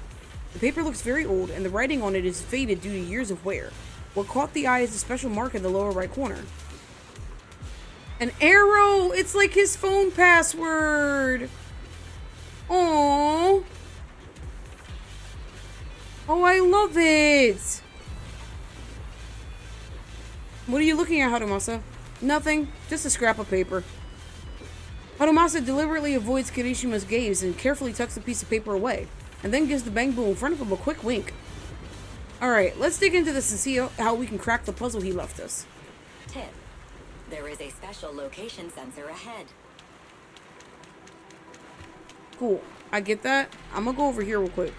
The paper looks very old, and the writing on it is faded due to years of wear. What caught the eye is a special mark in the lower right corner. An arrow! It's like his phone password! Aww! Oh, I love it! What are you looking at, Harumasa? Nothing. Just a scrap of paper. Harumasa deliberately avoids Kirishima's gaze and carefully tucks the piece of paper away, and then gives the Bangbu in front of him a quick wink. Alright, let's dig into this and see how we can crack the puzzle he left us. Tip. There is a special location sensor ahead. Cool. I get that. I'm gonna go over here real quick.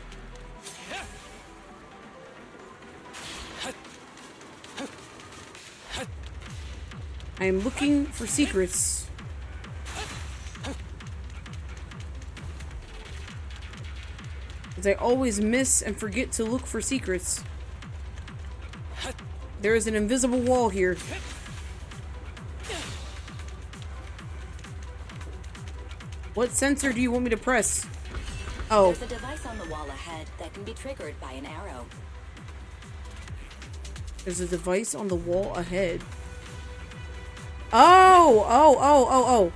I am looking for secrets. As I always miss and forget to look for secrets. There is an invisible wall here. What sensor do you want me to press? Oh. There's a device on the wall ahead that can be triggered by an arrow. There's a device on the wall ahead. Oh! Oh, oh, oh, oh.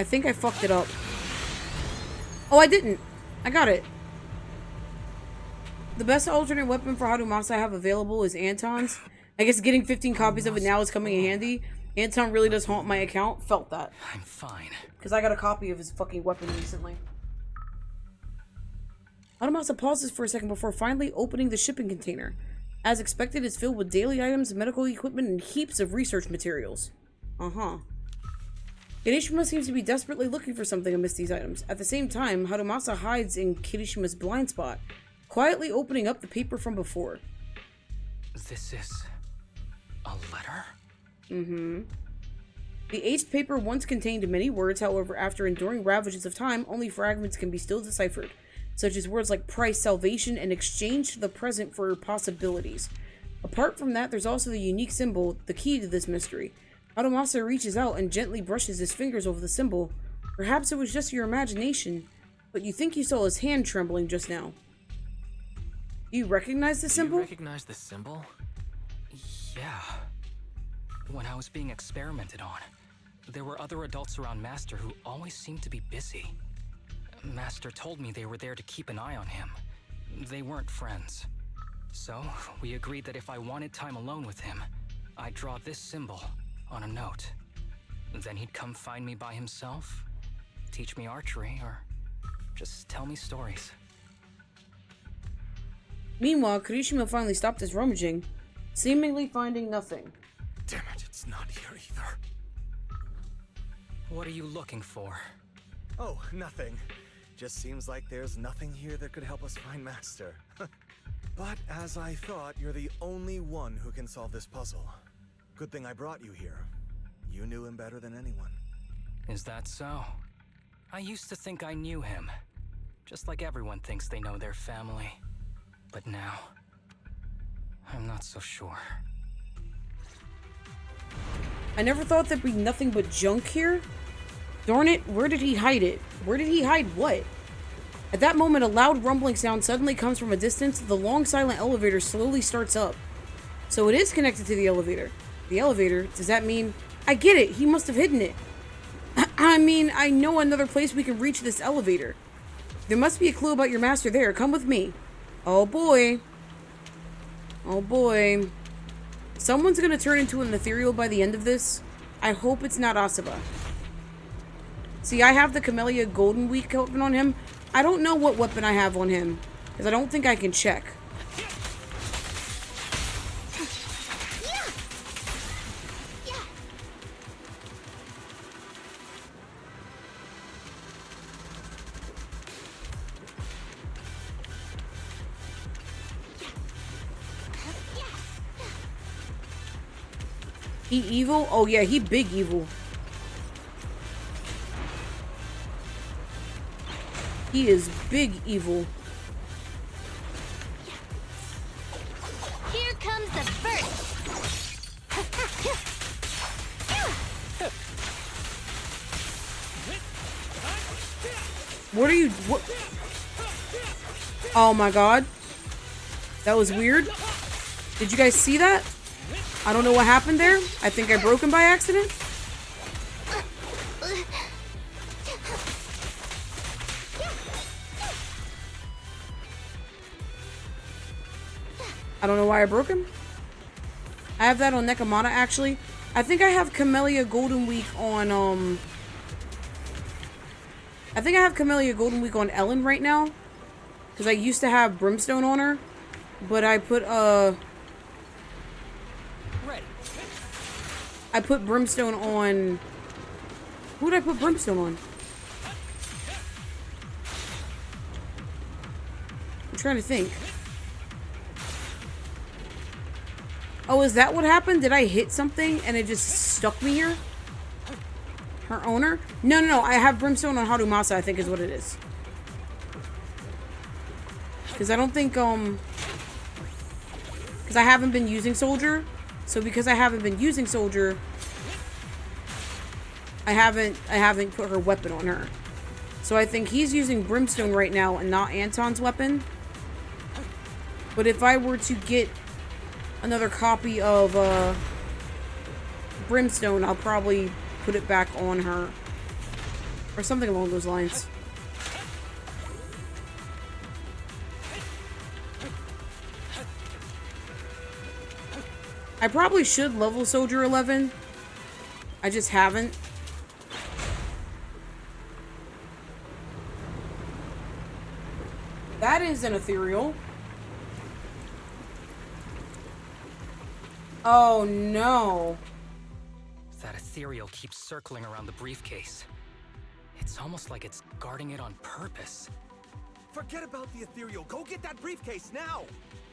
I think I fucked it up. Oh, I didn't. I got it. The best alternate weapon for Harumasa I have available is Anton's. I guess getting 15 copies of it now is coming in handy. Anton really does haunt my account. Felt that. I'm fine. Because I got a copy of his fucking weapon recently. Harumasa pauses for a second before finally opening the shipping container. As expected, it's filled with daily items, medical equipment, and heaps of research materials. Uh-huh. Kirishima seems to be desperately looking for something amidst these items. At the same time, Harumasa hides in Kirishima's blind spot, quietly opening up the paper from before. This is a letter? Mm-hmm. The aged paper once contained many words, however, after enduring ravages of time, only fragments can be still deciphered, such as words like price, salvation, and exchange to the present for possibilities. Apart from that, there's also the unique symbol, the key to this mystery. Harumasa reaches out and gently brushes his fingers over the symbol. Perhaps it was just your imagination, but you think you saw his hand trembling just now. Do you recognize the symbol? Do you recognize the symbol? Yeah. When I was being experimented on, there were other adults around Master who always seemed to be busy. Master told me they were there to keep an eye on him. They weren't friends. So, we agreed that if I wanted time alone with him, I'd draw this symbol on a note. Then he'd come find me by himself, teach me archery, or just tell me stories. Meanwhile, Kirishima finally stopped his rummaging, seemingly finding nothing. Damn it, it's not here either. What are you looking for? Oh, nothing. Just seems like there's nothing here that could help us find Master. But as I thought, you're the only one who can solve this puzzle. Good thing I brought you here. You knew him better than anyone. Is that so? I used to think I knew him. Just like everyone thinks they know their family. But now, I'm not so sure. I never thought there'd be nothing but junk here. Darn it, where did he hide it? Where did he hide what? At that moment, a loud rumbling sound suddenly comes from a distance. The long, silent elevator slowly starts up. So it is connected to the elevator. The elevator? Does that mean... I get it! He must have hidden it. I mean, I know another place we can reach this elevator. There must be a clue about your master there. Come with me. Oh boy. Oh boy. Someone's gonna turn into an ethereal by the end of this. I hope it's not ASABA. See, I have the Camellia Golden Week weapon on him. I don't know what weapon I have on him, because I don't think I can check. He evil? Oh yeah, he big evil. He is big evil. Here comes the burst. What are you... What? Oh my god. That was weird. Did you guys see that? I don't know what happened there. I think I broke him by accident. I don't know why I broke him. I have that on Nekomata, actually. I think I have Camellia Golden Week on, I think I have Camellia Golden Week on Ellen right now. Because I used to have Brimstone on her. But I put, I put Brimstone on... Who did I put Brimstone on? I'm trying to think. Oh, is that what happened? Did I hit something and it just stuck me here? Her owner? No, no, no. I have Brimstone on Harumasa, I think is what it is. Because I don't think, because I haven't been using Soldier. So because I haven't been using Soldier, I haven't put her weapon on her. So I think he's using Brimstone right now and not Anton's weapon. But if I were to get another copy of Brimstone, I'll probably put it back on her. Or something along those lines. I probably should level Soldier 11. I just haven't. That is an ethereal. Oh no. That ethereal keeps circling around the briefcase. It's almost like it's guarding it on purpose. Forget about the ethereal. Go get that briefcase now!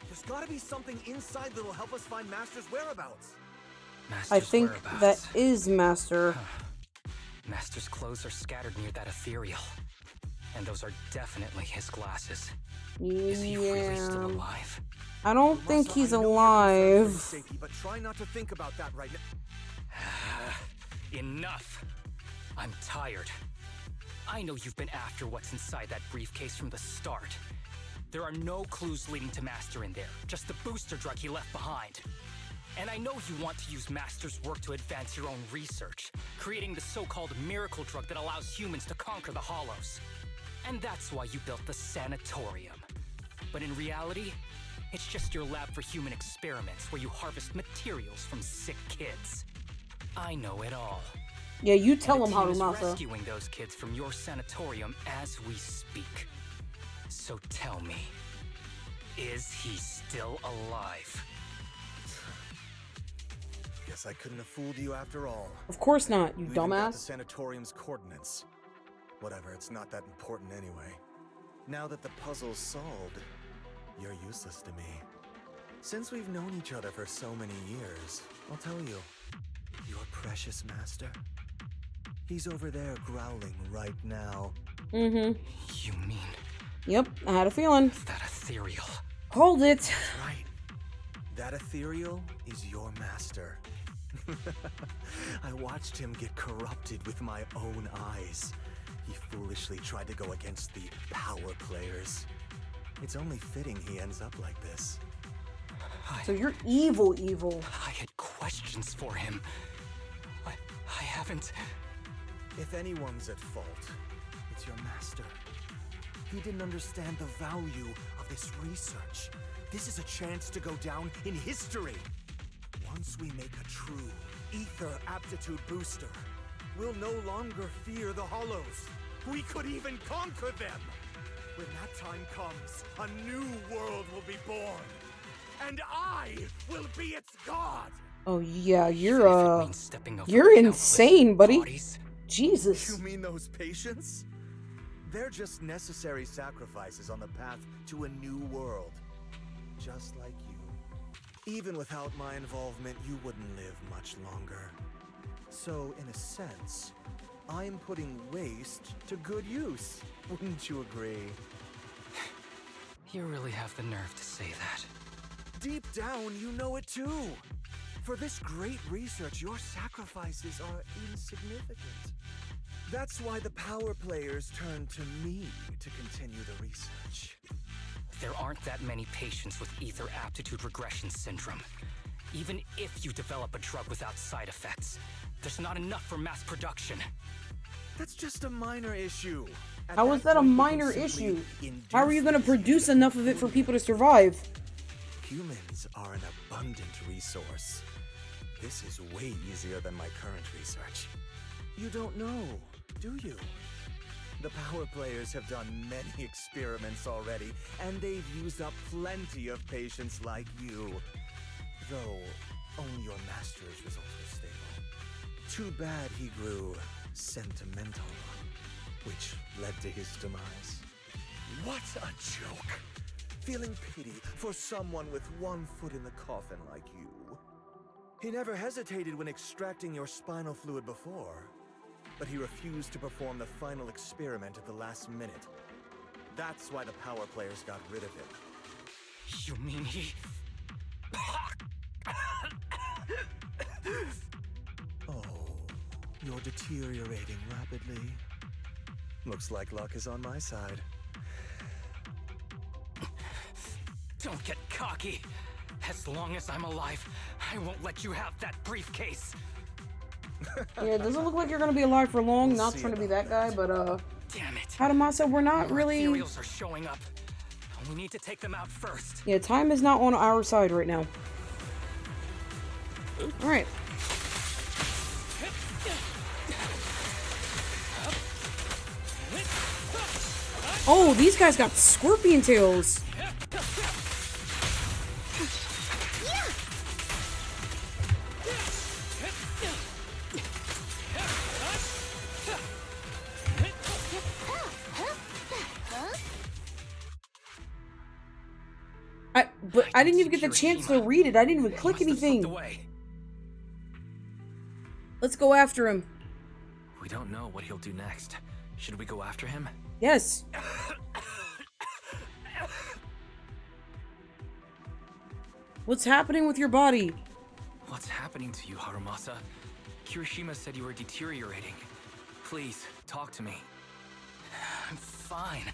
There's gotta be something inside that'll help us find Master's whereabouts. I think that is Master. Master's clothes are scattered near that ethereal. And those are definitely his glasses. Is he really still alive? I don't think he's alive. Safety, but try not to think about that right now. Enough! I'm tired. I know you've been after what's inside that briefcase from the start. There are no clues leading to Master in there, just the booster drug he left behind. And I know you want to use Master's work to advance your own research, creating the so-called miracle drug that allows humans to conquer the Hollows. And that's why you built the sanatorium. But in reality, It's just your lab for human experiments where you harvest materials from sick kids. I know it all. Yeah, you tell And him, the team is Harumasa. rescuing those kids from your sanatorium as we speak. So tell me, is he still alive? Guess I couldn't have fooled you after all. Of course not, you even got the dumbass. sanatorium's coordinates. Whatever, it's not that important anyway. Now that the puzzle's solved, you're useless to me. Since we've known each other for so many years, I'll tell you, your precious master, he's over there growling right now. Mm-hmm. You mean... Yep, I had a feeling. That ethereal. Hold it. That's right. That ethereal is your master. I watched him get corrupted with my own eyes. He foolishly tried to go against the power players. It's only fitting he ends up like this. So you're evil. I had questions for him. I haven't... If anyone's at fault, it's your master. He didn't understand the value of this research. This is a chance to go down in history. Once we make a true ether aptitude booster, we'll no longer fear the Hollows. We could even conquer them. When that time comes, a new world will be born. And I will be its god. Oh yeah, you're insane, buddy. Jesus. You mean those patients? They're just necessary sacrifices on the path to a new world. Just like you. Even without my involvement, you wouldn't live much longer. So, in a sense, I'm putting waste to good use. Wouldn't you agree? You really have the nerve to say that. Deep down, you know it too. For this great research, your sacrifices are insignificant. That's why the power players turn to me to continue the research. There aren't that many patients with ether aptitude regression syndrome. Even if you develop a drug without side effects, there's not enough for mass production. That's just a minor issue. How is that a minor issue? How are you going to produce enough of it for people to survive? Humans are an abundant resource. This is way easier than my current research. You don't know, do you? The power players have done many experiments already, and they've used up plenty of patients like you. Though, only your master's results were stable. Too bad he grew sentimental, which led to his demise. What a joke! Feeling pity for someone with one foot in the coffin like you. He never hesitated when extracting your spinal fluid before, but he refused to perform the final experiment at the last minute. That's why the power players got rid of him. You mean he... Oh, you're deteriorating rapidly. Looks like luck is on my side. Don't get cocky. As long as I'm alive, I won't let you have that briefcase. Yeah, it doesn't look like you're gonna be alive for long. Not trying to be that guy, but Damn it. Harumasa, we're not really. Ethereals are showing up. We need to take them out first. Yeah, time is not on our side right now. All right. Oh, these guys got scorpion tails. But I didn't even get the chance to read it. I didn't even click anything. Let's go after him. We don't know what he'll do next. Should we go after him? Yes. What's happening with your body? What's happening to you, Harumasa? Kirishima said you were deteriorating. Please, talk to me. I'm fine.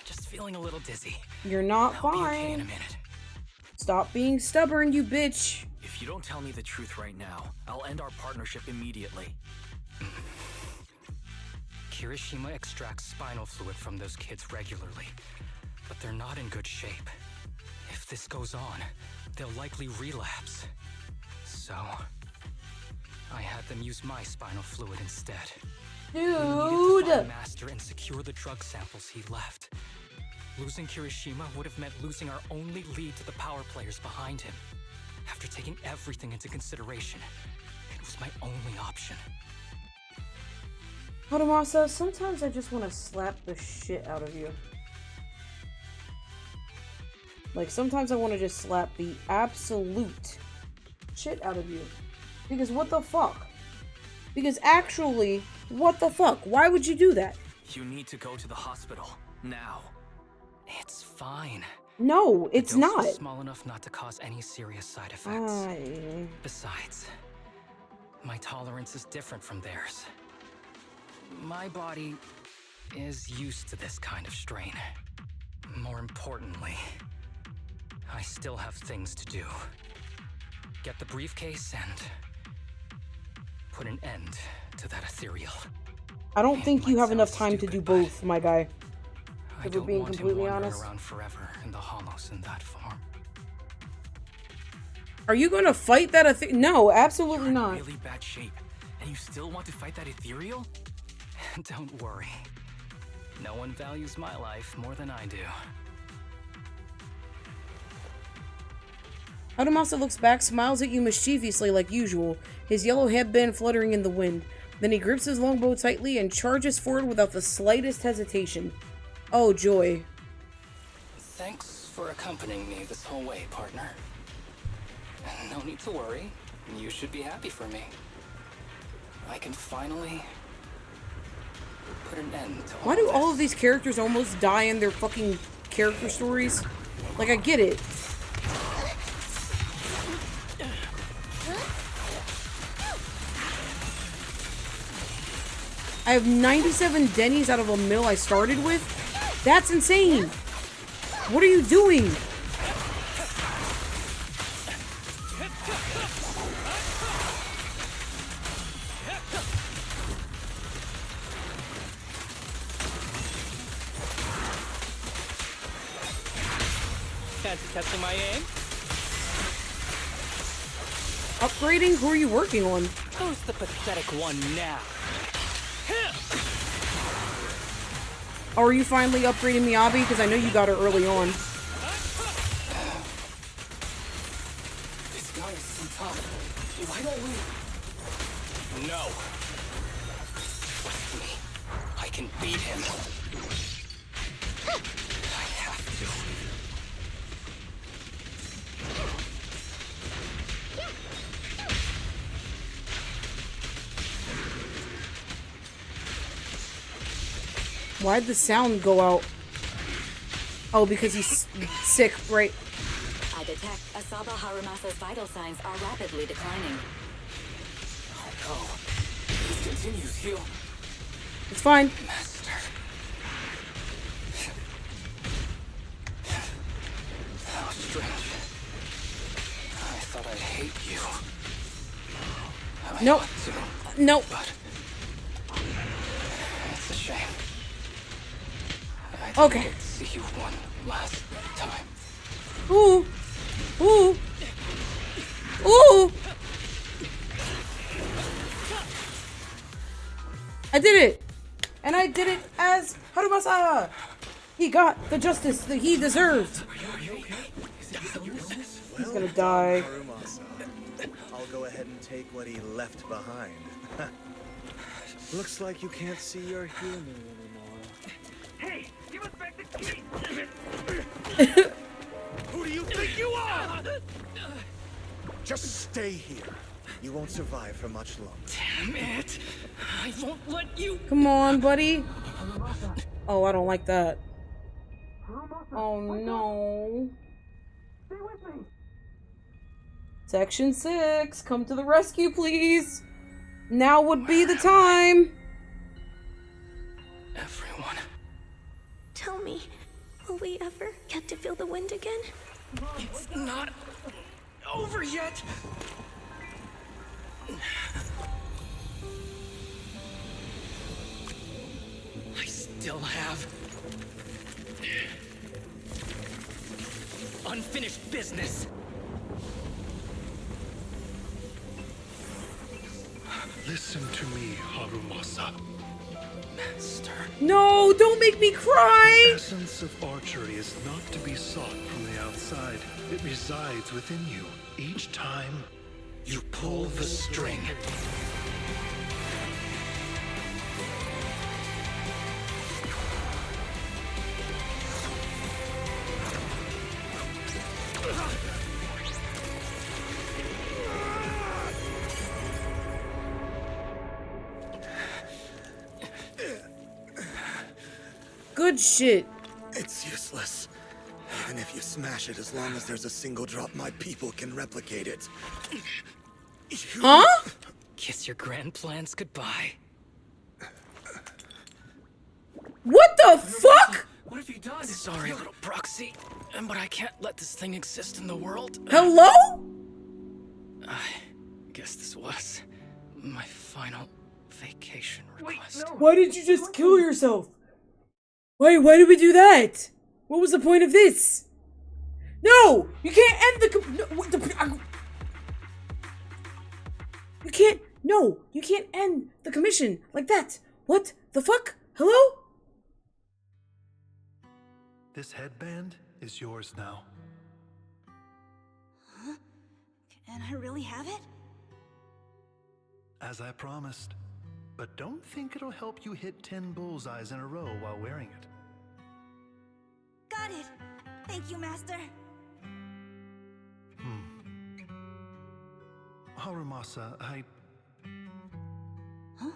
Just feeling a little dizzy. You're not I'll fine. be okay in a minute. Stop being stubborn, you bitch. If you don't tell me the truth right now, I'll end our partnership immediately. Kirishima extracts spinal fluid from those kids regularly, but they're not in good shape. If If this goes on, they'll likely relapse. So, I had them use my spinal fluid instead. Dude! We needed to find Master and secure the drug samples he left. Losing Kirishima would have meant losing our only lead to the power players behind him. After taking everything into consideration, it was my only option. Harumasa, sometimes I just want to slap the shit out of you. Like, sometimes I want to just slap the absolute shit out of you. Because what the fuck? Because actually, what the fuck? Why would you do that? You need to go to the hospital, now. It's fine. No, it's the dose not. was small enough not to cause any serious side effects. Besides, my tolerance is different from theirs. My body is used to this kind of strain. More importantly, I still have things to do. Get the briefcase and put an end to that ethereal. I don't think you have enough time to do both, my guy. I If we're don't being want him completely wandering honest. around forever in the hollows in that form. Are you gonna fight that No, absolutely not. Really bad shape, and you still want to fight that ethereal? Don't worry. No one values my life more than I do. Harumasa looks back, smiles at you mischievously like usual, his yellow headband fluttering in the wind. Then he grips his longbow tightly and charges forward without the slightest hesitation. Oh, joy. Thanks for accompanying me this whole way, partner. No need to worry. You should be happy for me. I can finally put an end to Why do all of these characters almost die in their fucking character stories? Like, I get it. I have 97 Denny's out of a mill I started with? That's insane! What are you doing? Fancy testing my aim? Upgrading? Who are you working on? Who's the pathetic one now? Oh, are you finally upgrading Miyabi? Because I know you got her early on. This guy is so tough. Why don't we? No. Trust me. I can beat him. I have to. Why'd the sound go out? Oh, because he's sick, right? I detect ASABA Harumasa's vital signs are rapidly declining. Oh no. This continues, he'll... It's fine. Master. How strange. I thought I'd hate you. Nope. Nope. But it's a shame. I Okay. didn't get to see you one last time. Ooh. Ooh. Ooh. I did it. And I did it as Harumasa. He got the justice that he deserved. He's gonna die. Harumasa, I'll go ahead and take what he left behind. Looks like you can't see your human anymore. Hey, give us back the key! Who do you think you are? Just stay here. You won't survive for much longer. Damn it! I won't let you. Come on, buddy. Oh, I don't like that. Oh no. Stay with me. Section 6, come to the rescue, please. Now would be the time. Everyone. Tell me, will we ever get to feel the wind again? It's not over yet. I still have unfinished business. Listen to me, Harumasa. Master. No, don't make me cry! The essence of archery is not to be sought from the outside. It resides within you. Each time you pull the string. Good shit. It's useless. Even if you smash it, as long as there's a single drop, my people can replicate it. Huh? Kiss your grand plans goodbye. What the fuck? What have you done? Sorry, little proxy, but I can't let this thing exist in the world. Hello? I guess this was my final vacation request. Why did you just kill yourself? Why did we do that? What was the point of this? No! You can't end you can't, no! You can't end the commission like that! What the fuck? Hello? This headband is yours now. Huh? Can I really have it? As I promised. But don't think it'll help you hit 10 bullseyes in a row while wearing it. Got it! Thank you, Master! Harumasa, Huh?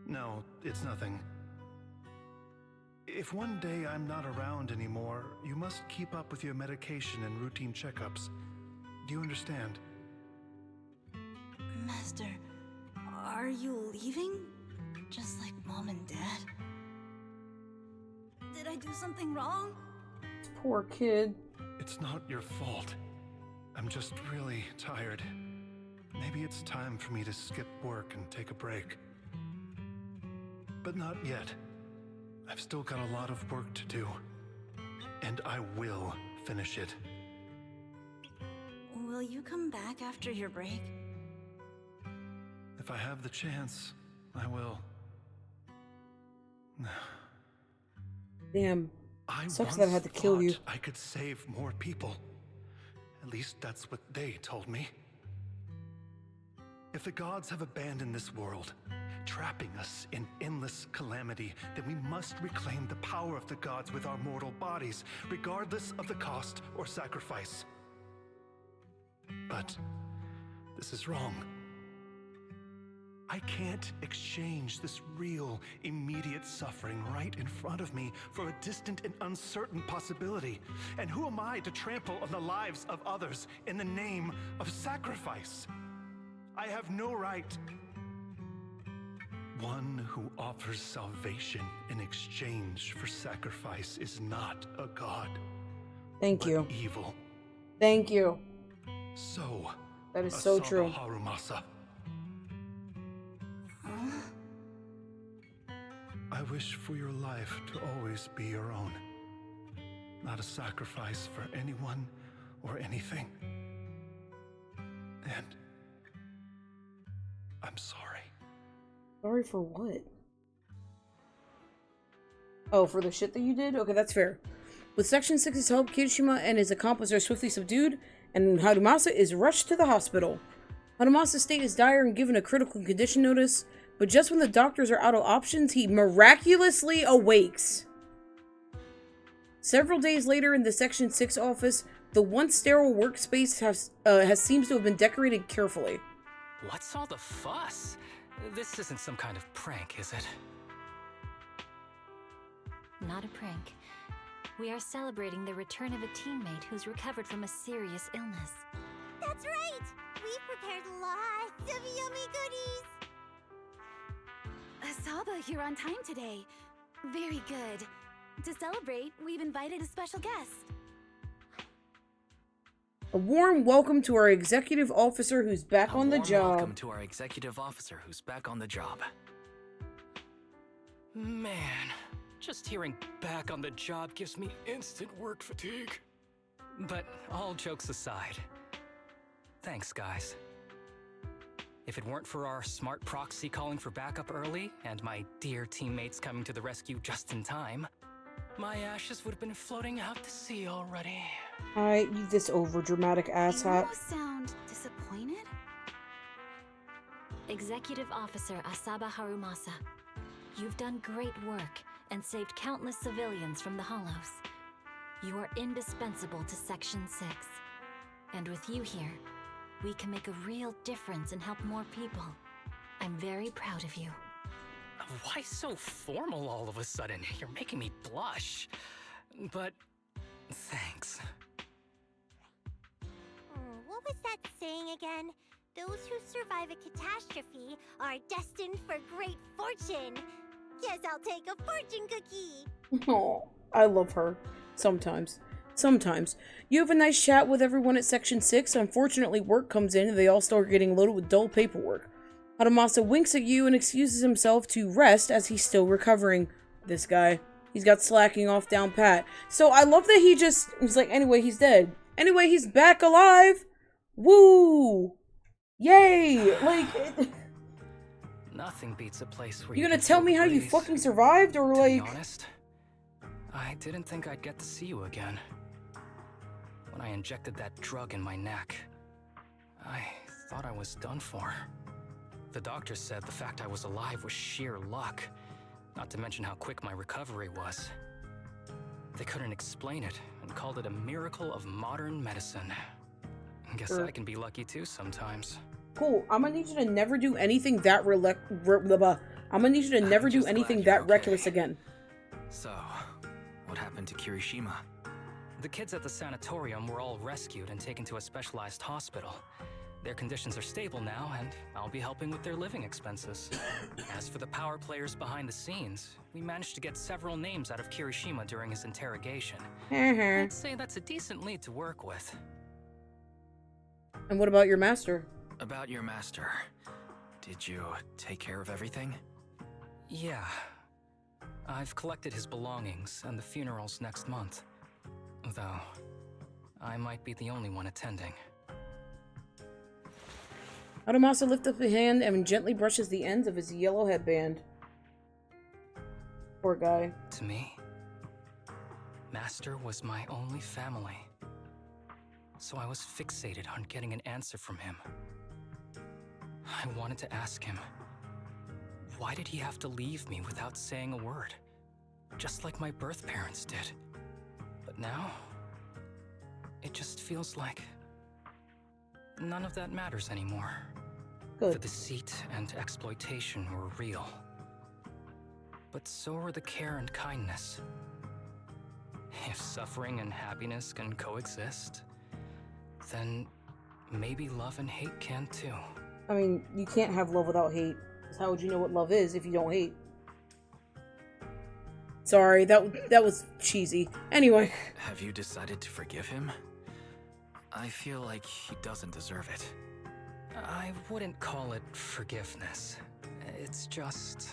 No, it's nothing. If one day I'm not around anymore, you must keep up with your medication and routine checkups. Do you understand? Master, are you leaving? Just like Mom and Dad? Did I do something wrong? Poor kid. It's not your fault. I'm just really tired. Maybe it's time for me to skip work and take a break. But not yet. I've still got a lot of work to do. And I will finish it. Will you come back after your break? If I have the chance, I will. Damn. I Sucks that I had to kill you. I could save more people. At least that's what they told me. If the gods have abandoned this world, trapping us in endless calamity, then we must reclaim the power of the gods with our mortal bodies, regardless of the cost or sacrifice. But this is wrong. I can't exchange this real, immediate suffering right in front of me for a distant and uncertain possibility. And who am I to trample on the lives of others in the name of sacrifice? I have no right. One who offers salvation in exchange for sacrifice is not a god. Thank you. Evil. Thank you. So, that is so ASABA true. Harumasa. I wish for your life to always be your own. Not a sacrifice for anyone or anything. And I'm sorry. Sorry for what? Oh, for the shit that you did? Okay, that's fair. With Section 6's help, Kirishima and his accomplice are swiftly subdued, and Harumasa is rushed to the hospital. Harumasa's state is dire and given a critical condition notice, but just when the doctors are out of options, he miraculously awakes. Several days later in the Section 6 office, the once sterile workspace seems to have been decorated carefully. What's all the fuss? This isn't some kind of prank, is it? Not a prank. We are celebrating the return of a teammate who's recovered from a serious illness. That's right! We've prepared lots of yummy goodies! ASABA, you're on time today. Very good. To celebrate, we've invited a special guest. A warm welcome to our executive officer who's back on the job. Welcome to our executive officer who's back on the job. Man, Just hearing back on the job gives me instant work fatigue. But all jokes aside, thanks, guys. If it weren't for our smart proxy calling for backup early and my dear teammates coming to the rescue just in time, my ashes would have been floating out to sea already. Alright, you this overdramatic asshat. You sound disappointed? Executive Officer ASABA Harumasa, you've done great work and saved countless civilians from the Hollows. You are indispensable to Section 6. And with you here, we can make a real difference and help more people. I'm very proud of you. Why so formal all of a sudden? You're making me blush. But thanks. What was that saying again? Those who survive a catastrophe are destined for great fortune. Guess I'll take a fortune cookie. Oh, I love her. Sometimes. Sometimes. You have a nice chat with everyone at Section 6. Unfortunately, work comes in and they all start getting loaded with dull paperwork. Harumasa winks at you and excuses himself to rest as he's still recovering. This guy. He's got slacking off down pat. So I love that he's like, anyway, he's dead. Anyway, he's back alive. Woo! Yay! Like... Nothing beats a place where you gonna tell me how you fucking survived, or like... To be honest, I didn't think I'd get to see you again. When I injected that drug in my neck, I thought I was done for. The doctor said the fact I was alive was sheer luck, not to mention how quick my recovery was. They couldn't explain it and called it a miracle of modern medicine. Guess I can be lucky too sometimes. Cool. I'm gonna need you to never do anything that I'm gonna need you to never do anything that reckless again. So, what happened to Kirishima? The kids at the sanatorium were all rescued and taken to a specialized hospital. Their conditions are stable now, and I'll be helping with their living expenses. As for the power players behind the scenes, we managed to get several names out of Kirishima during his interrogation. I'd say that's a decent lead to work with. And what about your master? About your master. Did you take care of everything? Yeah. I've collected his belongings, and the funeral's next month. Though, I might be the only one attending. Harumasa lifts up a hand and gently brushes the ends of his yellow headband. Poor guy. To me, Master was my only family. So I was fixated on getting an answer from him. I wanted to ask him, why did he have to leave me without saying a word? Just like my birth parents did. But now, it just feels like none of that matters anymore. Good. The deceit and exploitation were real. But so are the care and kindness. If suffering and happiness can coexist, then maybe love and hate can too. I mean, you can't have love without hate. Because how would you know what love is if you don't hate? Sorry, that was cheesy. Anyway. Have you decided to forgive him? I feel like he doesn't deserve it. I wouldn't call it forgiveness. It's just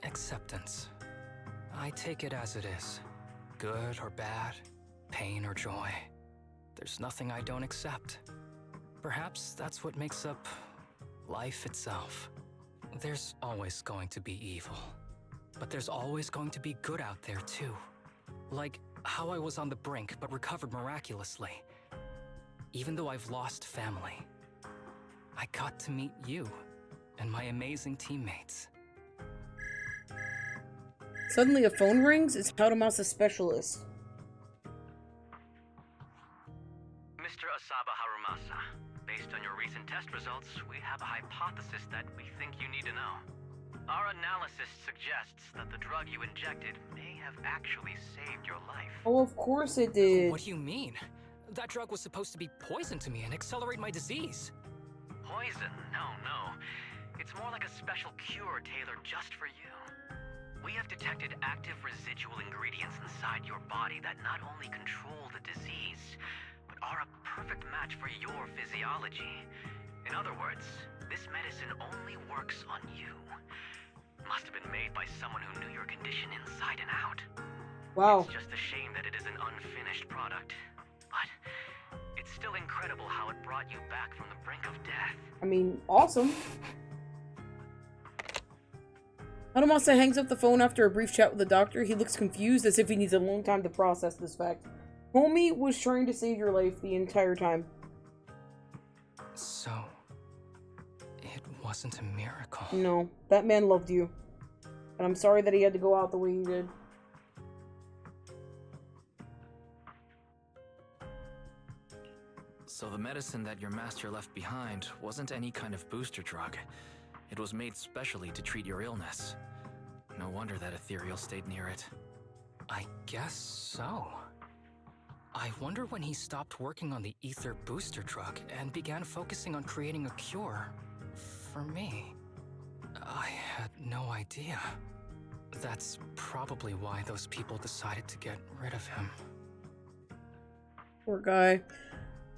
acceptance. I take it as it is. Good or bad, pain or joy. There's nothing I don't accept. Perhaps that's what makes up life itself. There's always going to be evil. But there's always going to be good out there too. Like how I was on the brink but recovered miraculously. Even though I've lost family, I got to meet you and my amazing teammates. Suddenly a phone rings. It's Harumasa's specialist. Mr. ASABA Harumasa, based on your recent test results, we have a hypothesis that we think you need to know. Our analysis suggests that the drug you injected may have actually saved your life. Oh, of course it did. What do you mean? That drug was supposed to be poison to me and accelerate my disease. Poison? No. It's more like a special cure tailored just for you. We have detected active residual ingredients inside your body that not only control the disease, but are a perfect match for your physiology. In other words, this medicine only works on you. Must have been made by someone who knew your condition inside and out. Wow. It's just a shame that it is an unfinished product. But it's still incredible how it brought you back from the brink of death. I mean, awesome. Hanamasa hangs up the phone after a brief chat with the doctor. He looks confused, as if he needs a long time to process this fact. Homie was trying to save your life the entire time. So, it wasn't a miracle. No, that man loved you. And I'm sorry that he had to go out the way he did. So the medicine that your master left behind wasn't any kind of booster drug. It was made specially to treat your illness. No wonder that Ethereal stayed near it. I guess so. I wonder when he stopped working on the ether booster drug and began focusing on creating a cure for me. I had no idea. That's probably why those people decided to get rid of him. Poor guy.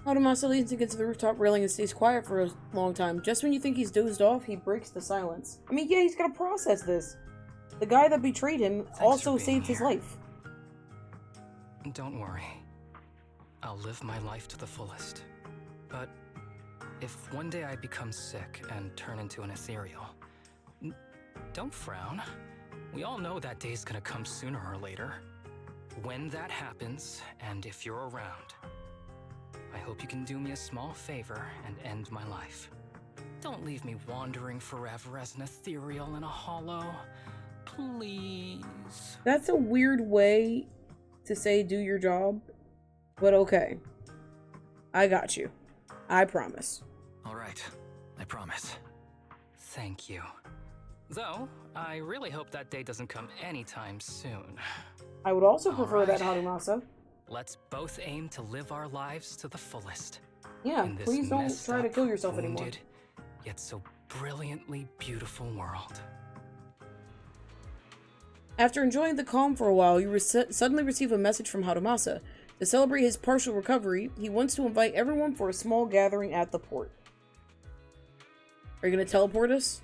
Hanamasa leans against the rooftop railing and stays quiet for a long time. Just when you think he's dozed off, he breaks the silence. I mean, yeah, he's gotta process this. The guy that betrayed him also saved his life. Don't worry. I'll live my life to the fullest. But if one day I become sick and turn into an ethereal, don't frown. We all know that day's gonna come sooner or later. When that happens, and if you're around, I hope you can do me a small favor and end my life. Don't leave me wandering forever as an ethereal in a hollow. Please. That's a weird way to say do your job, but okay. I got you. I promise. Alright, I promise. Thank you. Though, I really hope that day doesn't come anytime soon. I would also prefer that, Hanamasa. Let's both aim to live our lives to the fullest. Yeah, please don't try to kill yourself anymore. Wounded, yet so brilliantly beautiful world. After enjoying the calm for a while, you suddenly receive a message from Hanamasa. To celebrate his partial recovery, he wants to invite everyone for a small gathering at the port. Are you gonna teleport us?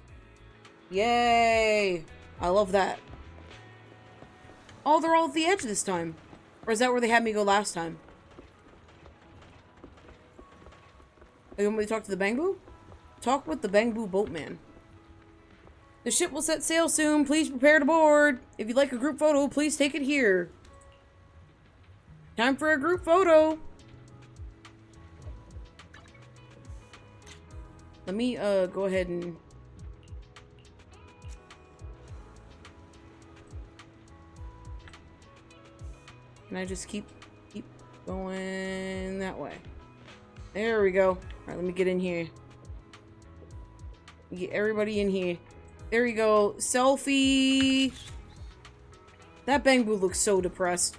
Yay! I love that. Oh, they're all at the edge this time. Or is that where they had me go last time? You want me to talk to the Bangbu? Talk with the Bangbu boatman. The ship will set sail soon. Please prepare to board. If you'd like a group photo, please take it here. Time for a group photo. Let me, go ahead and... Can I just keep going that way? There we go. Alright, let me get in here. Get everybody in here. There we go. Selfie. That Bangbu looks so depressed.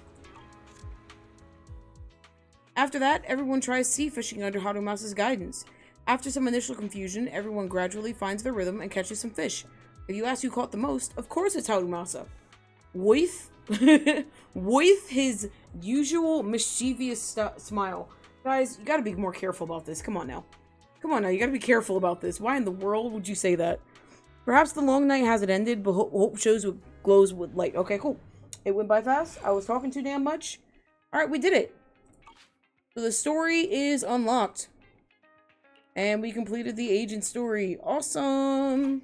After that, everyone tries sea fishing under Harumasa's guidance. After some initial confusion, everyone gradually finds their rhythm and catches some fish. If you ask who caught the most, of course it's Harumasa. With his usual mischievous smile. Guys, you gotta be more careful about this. Come on now. Come on now, you gotta be careful about this. Why in the world would you say that? Perhaps the long night hasn't ended, but hope shows with glows with light. Okay, cool. It went by fast. I was talking too damn much. Alright, we did it. So the story is unlocked. And we completed the agent story. Awesome.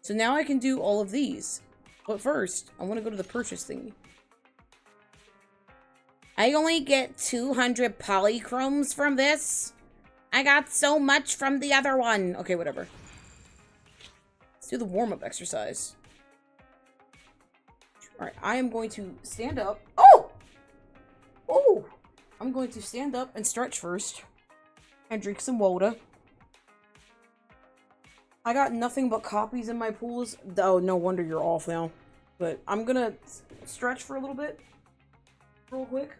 So now I can do all of these. But first, I want to go to the purchase thingy. I only get 200 polychromes from this. I got so much from the other one. Okay, whatever. Let's do the warm-up exercise. Alright, I am going to stand up. Oh! Oh! I'm going to stand up and stretch first. And drink some water. I got nothing but copies in my pools. Oh, no wonder you're off now. But I'm gonna stretch for a little bit. Real quick.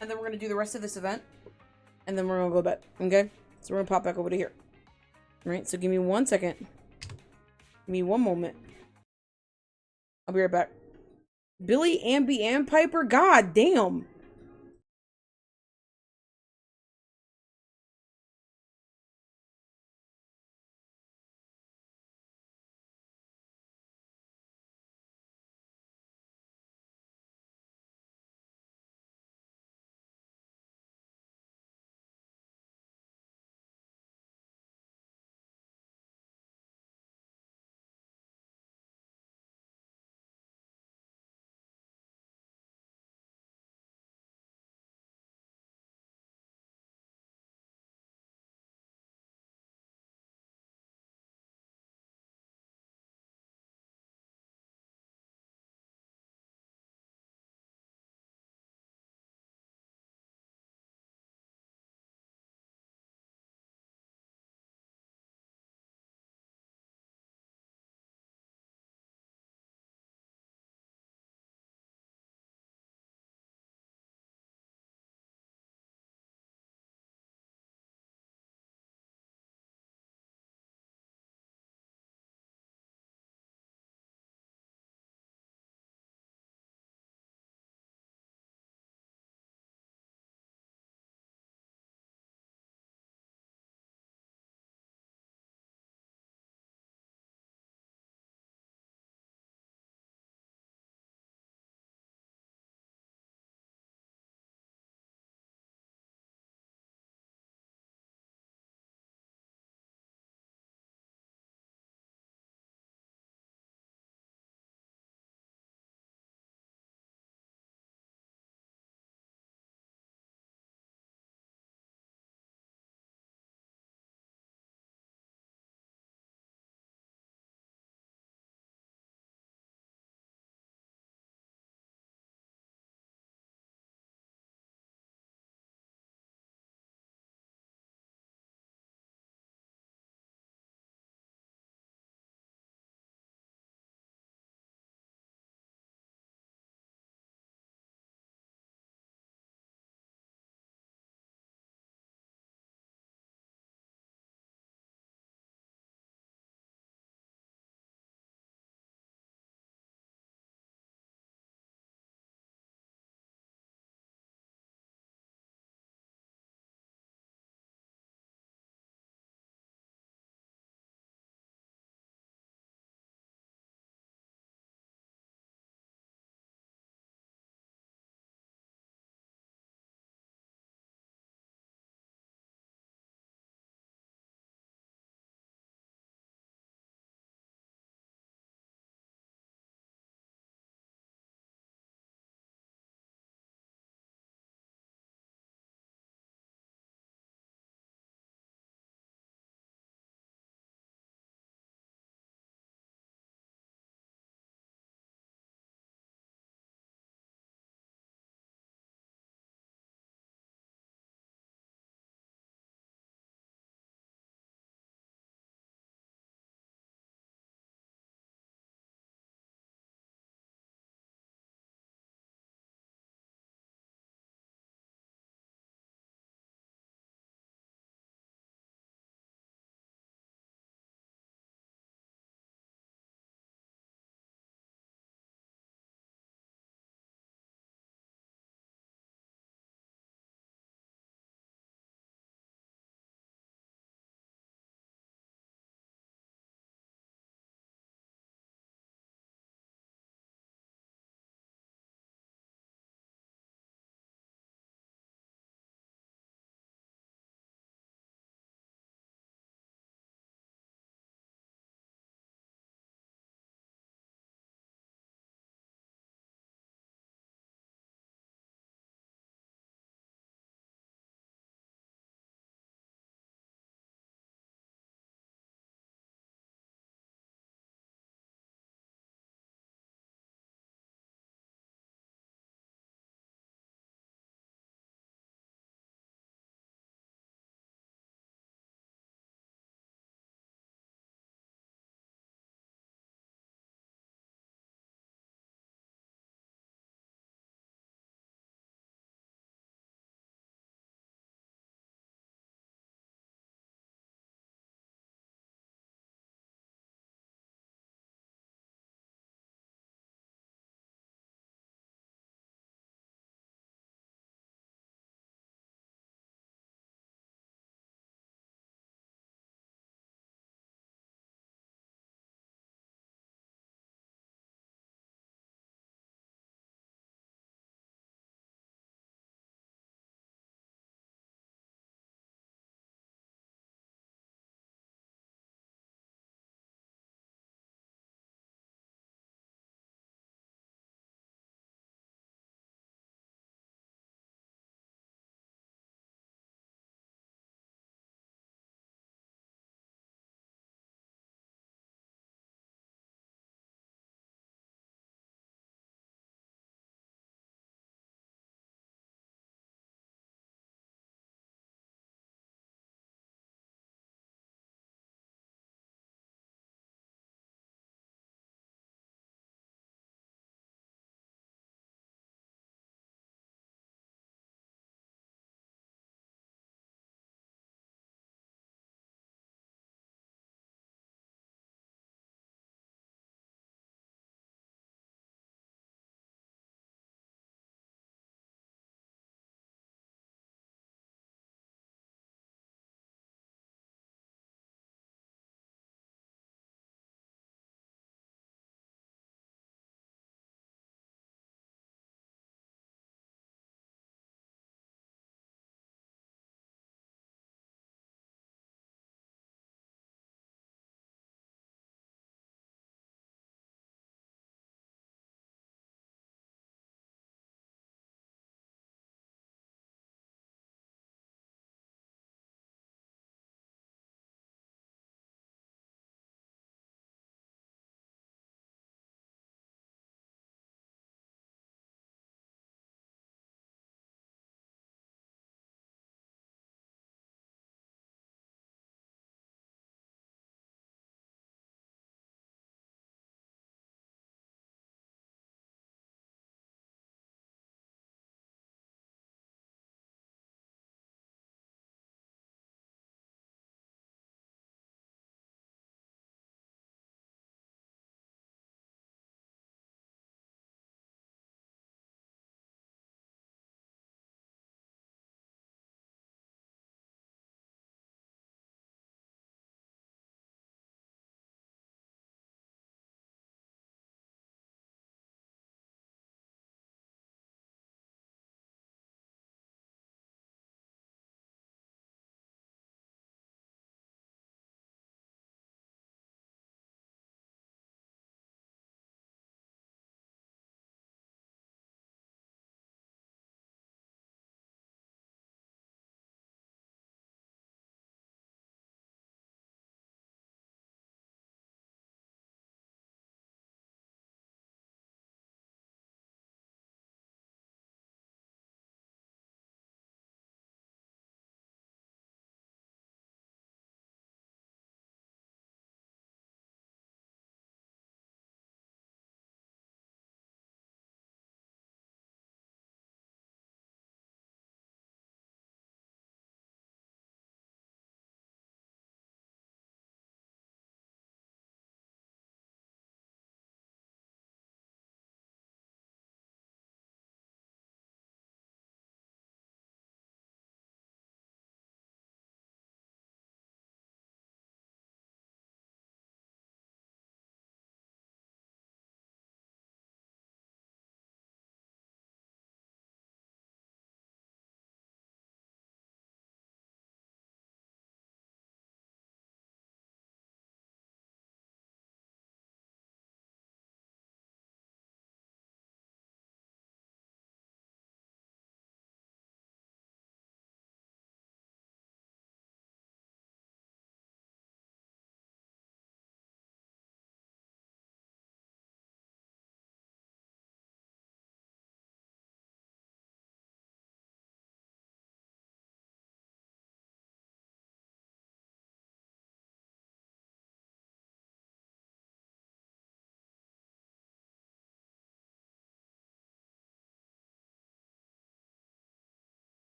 And then we're gonna do the rest of this event. And then we're gonna go to bed. Okay? So we're gonna pop back over to here. Alright, so give me 1 second. Give me one moment. I'll be right back. Billy Amby and Piper? God damn.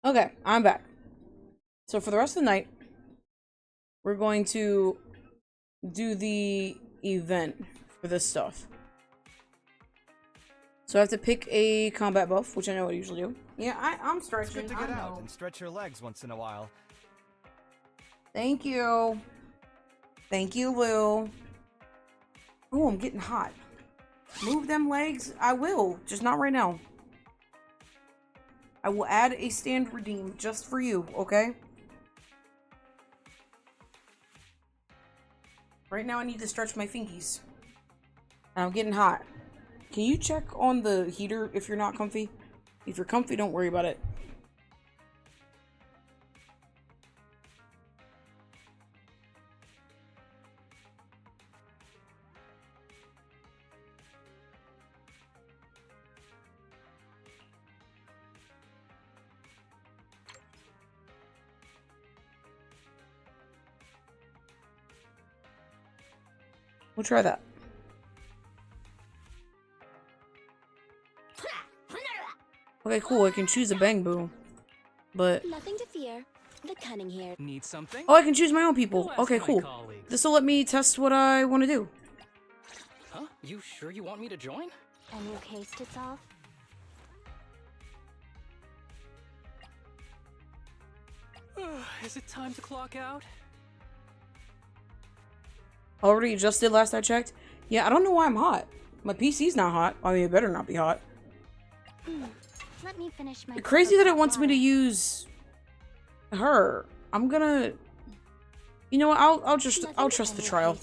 Okay, I'm back. So for the rest of the night, we're going to do the event for this stuff. So I have to pick a combat buff, which I know I usually do. Yeah, I'm stretching. It's good to get out and stretch your legs once in a while. Thank you. Thank you, Lou. Oh, I'm getting hot. Move them legs. I will, just not right now. I will add a stand redeem just for you, okay? Right now I need to stretch my fingies. I'm getting hot. Can you check on the heater if you're not comfy? If you're comfy, don't worry about it. We'll try that. Okay, cool. I can choose a bang boo. But Nothing to fear. The cunning here. Need something? oh, I can choose my own people. Okay, cool. This will let me test what I want to do. Huh? You sure you want me to join? A new case to solve? Is it time to clock out? Already adjusted last I checked. Yeah, I don't know why I'm hot. My PC's not hot. I mean, it better not be hot. Let me finish my. Crazy that it wants me to use her. I'm gonna. You know what? I'll trust the trial.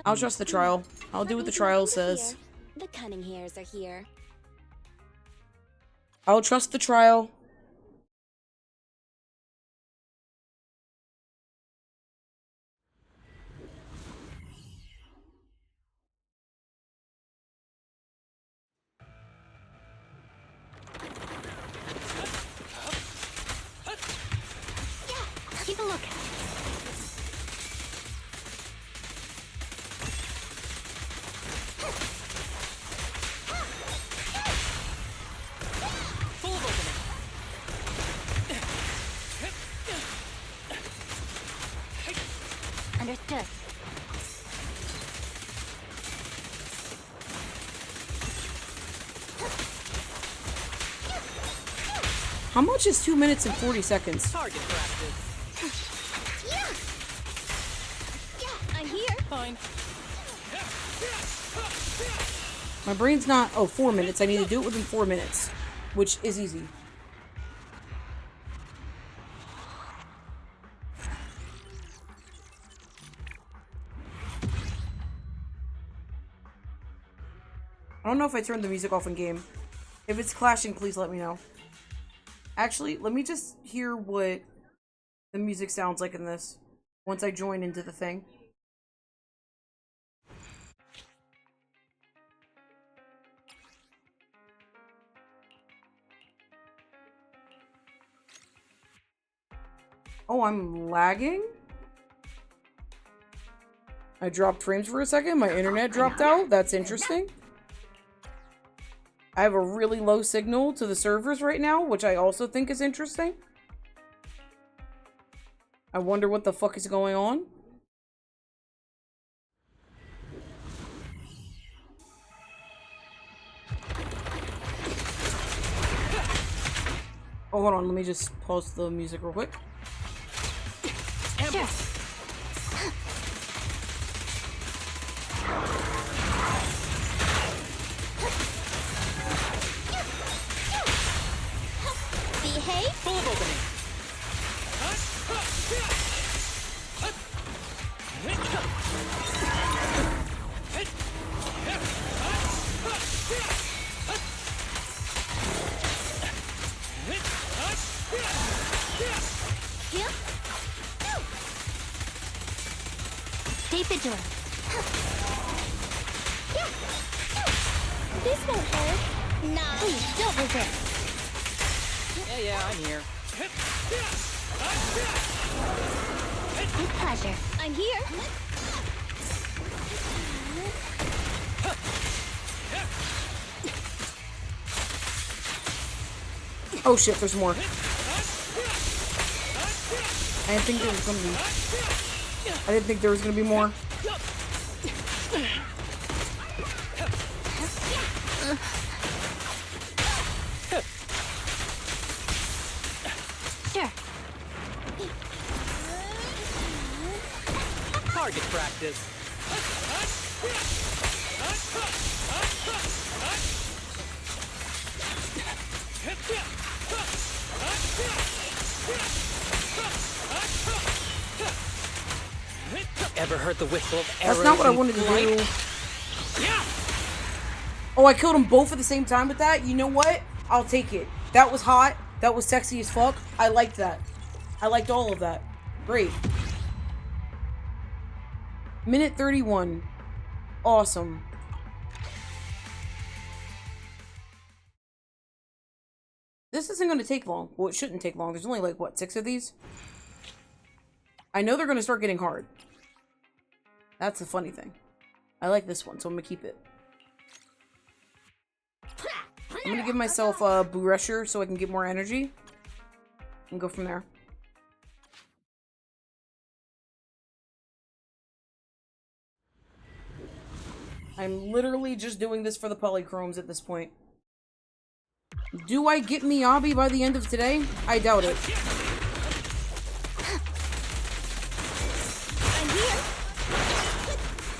I'll trust the trial. I'll do what the trial says. The cunning hairs are here. I'll trust the trial. Keep a look. Full of opening. Understood. How much is 2 minutes and 40 seconds? Target practice. I'm here. Fine. My brain's not. Oh, 4 minutes. I need to do it within 4 minutes, which is easy. I don't know if I turned the music off in game. If it's clashing, please let me know. Actually, let me just hear what the music sounds like in this once I join into the thing. Oh, I'm lagging? I dropped frames for a second. My internet dropped out. That's interesting. I have a really low signal to the servers right now, which I also think is interesting. I wonder what the fuck is going on. Oh, hold on. Let me just pause the music real quick. Sure. Behave. Full of opening. Here. Stay vigilant. This won't hurt. Nah. Please, don't resist. Yeah, I'm here. With pleasure. I'm here. Oh shit, there's more. I didn't think there was gonna be. I didn't think there was gonna be more. Sure. Target practice. Ever heard the whistle of arrows? That's not what I wanted to do. Oh, I killed them both at the same time with that? You know what? I'll take it. That was hot. That was sexy as fuck. I liked that. I liked all of that. Great. Minute 31. Awesome. This isn't going to take long. Well, it shouldn't take long. There's only like, what, 6 of these? I know they're going to start getting hard. That's the funny thing. I like this one, so I'm going to keep it. I'm going to give myself a Boo-Rusher so I can get more energy. And go from there. I'm literally just doing this for the polychromes at this point. Do I get Miyabi by the end of today? I doubt it. I'm here.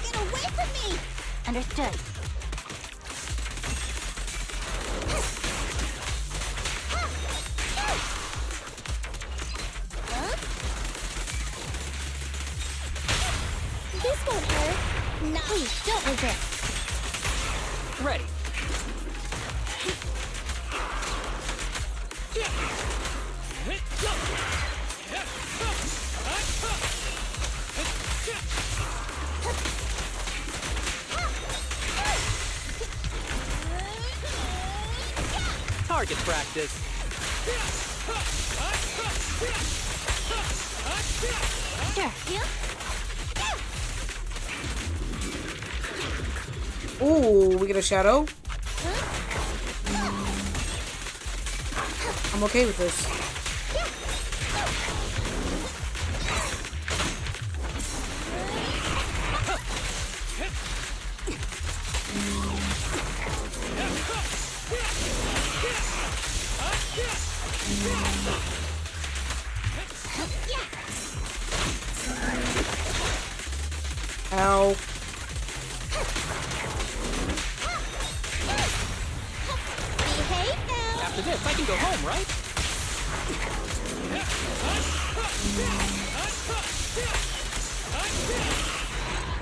Get away from me. Understood. This won't hurt. No. Please, don't resist. Ready. Target practice. Sure. Ooh, we get a shadow. I'm okay with this. Ow. After this, I can go home, right?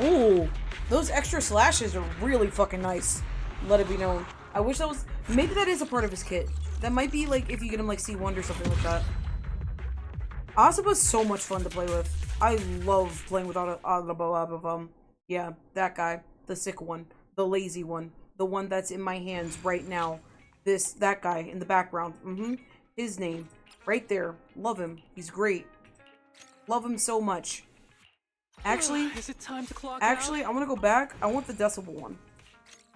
Ooh, those extra slashes are really fucking nice. Let it be known. I wish that was... Maybe that is a part of his kit. That might be, like, if you get him, like, C1 or something like that. ASABA's so much fun to play with. I love playing with ASABA. Yeah, that guy. The sick one. The lazy one. The one that's in my hands right now. That guy in the background. His name. Right there. Love him. He's great. Love him so much. Actually, is it time to clock out? I want to go back. I want the decibel one.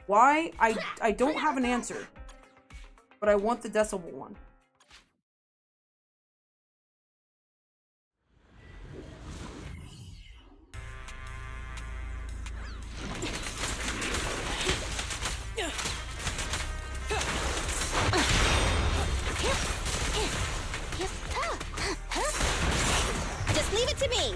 Why? I don't have an answer. But I want the decibel one. Just leave it to me.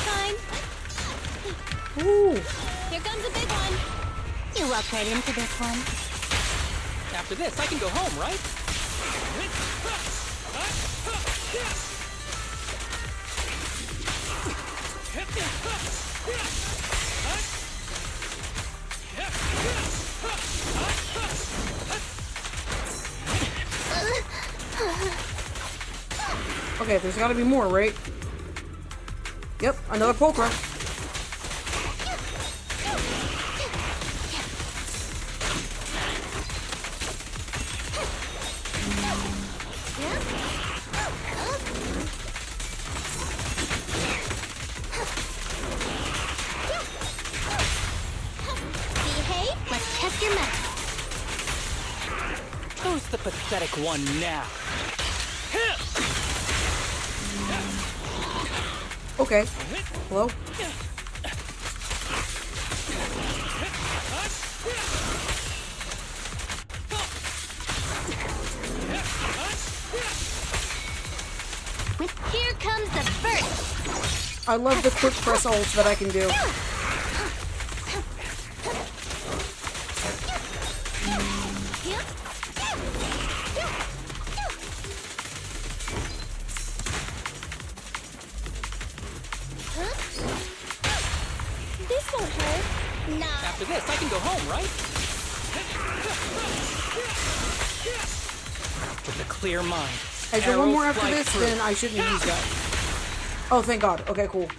Fine. Ooh. Here comes a big one. You walk right into this one. After this, I can go home, right? Okay, there's gotta be more, right? Yep, another polka. Who's the pathetic one now? Okay. Hello? Here comes the first. I love the quick press ults that I can do. This won't hurt. Nah. After this, I can go home, right? With a clear mind. I do one more arrows after fly this, through. then I shouldn't use that. Oh, thank God. Okay, cool.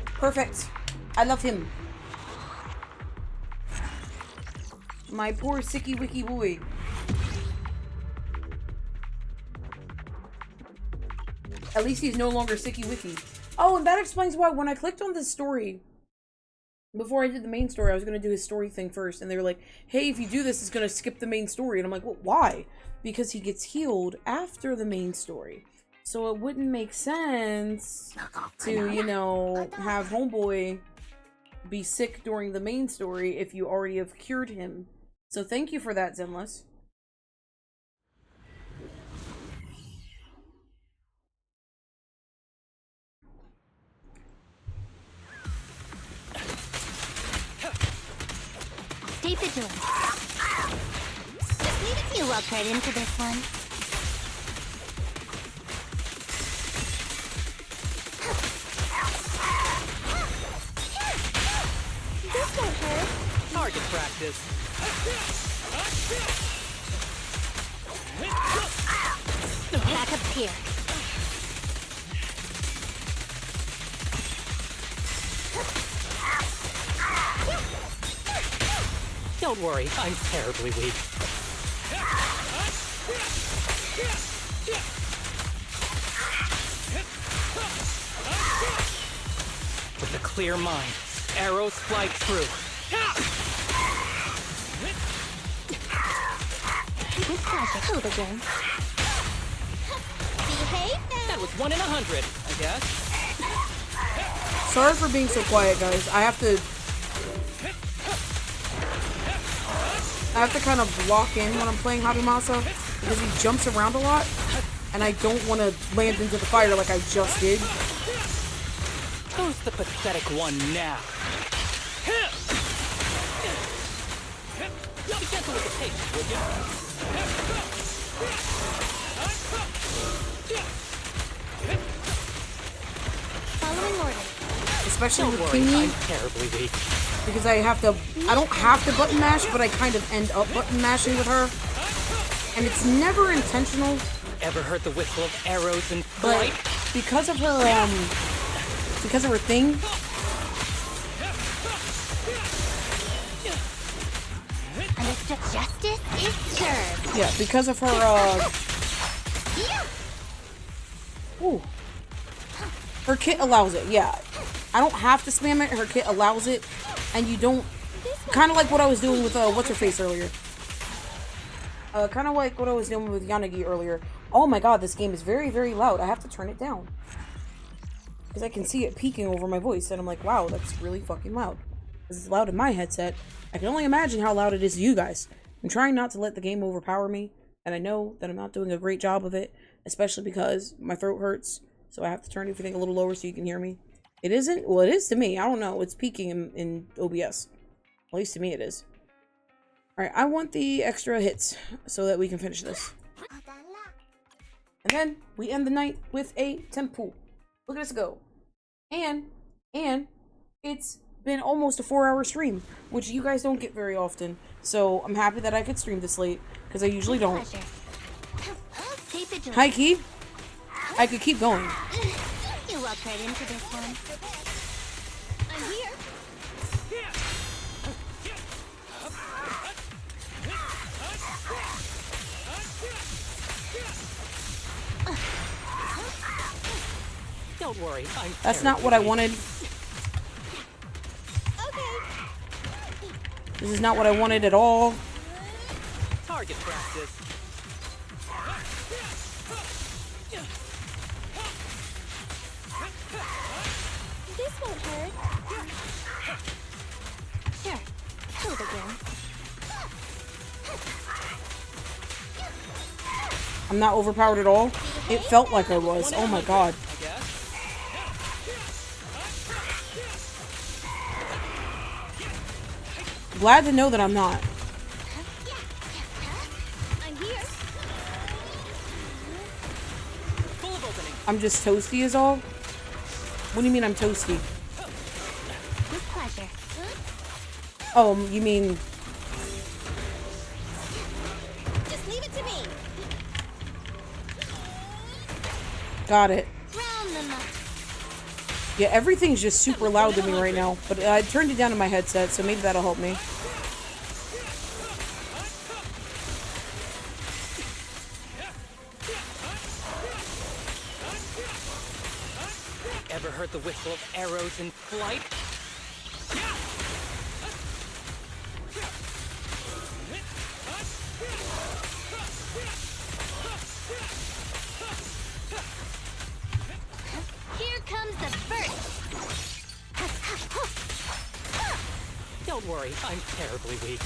Perfect. I love him. My poor sicky wicky boy. At least he's no longer sicky wicky. Oh, and that explains why when I clicked on this story, before I did the main story, I was going to do his story thing first. And they were like, hey, if you do this, it's going to skip the main story. And I'm like, well, why? Because he gets healed after the main story. So it wouldn't make sense to, you know, have Homeboy be sick during the main story if you already have cured him. So thank you for that, Zenless. Stay vigilant. Just leave it. You walked right into this one. This won't hurt. Target practice. Back up here. Don't worry, I'm terribly weak. With a clear mind, arrows fly true. With pleasure. Hold again. Behave now. That was 1 in 100, I guess. Sorry for being so quiet, guys. I have to kind of lock in when I'm playing Habimasa because he jumps around a lot and I don't want to land into the fire like I just did. Who's the pathetic one now? Be gentle with the pace, would you? Following order. Especially with worry, Kingy, I'm terribly weak. because I don't have to button mash, but I kind of end up button mashing with her. And it's never intentional. Ever heard the whistle of arrows in But flight? because of her thing, Understood. Justice is served. yeah, because of her, ooh. Her kit allows it, yeah. I don't have to spam it, her kit allows it, and you don't, kind of like what I was doing with, what's-her-face earlier. Kind of like what I was doing with Yanagi earlier. Oh my god, this game is very, very loud. I have to turn it down. Because I can see it peeking over my voice, and I'm like, wow, that's really fucking loud. This is loud in my headset. I can only imagine how loud it is to you guys. I'm trying not to let the game overpower me, and I know that I'm not doing a great job of it, especially because my throat hurts, so I have to turn everything a little lower so you can hear me. It isn't? Well, it is to me. I don't know. It's peaking in OBS. At least to me it is. Alright, I want the extra hits so that we can finish this. And then we end the night with a temple. Look at us go. And it's been almost a 4-hour stream, which you guys don't get very often. So I'm happy that I could stream this late, because I usually don't. Hi, Key. I could keep going. You walked right into this one. I'm here. Don't worry, I'm That's not what I wanted. This is not what I wanted at all. Target practice. This won't hurt. Here, do it again. I'm not overpowered at all. It felt like I was. Oh my god. Glad to know that I'm not. I'm here. I'm just toasty is all? What do you mean I'm toasty? With pleasure. Oh, you mean... Just leave it to me. Got it. Round them up. Yeah, everything's just super loud to me right now. But I turned it down in my headset, so maybe that'll help me. Ever heard the whistle of arrows in flight? Here comes the first. Don't worry, I'm terribly weak.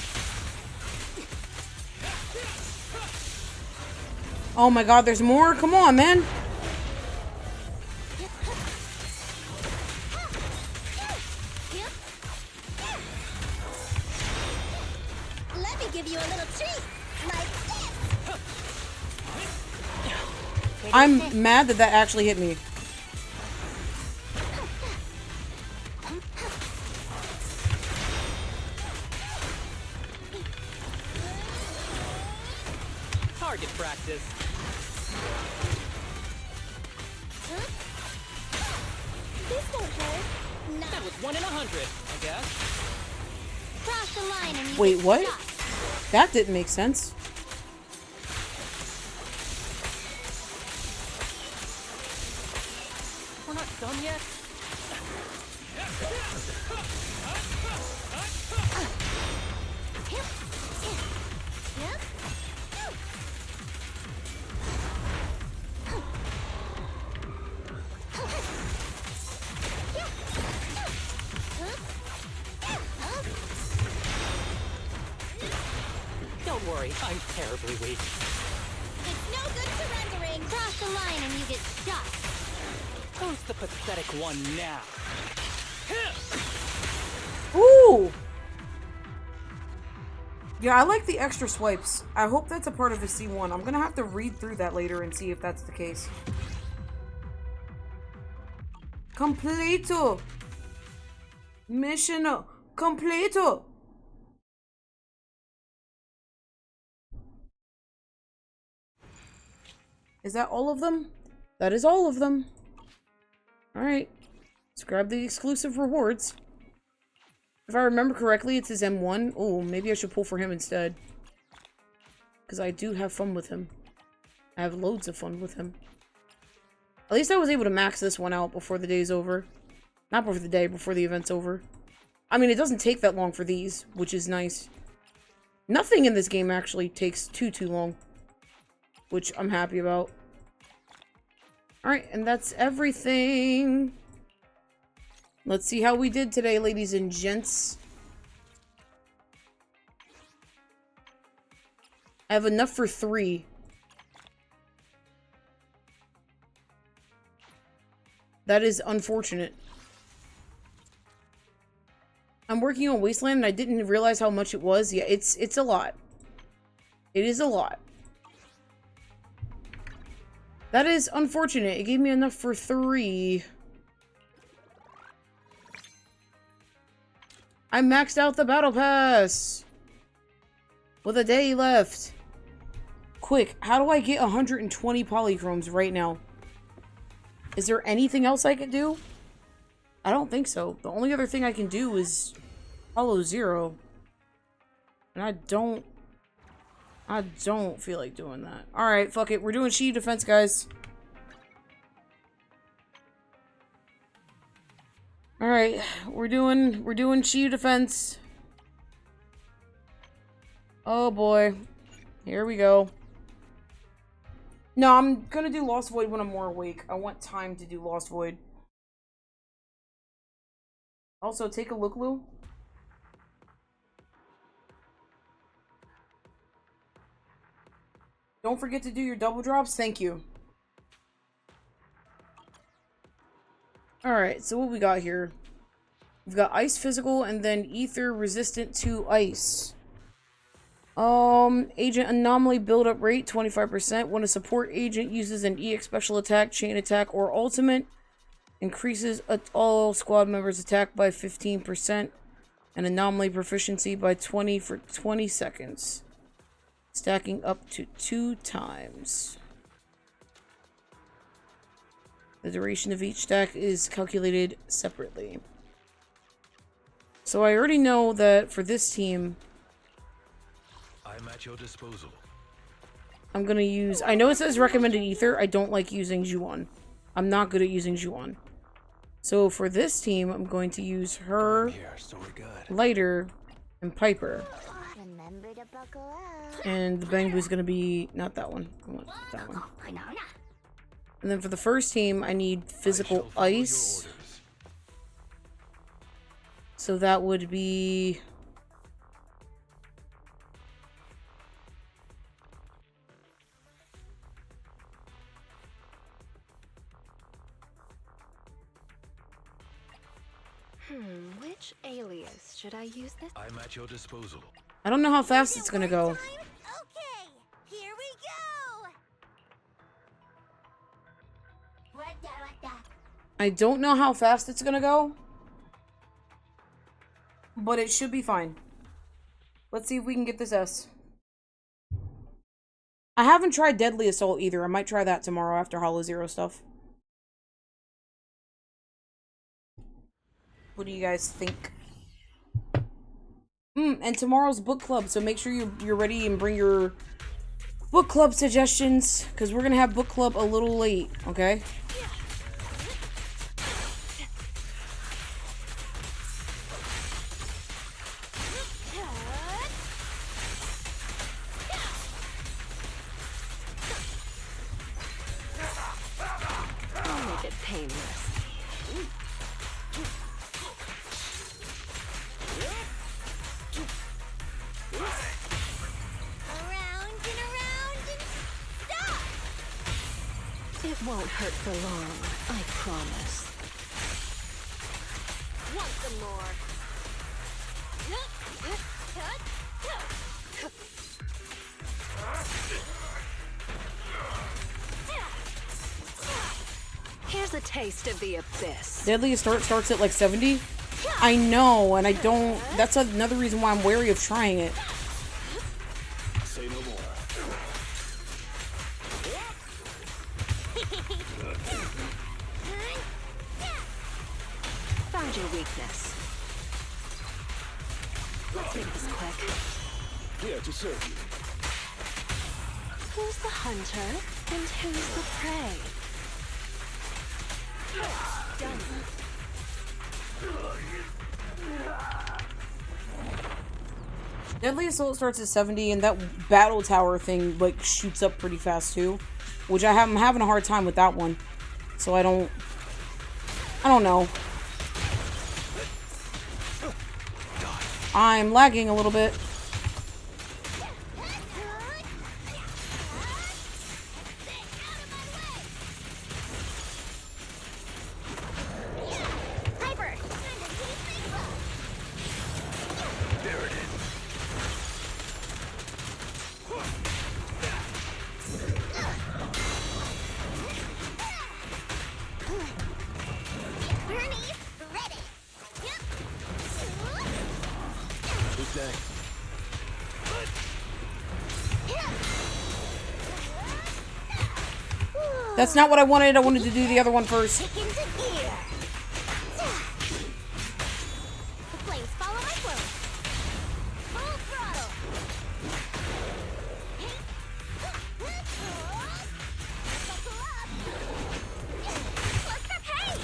Oh my god, there's more? Come on, man. Let me give you a little treat. Like this. I'm mad that that actually hit me. Target practice. This won't hurt. That was 1 in 100, I guess. Cross the line and you Wait, get what? shot. That didn't make sense. We're not done yet? Don't worry, I'm terribly weak. It's no good surrendering. Cross the line and you get shot. Who's the pathetic one now? Ooh! Yeah, I like the extra swipes. I hope that's a part of the C1. I'm gonna have to read through that later and see if that's the case. Completo! Mission completo! Is that all of them? That is all of them. Alright. Let's grab the exclusive rewards. If I remember correctly, it's his M1. Oh, maybe I should pull for him instead. Because I do have fun with him. I have loads of fun with him. At least I was able to max this one out before the day's over. Not before the day, before the event's over. I mean, it doesn't take that long for these, which is nice. Nothing in this game actually takes too long. Which I'm happy about. Alright, and that's everything. Let's see how we did today, ladies and gents. I have enough for 3. That is unfortunate. I'm working on Wasteland and I didn't realize how much it was. Yeah, it's a lot. It is a lot. That is unfortunate. It gave me enough for 3. I maxed out the battle pass. With a day left. Quick, how do I get 120 polychromes right now? Is there anything else I can do? I don't think so. The only other thing I can do is Hollow Zero. And I don't feel like doing that. Alright, fuck it. We're doing Shield Defense, guys. Alright, we're doing Shield Defense. Oh boy. Here we go. No, I'm gonna do Lost Void when I'm more awake. I want time to do Lost Void. Also, take a look, Lou. Don't forget to do your double drops. Thank you. Alright, so what we got here? We've got ice physical and then ether resistant to ice. Agent anomaly build-up rate 25%. When a support agent uses an EX special attack, chain attack, or ultimate, increases all squad members' attack by 15%. And anomaly proficiency by 20 for 20 seconds. Stacking up to 2 times. The duration of each stack is calculated separately. So I already know that for this team, I'm at your disposal. I'm gonna use... I know it says recommended ether. I don't like using Juon. I'm not good at using Juon. So for this team, I'm going to use her, Lighter, and Piper. Remember to buckle up. And the Bang Boo's gonna be... not that one. I want that one. And then for the first team, I need physical ice. So that would be... Which alias should I use this? I'm at your disposal. I don't know how fast it's gonna go. Okay, here we go. I don't know how fast it's gonna go. But it should be fine. Let's see if we can get this S. I haven't tried Deadly Assault either. I might try that tomorrow after Hollow Zero stuff. What do you guys think? And tomorrow's book club, so make sure you're ready and bring your book club suggestions, because we're gonna have book club a little late, okay? I'll make it painless. It won't hurt for long, I promise. Want some more? Here's a taste of the abyss. Deadly Assault starts at like 70? I know, and I don't... That's another reason why I'm wary of trying it. Say no more. Found your weakness. Let's make this quick. Here to serve you. Who's the hunter and who's the prey? Done. Deadly Assault starts at 70, and that battle tower thing, like, shoots up pretty fast, too. Which I'm having a hard time with that one. So I don't know. I'm lagging a little bit. That's not what I wanted. I wanted to do the other one first. The flames follow my flow. Full throttle. Hey,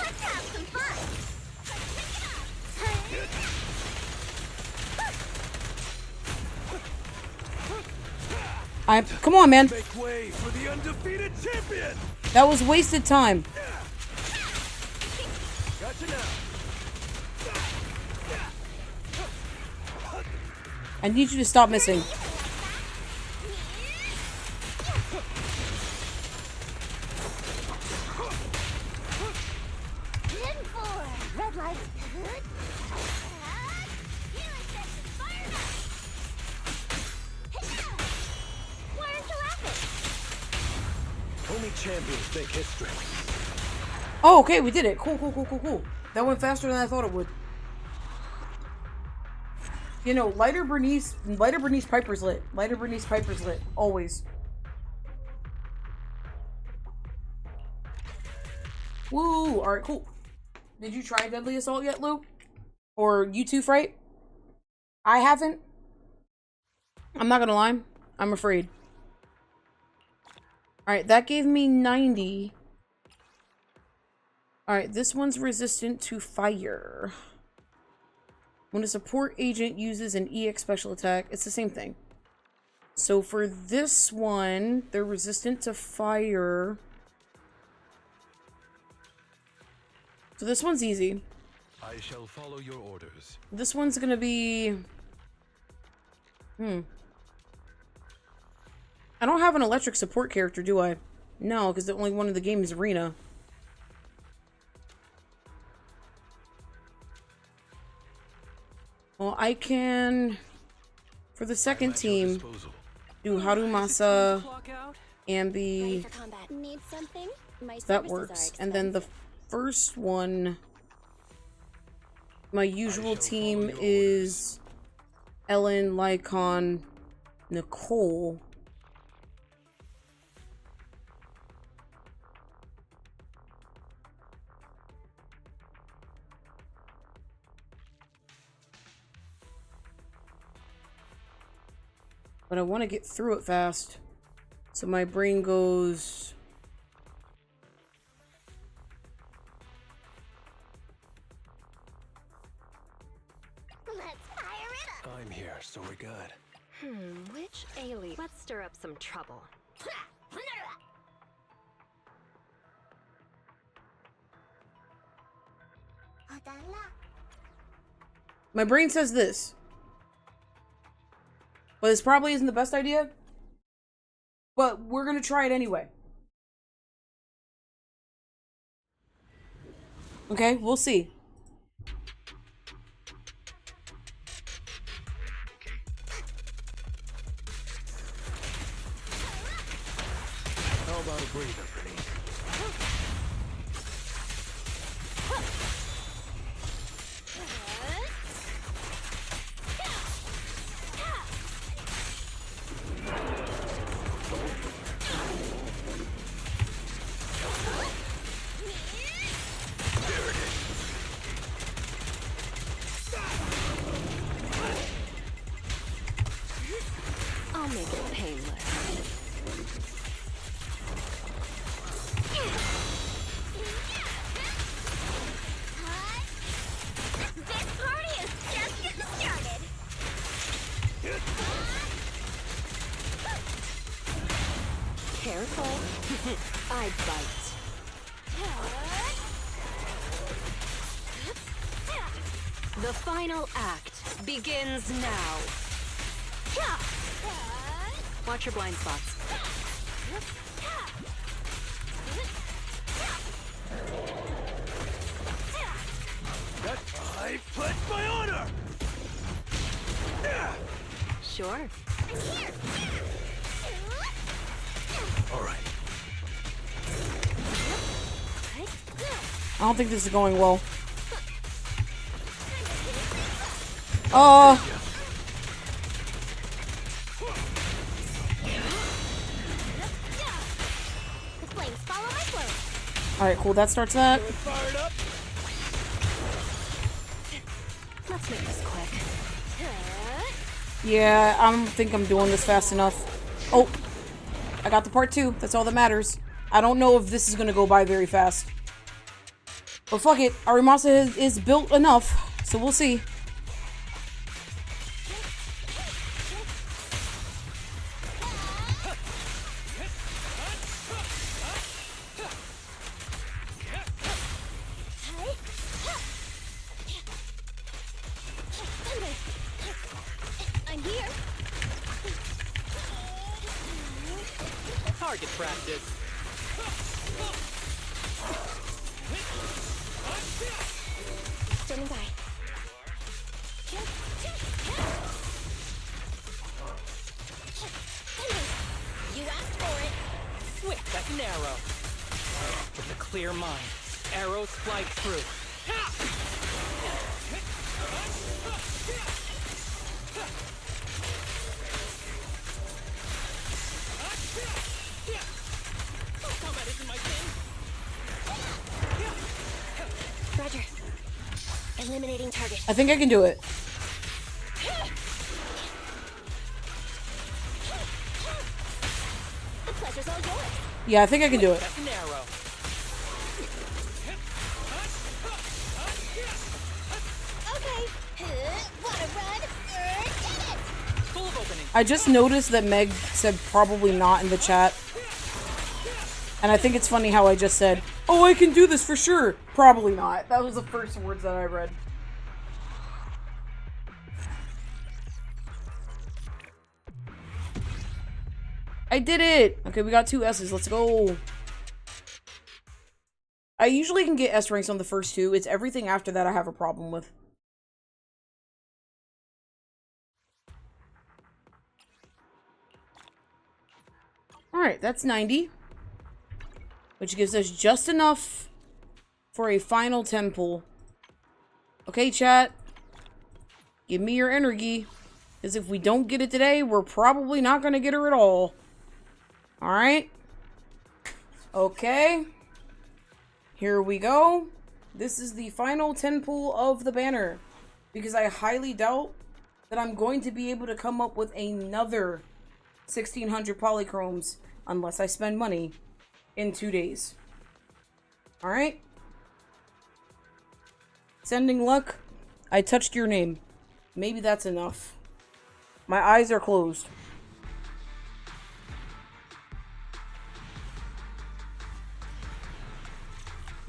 let's have some fun. Come on, man. Make way for the undefeated champion. That was wasted time. Gotcha now. I need you to stop missing. Red light. Why aren't you laughing? Only champions make history. Oh, okay, we did it. Cool, cool, cool, cool, cool. That went faster than I thought it would. You know, lighter Bernice Piper's lit. Lighter Bernice Piper's lit. Always. Woo! Alright, cool. Did you try Deadly Assault yet, Lou? Or you too, Fright? I haven't. I'm not gonna lie. I'm afraid. Alright, that gave me 90. Alright, this one's resistant to fire. When a support agent uses an EX special attack, it's the same thing. So for this one, they're resistant to fire. So this one's easy. I shall follow your orders. This one's gonna be... I don't have an electric support character, do I? No, because the only one in the game is Arena. Well, I can, for the second team, do Harumasa, Ambi. Need something? My That services works. are And then the first one, my usual team is Ellen, Lycon, Nicole. But I want to get through it fast. So my brain goes... Let's fire it up. I'm here, so we're good. Which alien? Let's stir up some trouble. My brain says this. But this probably isn't the best idea. But we're gonna try it anyway. Okay, we'll see. How about a breather, Bernice? I'll make it painless. This party is just getting started. Careful. I bite. The final act begins now. Watch your blind spots. I pledge my honor! Sure. All right. I don't think this is going well. The flames follow my flow. Alright, cool. That starts that. Fired up. Let's make this quick. Yeah, I don't think I'm doing this fast enough. Oh, I got the part 2. That's all that matters. I don't know if this is gonna go by very fast. But fuck it. Arimasa is built enough, so we'll see. I'm here. target practice. Standing by. You asked for it. Swift like an arrow. With a clear mind, arrows fly true. Combat isn't my thing. Roger. Eliminating target. I think I can do it. The pleasure's all yours. Yeah, I think I can do it. Like an arrow. Okay. Wanna run? Get it! Full of opening. I just noticed that Meg said probably not in the chat. And I think it's funny how I just said, oh, I can do this for sure. Probably not. That was the first words that I read. I did it! Okay, we got 2 S's. Let's go. I usually can get S ranks on the first 2. It's everything after that I have a problem with. Alright, that's 90. Which gives us just enough for a final 10 pull. Okay, chat. Give me your energy. Because if we don't get it today, we're probably not going to get her at all. Alright. Okay. Here we go. This is the final 10 pull of the banner. Because I highly doubt that I'm going to be able to come up with another 1600 polychromes unless I spend money in 2 days. Alright. Sending luck. I touched your name. Maybe that's enough. My eyes are closed.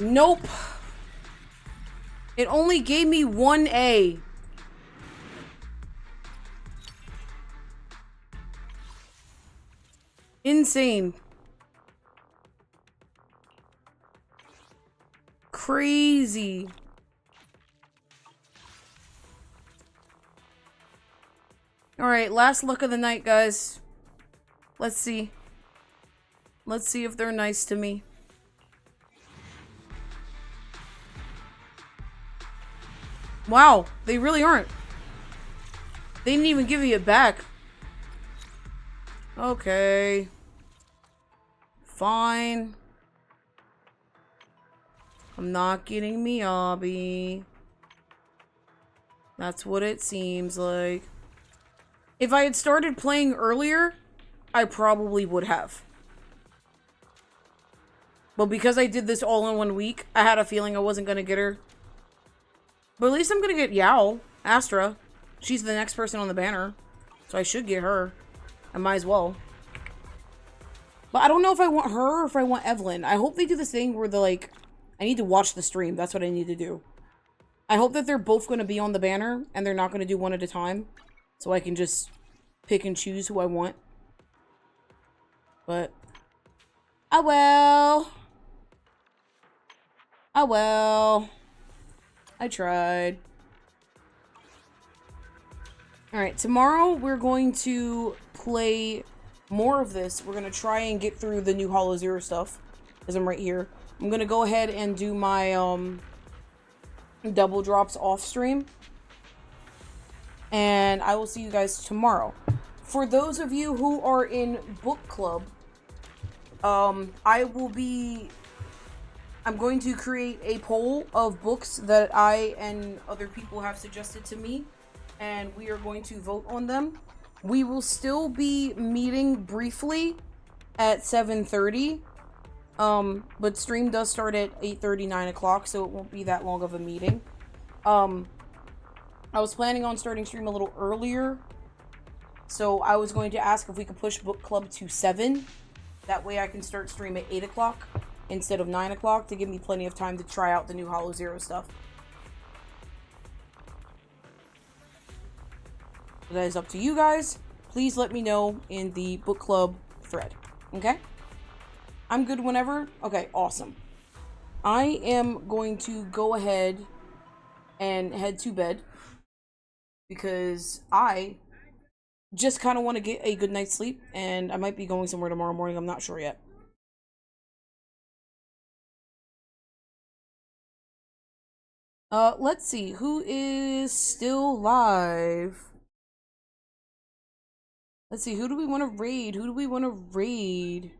Nope. It only gave me 1 A. Insane. Crazy. Alright, last look of the night, guys. Let's see. Let's see if they're nice to me. Wow, they really aren't. They didn't even give me it back. Okay. Fine. I'm not getting Miyabi. That's what it seems like. If I had started playing earlier, I probably would have. But because I did this all in 1 week, I had a feeling I wasn't going to get her. But at least I'm going to get Yao, Astra. She's the next person on the banner. So I should get her. I might as well. But I don't know if I want her or if I want Evelyn. I hope they do this thing where they're like, I need to watch the stream. That's what I need to do. I hope that they're both going to be on the banner and they're not going to do one at a time. So I can just pick and choose who I want. But, oh well. Oh well. I tried. Alright, tomorrow we're going to play more of this. We're going to try and get through the new Hollow Zero stuff. Because I'm right here. I'm going to go ahead and do my double drops off stream. And I will see you guys tomorrow. For those of you who are in book club, I'm going to create a poll of books that I and other people have suggested to me, and we are going to vote on them. We will still be meeting briefly at 7:30, but stream does start at 8:30, 9 o'clock, so it won't be that long of a meeting. I was planning on starting stream a little earlier, so I was going to ask if we could push book club to 7. That way I can start stream at 8 o'clock instead of 9 o'clock to give me plenty of time to try out the new Hollow Zero stuff. That is up to you guys. Please let me know in the book club thread. Okay? I'm good whenever? Okay, awesome. I am going to go ahead and head to bed because I just kind of want to get a good night's sleep, and I might be going somewhere tomorrow morning. I'm not sure yet. Let's see. Who is still live? Let's see. Who do we want to raid? Who do we want to raid?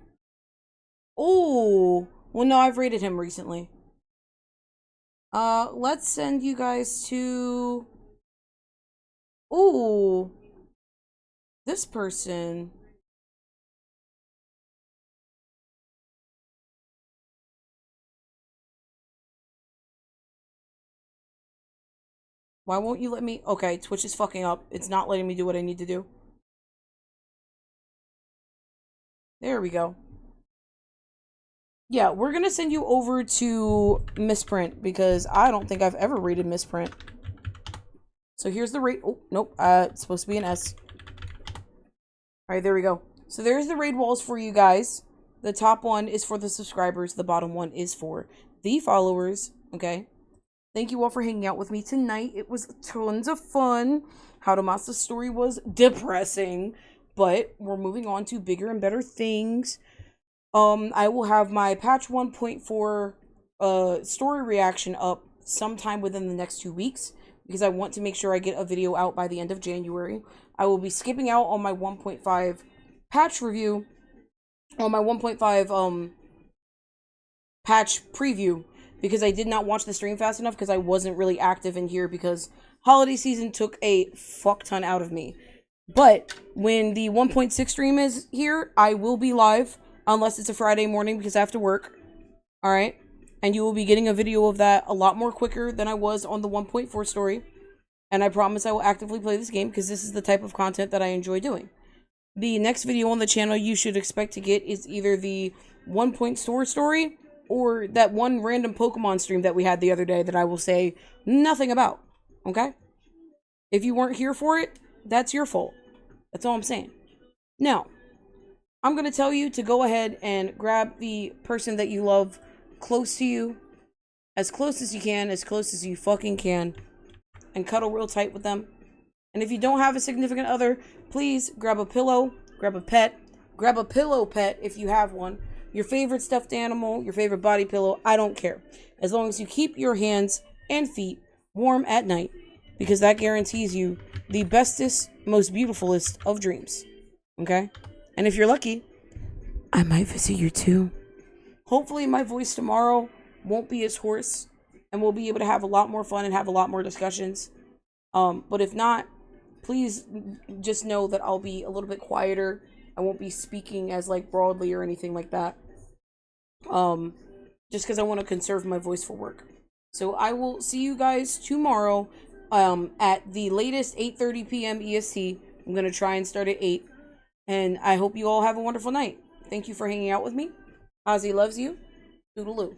Oh, well, no, I've raided him recently. Let's send you guys to... Oh, this person. Why won't you let me? Okay, Twitch is fucking up. It's not letting me do what I need to do. There we go. Yeah, we're gonna send you over to Misprint because I don't think I've ever rated Misprint. So here's the raid. Oh, nope. It's supposed to be an S. Alright, there we go. So there's the raid walls for you guys. The top one is for the subscribers. The bottom one is for the followers. Okay. Thank you all for hanging out with me tonight. It was tons of fun. Harumasa's story was depressing, but we're moving on to bigger and better things. I will have my patch 1.4 story reaction up sometime within the next 2 weeks because I want to make sure I get a video out by the end of January. I will be skipping out on my 1.5 patch review, on my 1.5 patch preview, because I did not watch the stream fast enough because I wasn't really active in here because holiday season took a fuck ton out of me. But when the 1.6 stream is here, I will be live unless it's a Friday morning because I have to work. Alright? And you will be getting a video of that a lot more quicker than I was on the 1.4 story. And I promise I will actively play this game because this is the type of content that I enjoy doing. The next video on the channel you should expect to get is either the 1.4 story or that one random Pokemon stream that we had the other day that I will say nothing about. Okay? If you weren't here for it, that's your fault. That's all I'm saying. Now, I'm going to tell you to go ahead and grab the person that you love close to you, as close as you can, as close as you fucking can, and cuddle real tight with them. And if you don't have a significant other, please grab a pillow, grab a pet, grab a pillow pet if you have one, your favorite stuffed animal, your favorite body pillow, I don't care. As long as you keep your hands and feet warm at night, because that guarantees you the bestest, most beautifulest of dreams. Okay? And if you're lucky, I might visit you too. Hopefully my voice tomorrow won't be as hoarse and we'll be able to have a lot more fun and have a lot more discussions. But if not, please just know that I'll be a little bit quieter. I won't be speaking as like broadly or anything like that. Just because I want to conserve my voice for work. So I will see you guys tomorrow at the latest 8:30 p.m. EST. I'm going to try and start at 8. And I hope you all have a wonderful night. Thank you for hanging out with me. Ozzy loves you. Toodaloo.